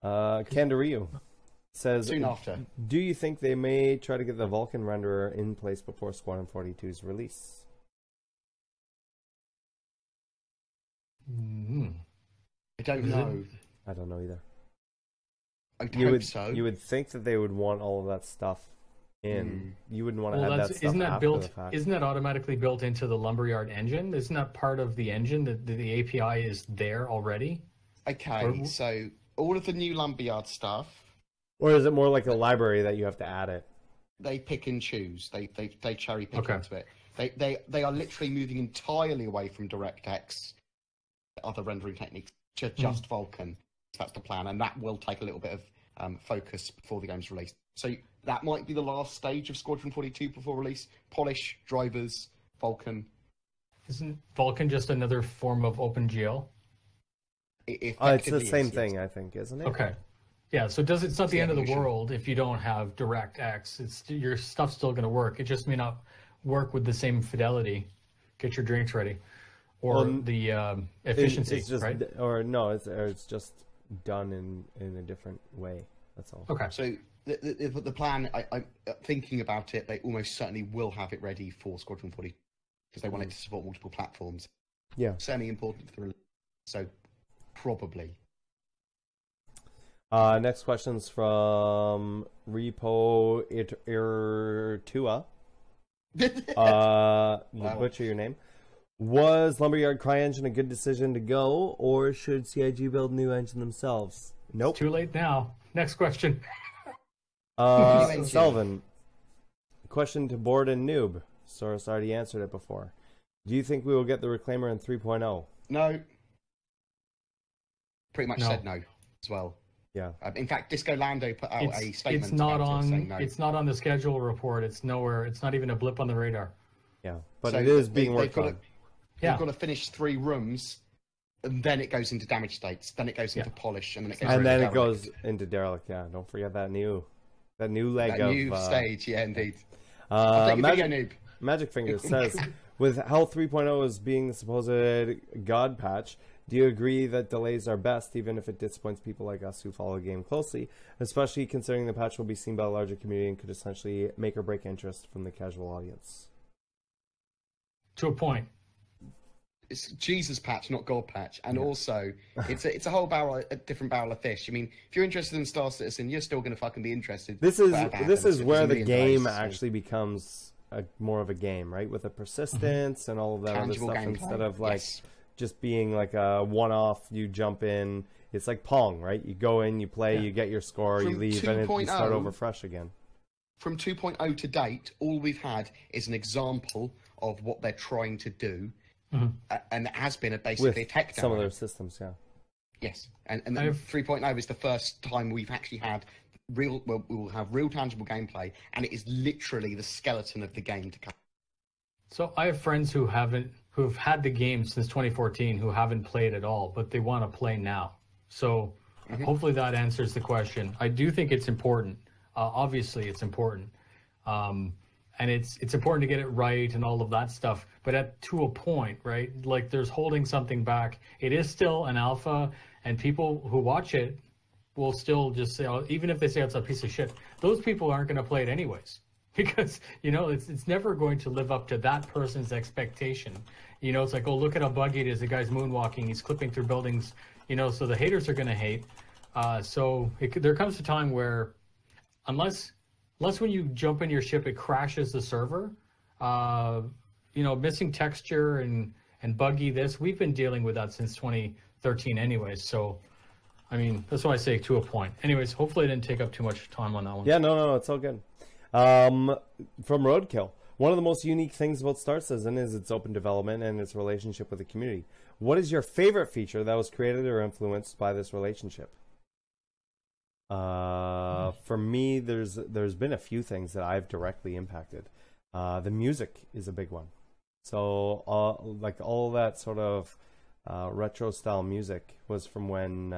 Kandaryu says, Soon after. do you think they may try to get the Vulcan renderer in place before Squadron 42's release? Mm. I don't Is it- know. I don't know either. I'd You hope would so. you would think that they would want all of that stuff in. You wouldn't want to Well, have that's that stuff isn't that after built? the fact. Isn't that automatically built into the lumberyard engine? Isn't that part of the engine that the API is there already? Okay, Or- so all of the new Lumberyard stuff, Or is it more like a library that you have to add it? they pick and choose. They cherry pick Okay. into it. They are literally moving entirely away from DirectX, other rendering techniques, to just Vulcan. That's the plan, and that will take a little bit of focus before the game's released. So that might be the last stage of Squadron 42 before release. Polish, drivers, Vulcan. Isn't Vulcan just another form of OpenGL? It It's the effectively same is, thing, yes. I think, isn't it? Okay. Yeah, so it's not the the end of the evolution. world if you don't have DirectX. Your stuff's still going to work. It just may not work with the same fidelity. Get your drinks ready, or Well, the efficiency, It's just, right? or no, it's just done in a different way. That's all. Okay. So the plan, I'm thinking about it, they almost certainly will have it ready for Squadron 40 because they want it to support multiple platforms. Yeah. Semi-important for the release. So probably. Next question's from Repo Irtua. Butcher your name. Was Lumberyard CryEngine a good decision to go, or should CIG build a new engine themselves? Nope. Too late now. Next question. engine. Selvin. Question to Board and Noob. Soros already answered it before. Do you think we will get the Reclaimer in 3.0? No. Pretty much No. said no as well. Yeah. In fact, Disco Lando put out a statement. It's not about it saying on. no. It's not on the schedule report. It's nowhere. It's not even a blip on the radar. Yeah. But So it is they- being they've worked got on. to- Yeah. They've got to finish 3 rooms, and then it goes into damage states. Then it goes into Yeah. polish, and then it goes. And into then it derelict. goes into derelict. Yeah. Don't forget that new leg That of new stage. Yeah, indeed. Magic, Noob. Magic Fingers says, with how 3.0 is being the supposed god patch, do you agree that delays are best, even if it disappoints people like us who follow the game closely, especially considering the patch will be seen by a larger community and could essentially make or break interest from the casual audience? To a point. It's Jesus patch, not God patch, and also it's a whole different barrel of fish. I mean, if you're interested in Star Citizen, you're still going to fucking be interested. This is whatever this happens. is If where there's a the million game delays, so- actually becomes more of a game, right? With the persistence and all of that other Tangible stuff gameplay. instead of like Yes. just being like a one-off. You jump in. It's like Pong, right? You go in, you play, you get your score, you From leave, and you 2.0 start over fresh again. From 2.0 to date, all we've had is an example of what they're trying to do, and it has been basically With a tech some of demo. their systems, yeah. Yes, and then 3.0 is the first time we've actually had real. Well, we will have real tangible gameplay, and it is literally the skeleton of the game to come. So I have friends who've had the game since 2014 who haven't played at all, but they want to play now. So hopefully that answers the question. I do think it's important. Obviously, it's important, and it's important to get it right and all of that stuff. But to a point, right? Like there's holding something back. It is still an alpha, and people who watch it will still just say, oh, even if they say it's a piece of shit, those people aren't going to play it anyways. Because, it's never going to live up to that person's expectation. It's like, oh, look at how buggy it is. The guy's moonwalking. He's clipping through buildings, so the haters are going to hate. There comes a time where unless when you jump in your ship, it crashes the server, missing texture and buggy this, we've been dealing with that since 2013 anyways. So I mean, that's why I say to a point. Anyways, hopefully I didn't take up too much time on that one. Yeah, no, it's all good. From Roadkill, one of the most unique things about Star Citizen is its open development and its relationship with the community. What is your favorite feature that was created or influenced by this relationship? For me, there's been a few things that I've directly impacted. The music is a big one. So, like all that sort of retro style music was from when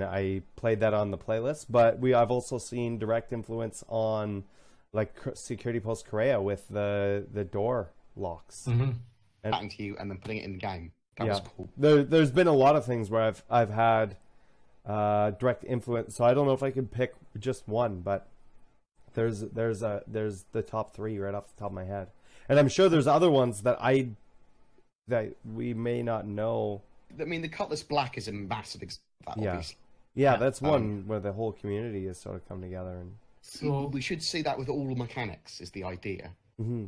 I played that on the playlist. But I've also seen direct influence on like Security Post Korea with the door locks. Mm-hmm. Chatting to you and then putting it in the game. That was cool. There's been a lot of things where I've had direct influence. So I don't know if I could pick just one, but there's the top three right off the top of my head, and I'm sure there's other ones that we may not know. I mean, the Cutlass Black is a massive example of that, obviously. Yeah, that's one where the whole community has sort of come together. And so we should see that with all mechanics, is the idea. Mm-hmm.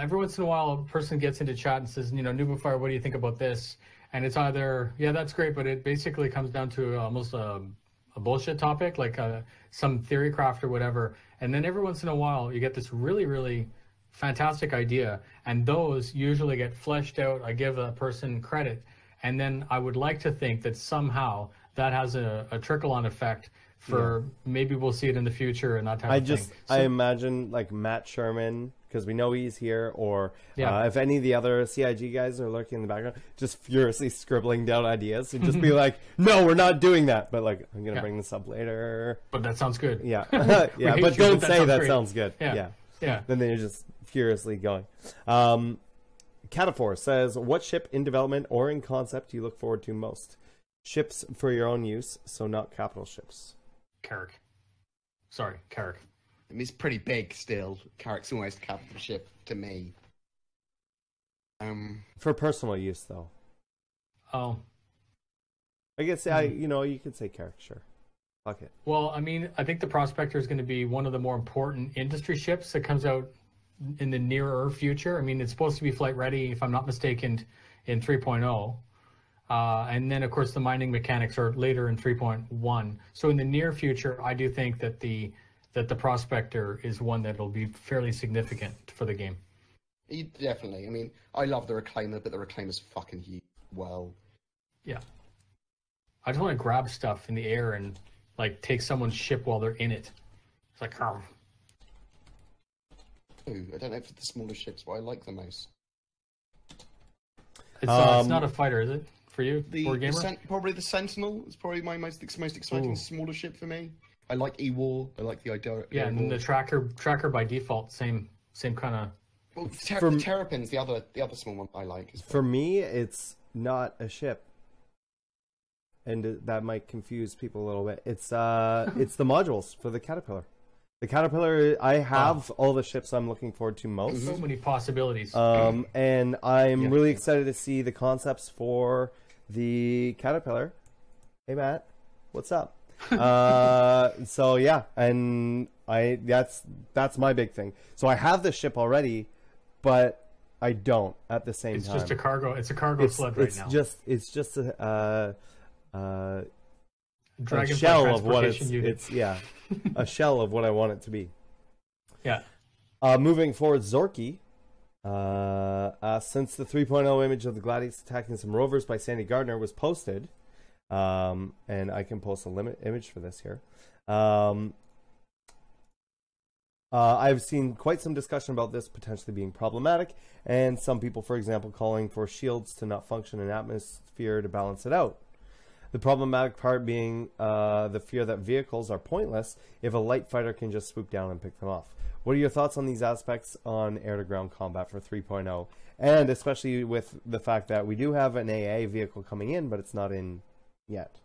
Every once in a while, a person gets into chat and says, Nubifire, what do you think about this? And it's either, yeah, that's great, but it basically comes down to almost a bullshit topic, like some theory craft or whatever. And then every once in a while, you get this really, really fantastic idea, and those usually get fleshed out. I give a person credit, and then I would like to think that somehow that has a trickle-on effect for maybe we'll see it in the future and that type of thing. I imagine like Matt Sherman, because we know he's here, or if any of the other CIG guys are lurking in the background, just furiously scribbling down ideas and just be like, no, we're not doing that. But like, I'm going to bring this up later. But that sounds good. Yeah. Yeah. But don't say that sounds good. Yeah. Then they're just furiously going. Cataphor says, what ship in development or in concept do you look forward to most? Ships for your own use, so not capital ships. Carrick. Sorry, Carrick. I mean, it's pretty big still. Carrick's almost a capital ship to me. For personal use, though. Oh. I guess, you could say Carrick, sure. Fuck it. Well, I mean, I think the Prospector is going to be one of the more important industry ships that comes out in the nearer future. I mean, it's supposed to be flight ready, if I'm not mistaken, in 3.0. And then, of course, the mining mechanics are later in 3.1. So in the near future, I do think that the Prospector is one that will be fairly significant for the game. Definitely. I mean, I love the Reclaimer, but the Reclaimer's fucking huge. Well. Yeah. I just want to grab stuff in the air and, like, take someone's ship while they're in it. It's like, oh. I don't know if it's the smaller ships what I like the most. It's not a fighter, is it? For you, probably the Sentinel is probably my most exciting smaller ship for me. I like E-War. I like the idea. Yeah, and then the tracker by default, same kind of. Well, Terrapin's the other small one I like. For me, it's not a ship, and that might confuse people a little bit. It's the modules for the Caterpillar. The Caterpillar, I have all the ships I'm looking forward to most. So many possibilities. And I'm really excited to see the concepts for the Caterpillar. Hey Matt, what's up? So yeah, and that's my big thing. So I have the ship already, but I don't at the same time. It's just a cargo. It's a cargo sled right now. It's just a shell of what it's a shell of what I want it to be. Yeah. Moving forward, Zorky. Since the 3.0 image of the Gladius attacking some rovers by Sandy Gardner was posted, and I can post a image for this here. I've seen quite some discussion about this potentially being problematic, and some people, for example, calling for shields to not function in atmosphere to balance it out. The problematic part being the fear that vehicles are pointless if a light fighter can just swoop down and pick them off. What are your thoughts on these aspects on air-to-ground combat for 3.0? And especially with the fact that we do have an AA vehicle coming in, but it's not in yet.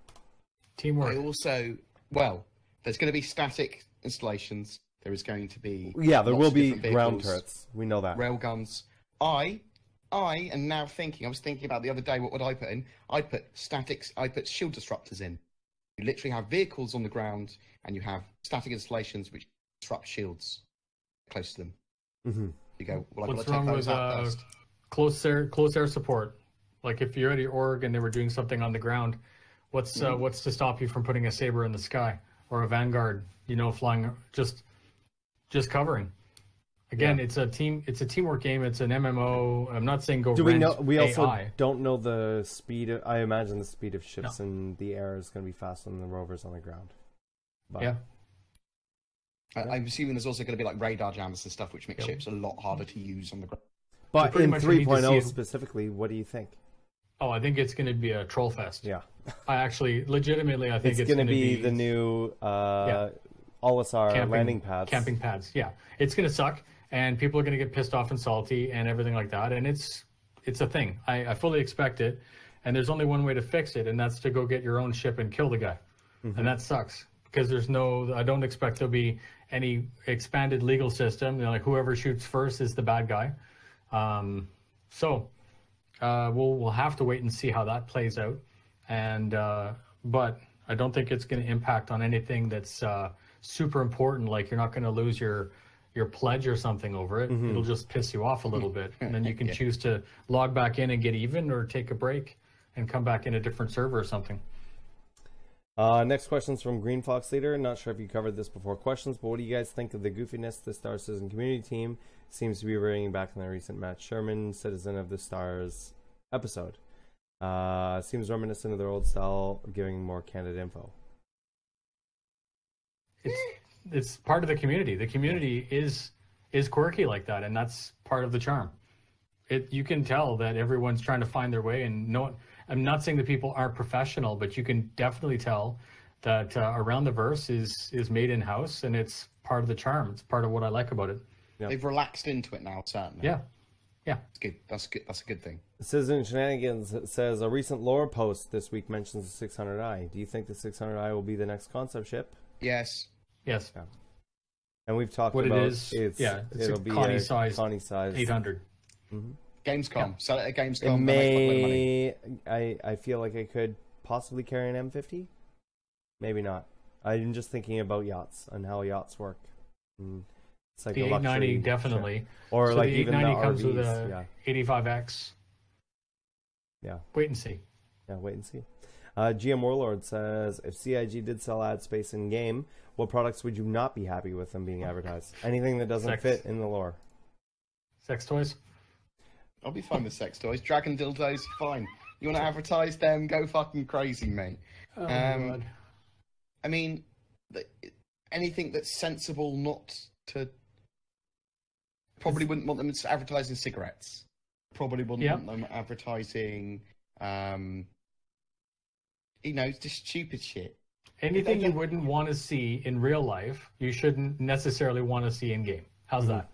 Teamwork. There's going to be static installations. There is going to be... Yeah, there will be ground turrets. We know that. Railguns. I am now thinking, I was thinking about the other day, what would I put in? I put shield disruptors in. You literally have vehicles on the ground, and you have static installations which disrupt shields close to them. Mm-hmm. You go, well, I've got What's to take wrong those with out first. close air support? Like if you're at your org and they were doing something on the ground, what's to stop you from putting a saber in the sky or a vanguard, flying just covering? Again, it's a teamwork game. It's an MMO. I'm not saying go. Do we know? We also AI. don't know the speed. I imagine the speed of ships in the air is going to be faster than the rovers on the ground. But, yeah. I'm assuming there's also going to be like radar jammers and stuff, which make ships a lot harder to use on the ground. But So in pretty much we need to 3.0 see- specifically, what do you think? Oh, I think it's going to be a troll fest. Yeah, I actually, legitimately, I think it's going to be the new Yeah. Olisar landing pads. Camping pads, yeah. It's going to suck, and people are going to get pissed off and salty and everything like that, and it's a thing. I fully expect it, and there's only one way to fix it, and that's to go get your own ship and kill the guy. And that sucks, because I don't expect there'll be any expanded legal system. Like whoever shoots first is the bad guy. We'll have to wait and see how that plays out. And but I don't think it's going to impact on anything that's super important. Like you're not going to lose your pledge or something over it. It'll just piss you off a little bit, and then you can choose to log back in and get even, or take a break and come back in a different server or something. Next question's from Green Fox Leader. Not sure if you covered this before questions, but what do you guys think of the goofiness the Star Citizen community team seems to be bringing back in the recent Matt Sherman, Citizen of the Stars episode? Seems reminiscent of their old style, giving more candid info. It's part of the community. The community is quirky like that, and that's part of the charm. You can tell that everyone's trying to find their way, and I'm not saying that people aren't professional, but you can definitely tell that Around the Verse is made in house, and it's part of the charm. It's part of what I like about it. Yep. They've relaxed into it now, certainly. Yeah. It's good. That's good. That's a good thing. Citizen Shenanigans says a recent lore post this week mentions the 600i. Do you think the 600i will be the next concept ship? Yes. Yes. Yeah. And we've talked What about it is. It'll be Connie a size Connie size 800. Gamescom. Sell it at Gamescom. It they'll make quite a lot of money. may. I feel like it could possibly carry an M50. Maybe not. I'm just thinking about yachts and how yachts work. It's like The a luxury 890 ship. definitely. Or So like the even the 890 comes with RVs. a 85X. Yeah. Wait and see. Yeah, wait and see. GM Warlord says, if CIG did sell ad space in game, what products would you not be happy with them being advertised? Anything that doesn't Sex. fit in the lore. Sex toys? I'll be fine with sex toys. Dragon dildos, fine. You want to advertise them? Go fucking crazy, mate. Oh, God. I mean, anything that's sensible, not to. Probably wouldn't want them advertising cigarettes. Probably wouldn't want them advertising, just stupid shit. Anything you wouldn't want to see in real life, you shouldn't necessarily want to see in game. How's that?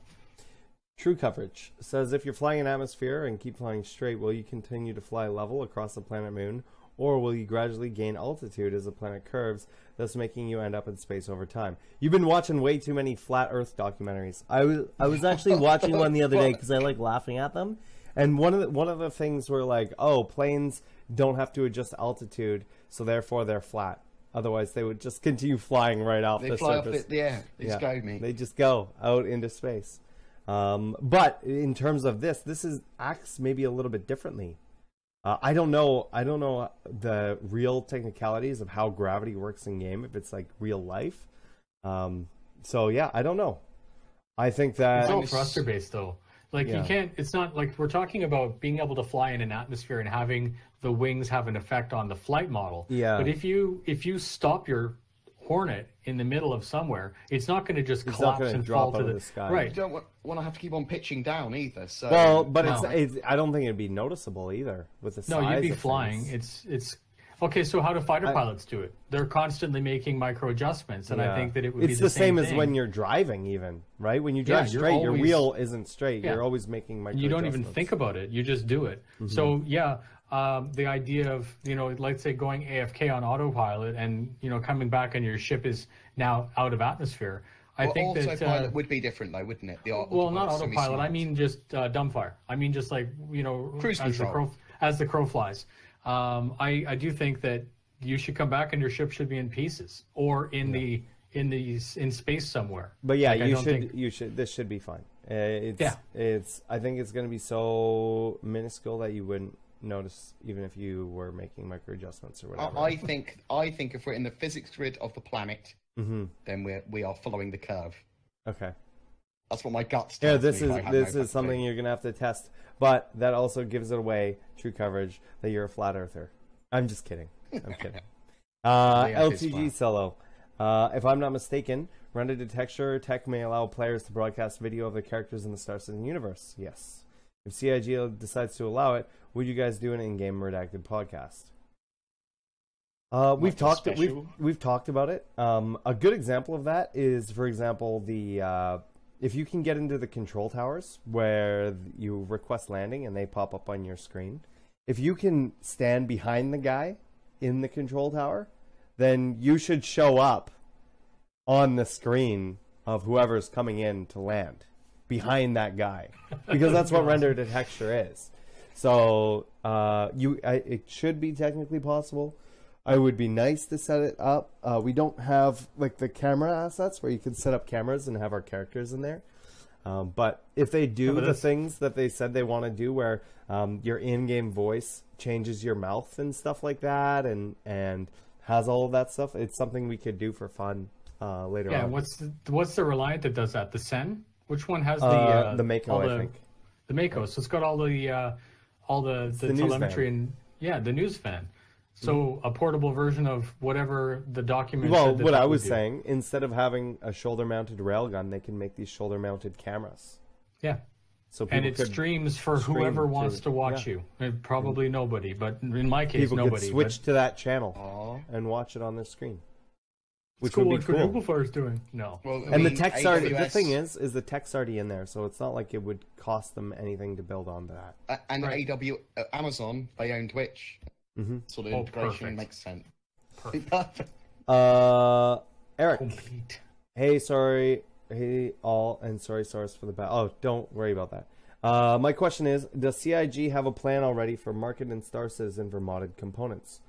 True Coverage says, if you're flying an atmosphere and keep flying straight, will you continue to fly level across the planet Moon, or will you gradually gain altitude as the planet curves, thus making you end up in space over time? You've been watching way too many flat Earth documentaries. I was actually watching one the other day because I like laughing at them, and one of the things were like, oh, planes don't have to adjust altitude, so therefore they're flat. Otherwise, they would just continue flying right off the fly surface. off it, They just go, mate. They just go out into space. But in terms of this acts maybe a little bit differently. I don't know the real technicalities of how gravity works in game, if it's like real life. So yeah, I don't know. I think that It's all thruster based though. Like Yeah. you can't. It's not like we're talking about being able to fly in an atmosphere and having the wings have an effect on the flight model. Yeah. But if you stop your Hornet in the middle of somewhere, it's not going to just It's not collapse gonna and drop fall to out of the the sky. You Right. don't want to have to keep on pitching down either. So well, but No. it's I don't think it'd be noticeable either with the size No, you'd be of flying. things. It's okay. So how do fighter pilots do it? They're constantly making micro adjustments, and I Yeah. think that it would be it's the same as thing. when you're driving, even right? When you drive you're straight, your always- wheel isn't straight. Yeah. You're always making micro. You don't even adjustments. think about it. You just do it. So yeah, the idea of let's say going AFK on autopilot and coming back and your ship is now out of atmosphere. I think that autopilot would be different though, wouldn't it? well, not autopilot. I mean just dumbfire. I mean just like Cruise as control. the crow flies. I do think that you should come back and your ship should be in pieces or in space somewhere. But yeah, Like, I you don't should. think- You should. This should be fine. Yeah. It's. I think it's going to be so minuscule that you wouldn't notice even if you were making micro adjustments or whatever. I think if we're in the physics grid of the planet, then we are following the curve. Okay. That's what my guts Yeah, tells me. this is something you're gonna have to test, but that also gives it away, true coverage, that you're a flat earther. I'm just kidding. I'm kidding. LTG Solo. If I'm not mistaken, rendered to texture tech may allow players to broadcast video of the characters in the Star Citizen universe. Yes. If CIG decides to allow it, would you guys do an in-game redacted podcast? We've talked about it. A good example of that is, for example, the if you can get into the control towers where you request landing and they pop up on your screen. If you can stand behind the guy in the control tower, then you should show up on the screen of whoever's coming in to land behind that guy, because that's what render to texture is. So it should be technically possible. It would be nice to set it up. We don't have like the camera assets where you can set up cameras and have our characters in there. But if they do the things that they said they want to do, where your in-game voice changes your mouth and stuff like that, and has all of that stuff, it's something we could do for fun later on. Yeah, what's the Reliant that does that? The Sen? Which one has the Mako? I think the Mako. So it's got all the telemetry and the news fan. So a portable version of whatever the document. Well, what I was saying, instead of having a shoulder-mounted railgun, they can make these shoulder-mounted cameras. Yeah. So and it streams for whoever wants to watch you. Probably nobody, but in my case, nobody. People could switch to that channel and watch it on their screen. Which would be cool. What Google is doing? No. Well, and the text already. The thing is the text already in there, so it's not like it would cost them anything to build onto that. And Amazon, they own Twitch. So the integration makes sense. Perfect. Eric. Complete. Hey all, and sorry Source for the bad. Oh, don't worry about that. My question is, does CIG have a plan already for market in Star Citizen for modded components?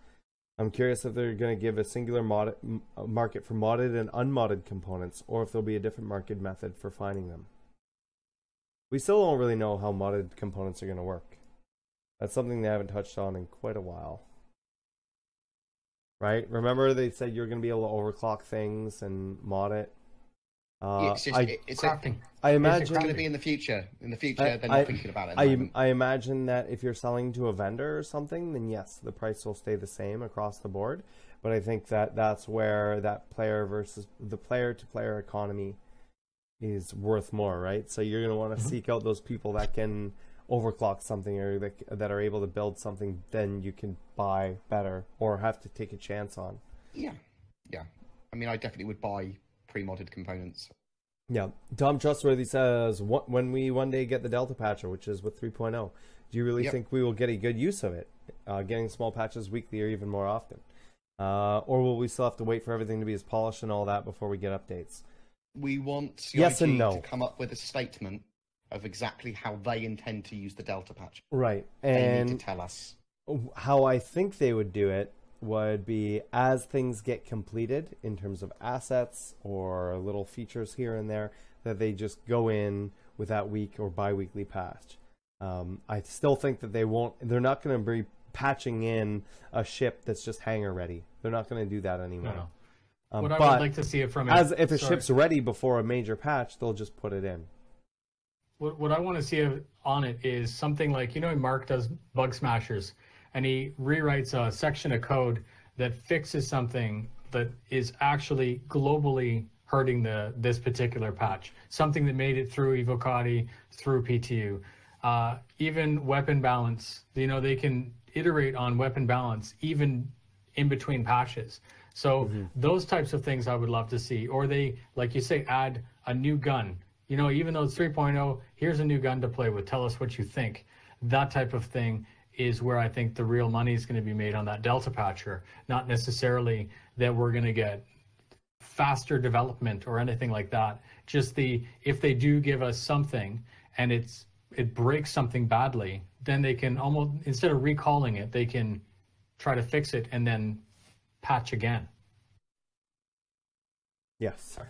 I'm curious if they're going to give a singular market for modded and unmodded components, or if there'll be a different market method for finding them. We still don't really know how modded components are going to work. That's something they haven't touched on in quite a while. Right? Remember they said you're going to be able to overclock things and mod it? It's crafting. I imagine it's going to be in the future. In the future, they're not thinking about it. I imagine that if you're selling to a vendor or something, then yes, the price will stay the same across the board. But I think that that's where that player versus the player-to-player economy is worth more, right? So you're going to want to seek out those people that can overclock something or that are able to build something then you can buy better or have to take a chance on. Yeah. I mean, I definitely would buy pre-modded components. Yeah. Tom Trustworthy says, when we one day get the Delta Patcher, which is with 3.0, do you really think we will get a good use of it? Getting small patches weekly or even more often? Or will we still have to wait for everything to be as polished and all that before we get updates? We want CIG yes and no. to come up with a statement of exactly how they intend to use the Delta Patch. Right. And they need to tell us. How I think they would do it would be as things get completed in terms of assets or little features here and there, that they just go in with that week or bi-weekly patch. I still think that they're not going to be patching in a ship that's just hangar ready. They're not going to do that anymore. No. What I would like to see it from if a ship's ready before a major patch, they'll just put it in. What I want to see on it is something like, Mark does Bug Smashers, and he rewrites a section of code that fixes something that is actually globally hurting this particular patch. Something that made it through Evocati, through PTU. Even weapon balance, they can iterate on weapon balance even in between patches. So those types of things I would love to see. Or they, like you say, add a new gun. Even though it's 3.0, here's a new gun to play with. Tell us what you think. That type of thing is where I think the real money is going to be made on that Delta Patcher. Not necessarily that we're going to get faster development or anything like that. Just if they do give us something and it breaks something badly, then they can almost, instead of recalling it, they can try to fix it and then patch again. Yes. Sorry.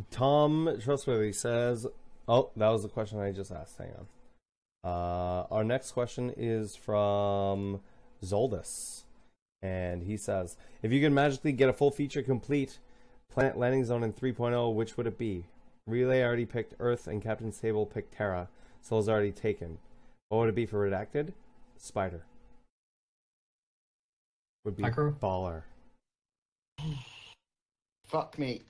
Tom Trustworthy says, that was the question I just asked. Hang Our next question is from Zoldus. And he says, if you could magically get a full feature complete planet landing zone in 3.0, which would it be? Relay already picked Earth and Captain's Table picked Terra. Soul's already taken. What would it be for Redacted? Spider. Would be Micro? Baller. Fuck me.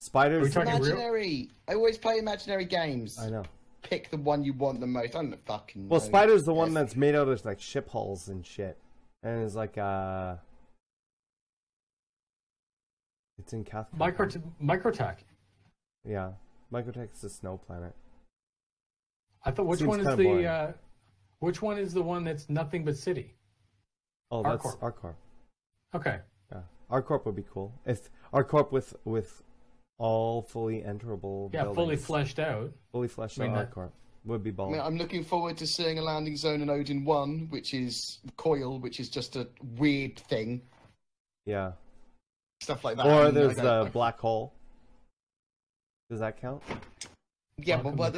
Spider's Imaginary. I always play imaginary games. I know. Pick the one you want the most. I don't fucking know. Well, Spider's the one that's made out of like ship hulls and shit. And it's like it's in Catholic. Microtech. Yeah. Microtech's the snow planet. I thought which one is the one that's nothing but city? Oh, that's ArcCorp. Okay. Yeah. ArcCorp would be cool. If ArcCorp with all fully enterable buildings. Fully fleshed out. Fully fleshed out ArcCorp would be balling. I mean, I'm looking forward to seeing a landing zone in Odin 1, which is Coil, which is just a weird thing. Yeah. Stuff like that. Or there's the black hole. Does that count? Yeah, but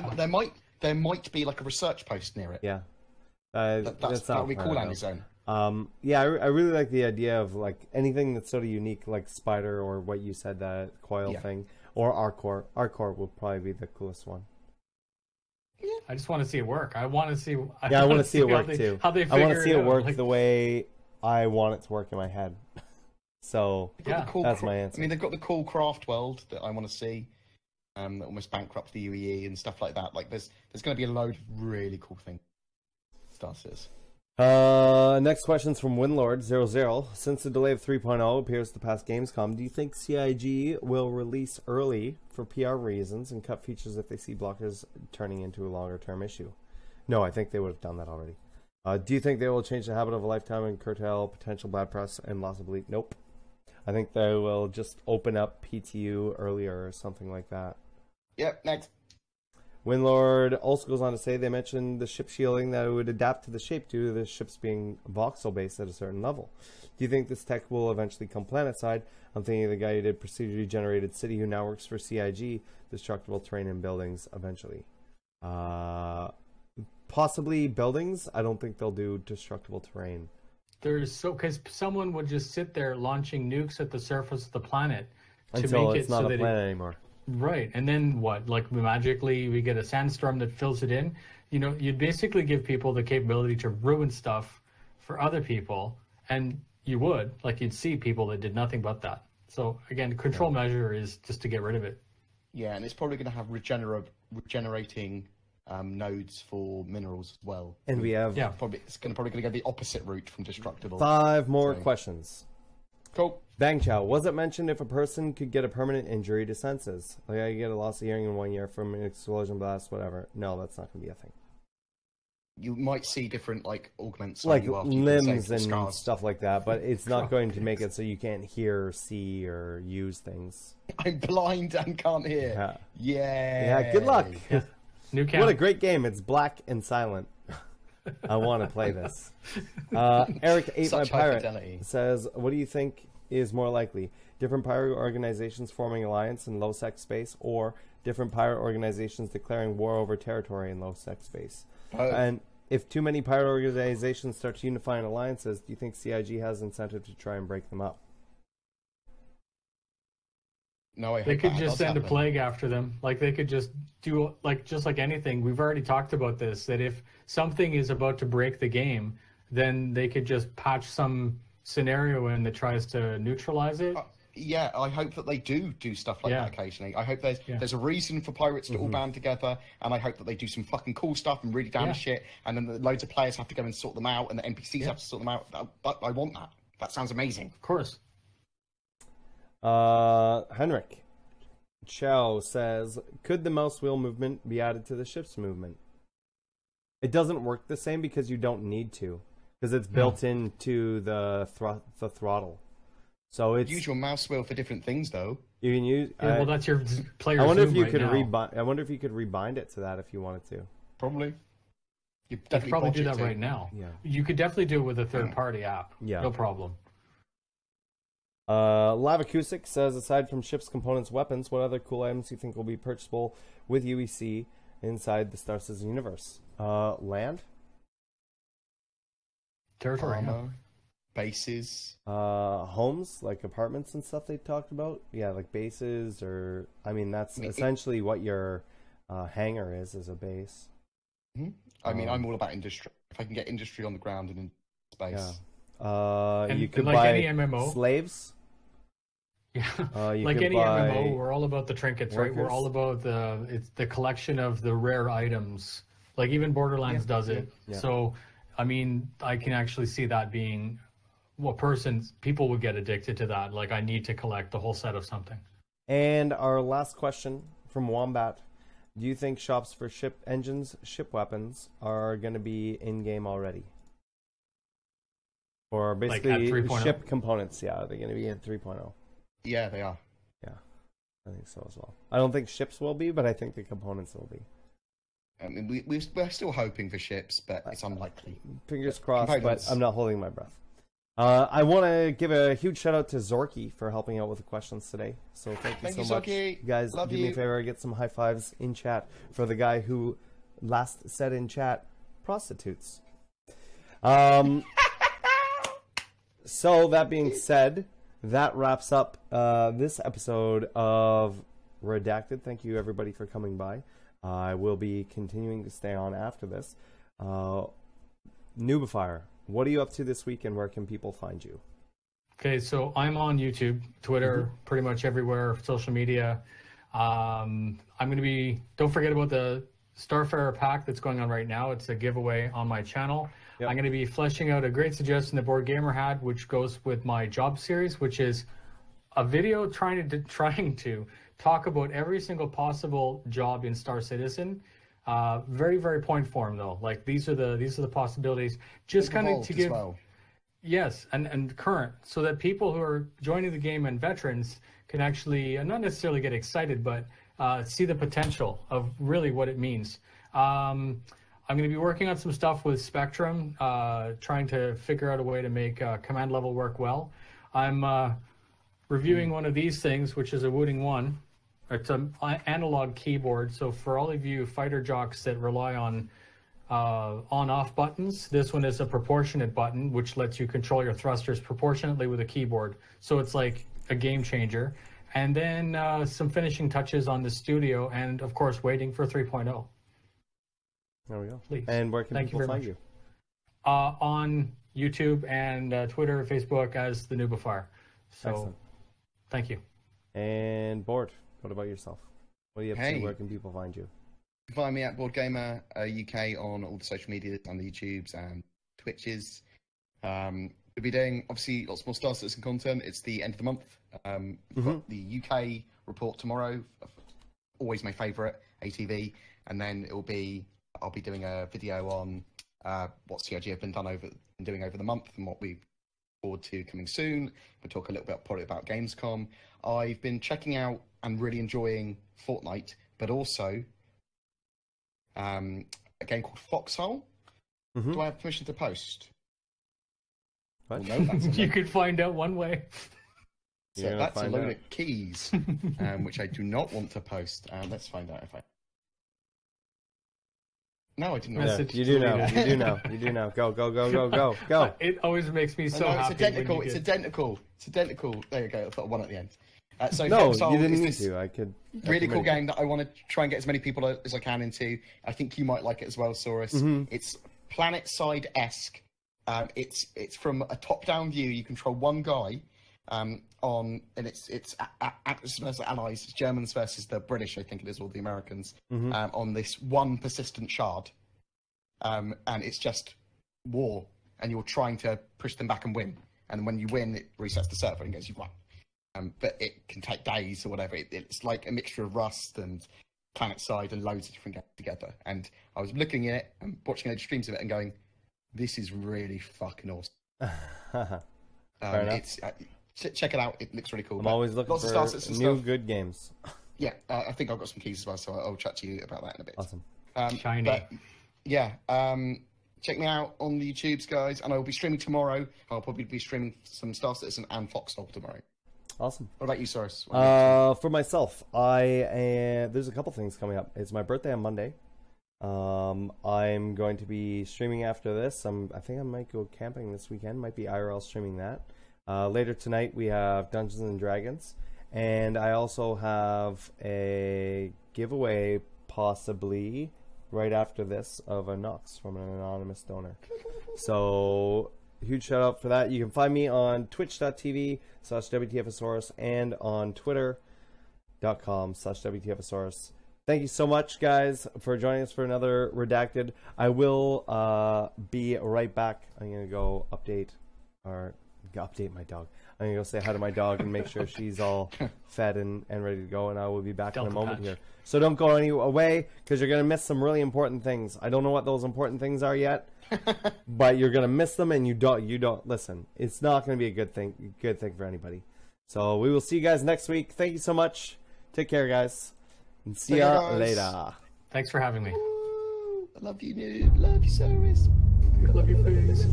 there might be like a research post near it. Yeah. That would be cool landing zone. Yeah, I really like the idea of like anything that's sort of unique, like Spider or what you said, that Coil thing, or ArcCorp. ArcCorp will probably be the coolest one. Yeah. I just want to see it work. I want to see. I want to see it work too. How they I want to see it out. work the way I want it to work in my head. So that's my answer. I mean, they've got the cool craft world that I want to see. That almost bankrupt the UEE and stuff like that. Like, there's going to be a load of really cool things. Starters. Next question's from Winlord00. Since the delay of 3.0 appears to pass Gamescom, do you think CIG will release early for PR reasons and cut features if they see blockers turning into a longer-term issue? No, I think they would have done that already. Do you think they will change the habit of a lifetime and curtail potential bad press and loss of leak? Nope. I think they will just open up PTU earlier or something like that. Yep, next. Winlord also goes on to say they mentioned the ship shielding that it would adapt to the shape due to the ships being voxel based at a certain level. Do you think this tech will eventually come planet side? I'm thinking of the guy who did procedurally generated city who now works for CIG, destructible terrain and buildings eventually. Possibly buildings. I don't think they'll do destructible terrain. Because someone would just sit there launching nukes at the surface of the planet until it's not a planet anymore. Right, and then what? Like magically, we get a sandstorm that fills it in. You know, you'd basically give people the capability to ruin stuff for other people, and you'd see people that did nothing but that. So again, control measure is just to get rid of it. Yeah, and it's probably going to have regenerating nodes for minerals as well. And we have it's probably going to go the opposite route from destructible. 5 more questions. Cool. Bang Chow, was it mentioned if a person could get a permanent injury to senses? Like I get a loss of hearing in 1 year from an explosion blast, whatever. No, that's not going to be a thing. You might see different like augments, like you limbs and stuff like that, but it's not going to make it so you can't hear, see, or use things. I'm blind and can't hear. Yeah, good luck. Yeah. New count. What a great game. It's black and silent. I want to play this. Eric ate my pirate says, what do you think is more likely? Different pirate organizations forming alliance in low-sec space, or different pirate organizations declaring war over territory in low-sec space? And if too many pirate organizations start unifying alliances, do you think CIG has incentive to try and break them up? No, they could just send a plague after them. Like they could just do just like anything. We've already talked about this, that if something is about to break the game, then they could just patch some scenario in that tries to neutralize it. Yeah, I hope that they do stuff like that occasionally. I hope there's a reason for pirates to all band together, and I hope that they do some fucking cool stuff and really damn shit, and then loads of players have to go and sort them out, and the NPCs have to sort them out. I want that. That sounds amazing. Of course. Henrik Chow says, could the mouse wheel movement be added to the ship's movement? It doesn't work the same because you don't need to, because it's built into the throttle. So it's use your mouse wheel for different things, though. You can use. Well, that's your player. I wonder if you could rebind. I wonder if you could rebind it to that if you wanted to. Probably. You could probably do that right now. Yeah. You could definitely do it with a third-party app. Yeah. No problem. Lavacusic says, aside from ships, components, weapons, what other cool items do you think will be purchasable with UEC inside the Star Citizen universe? Land, Territory. Yeah. Armor, bases. homes, like apartments and stuff they talked about. Yeah, like bases, or I mean, that's I mean, essentially what your hangar is a base. I mean, I'm all about industry. If I can get industry on the ground and in space. Yeah. And You could like buy any MMO, slaves. yeah, You like could any buy MMO, we're all about the trinkets, right? We're workers. all about the collection of the rare items. Like even Borderlands does it. Yeah. So, I mean, I can actually see that being what people would get addicted to that. Like, I need to collect the whole set of something. And our last question from Wombat: do you think shops for ship engines, ship weapons are going to be in game already? Or Like at basically 3.0? ship components, yeah, are they going to be in 3.0? Yeah, they are. Yeah, I think so as well. I don't think ships will be, but I think the components will be. I mean, we're still hoping for ships, but it's unlikely. Fingers crossed, Components. but I'm not holding my breath. I want to give a huge shout out to Zorky for helping out with the questions today. So thank you so much. Zorky. Guys, Love do me a you. favor, get some high fives in chat for the guy who last said in chat, prostitutes. So that being said, that wraps up this episode of Redacted. Thank you everybody for coming by. I will be continuing to stay on after this. Noobifier, what are you up to this week, and where can people find you? Okay, so I'm on YouTube, Twitter, pretty much everywhere, social media. I'm going to be, don't forget about the Starfarer pack that's going on right now. It's a giveaway on my channel. Yep. I'm going to be fleshing out a great suggestion that Board Gamer had, which goes with my job series, which is a video trying to talk about every single possible job in Star Citizen. Very, very point form though. Like these are the possibilities. Just kind of to give, yes, and current, so that people who are joining the game and veterans can actually not necessarily get excited, but see the potential of really what it means. I'm going to be working on some stuff with Spectrum, trying to figure out a way to make command level work well. I'm reviewing one of these things, which is a Wooting 1. It's an analog keyboard, so for all of you fighter jocks that rely on on-off buttons, this one is a proportionate button, which lets you control your thrusters proportionately with a keyboard. So it's like a game changer. And then some finishing touches on the studio, and of course waiting for 3.0. There we go. Please. And where can Thank you people very find much. you? On YouTube and Twitter, Facebook as the Noobifier. So, Excellent. Thank you. And Board, what about yourself? What are you up to? Hey. Where can people find you? You can find me at Board Gamer UK on all the social media, on the YouTubes and Twitches. We'll be doing obviously lots more Star Citizen content. It's the end of the month. We've got the UK report tomorrow. Always my favourite, ATV, and then I'll be doing a video on what CIG have been doing over the month and what we look forward to coming soon. We'll talk a little bit probably about Gamescom. I've been checking out and really enjoying Fortnite, but also a game called Foxhole. Do I have permission to post? What? Well, no, that's You could find out one way. You're gonna that's a find load out. of keys, which I do not want to post. Let's find out if I. No, I didn't. Yeah, Message you do now. deleted. You do now. You do now. Go, go, go, go, go, go. It always makes me so No, it's happy. identical. when you It's get- identical. It's identical. There you go. I've got one at the end. So No, Foxhole you didn't is need this to. I could. really cool game that I want to try and get as many people as I can into. I think you might like it as well, Saurus. It's Planet Side-esque. It's from a top-down view. You control one guy, and it's Axis versus Allies. It's Germans versus the British, I think it is, or the Americans, on this one persistent shard. And it's just war, and you're trying to push them back and win. And when you win, it resets the server and goes, you've won. But it can take days or whatever. It's like a mixture of Rust and Planet Side and loads of different games together. And I was looking at it and watching loads of streams of it and going, this is really fucking awesome. Fair enough. Check it out. It looks really cool. I'm But always looking lots of Star for Citizen new stuff. good games. Yeah, I think I've got some keys as well, so I'll chat to you about that in a bit. Awesome. Shiny. But, yeah, check me out on the YouTubes, guys, and I'll be streaming tomorrow. I'll probably be streaming some Star Citizen and Foxhole tomorrow. Awesome. What about you, Soros? For myself, there's a couple things coming up. It's my birthday on Monday, I'm going to be streaming after this. I think I might go camping this weekend. Might be IRL streaming that. Later tonight we have Dungeons and Dragons, and I also have a giveaway possibly right after this of a Nox from an anonymous donor. So huge shout out for that. You can find me on twitch.tv/WTFosaurus and on twitter.com/WTFosaurus. Thank you so much, guys, for joining us for another Redacted. I will be right back. I'm going to go update my dog. I'm going to go say hi to my dog and make sure she's all fed and ready to go, and I will be back in a moment here. So don't go away, because you're going to miss some really important things. I don't know what those important things are yet, but you're going to miss them, and you don't listen. It's not going to be a good thing for anybody. So we will see you guys next week. Thank you so much. Take care, guys. And see ya later. Thanks for having me. I love you, noob. Love you, Cyrus. Love you, face.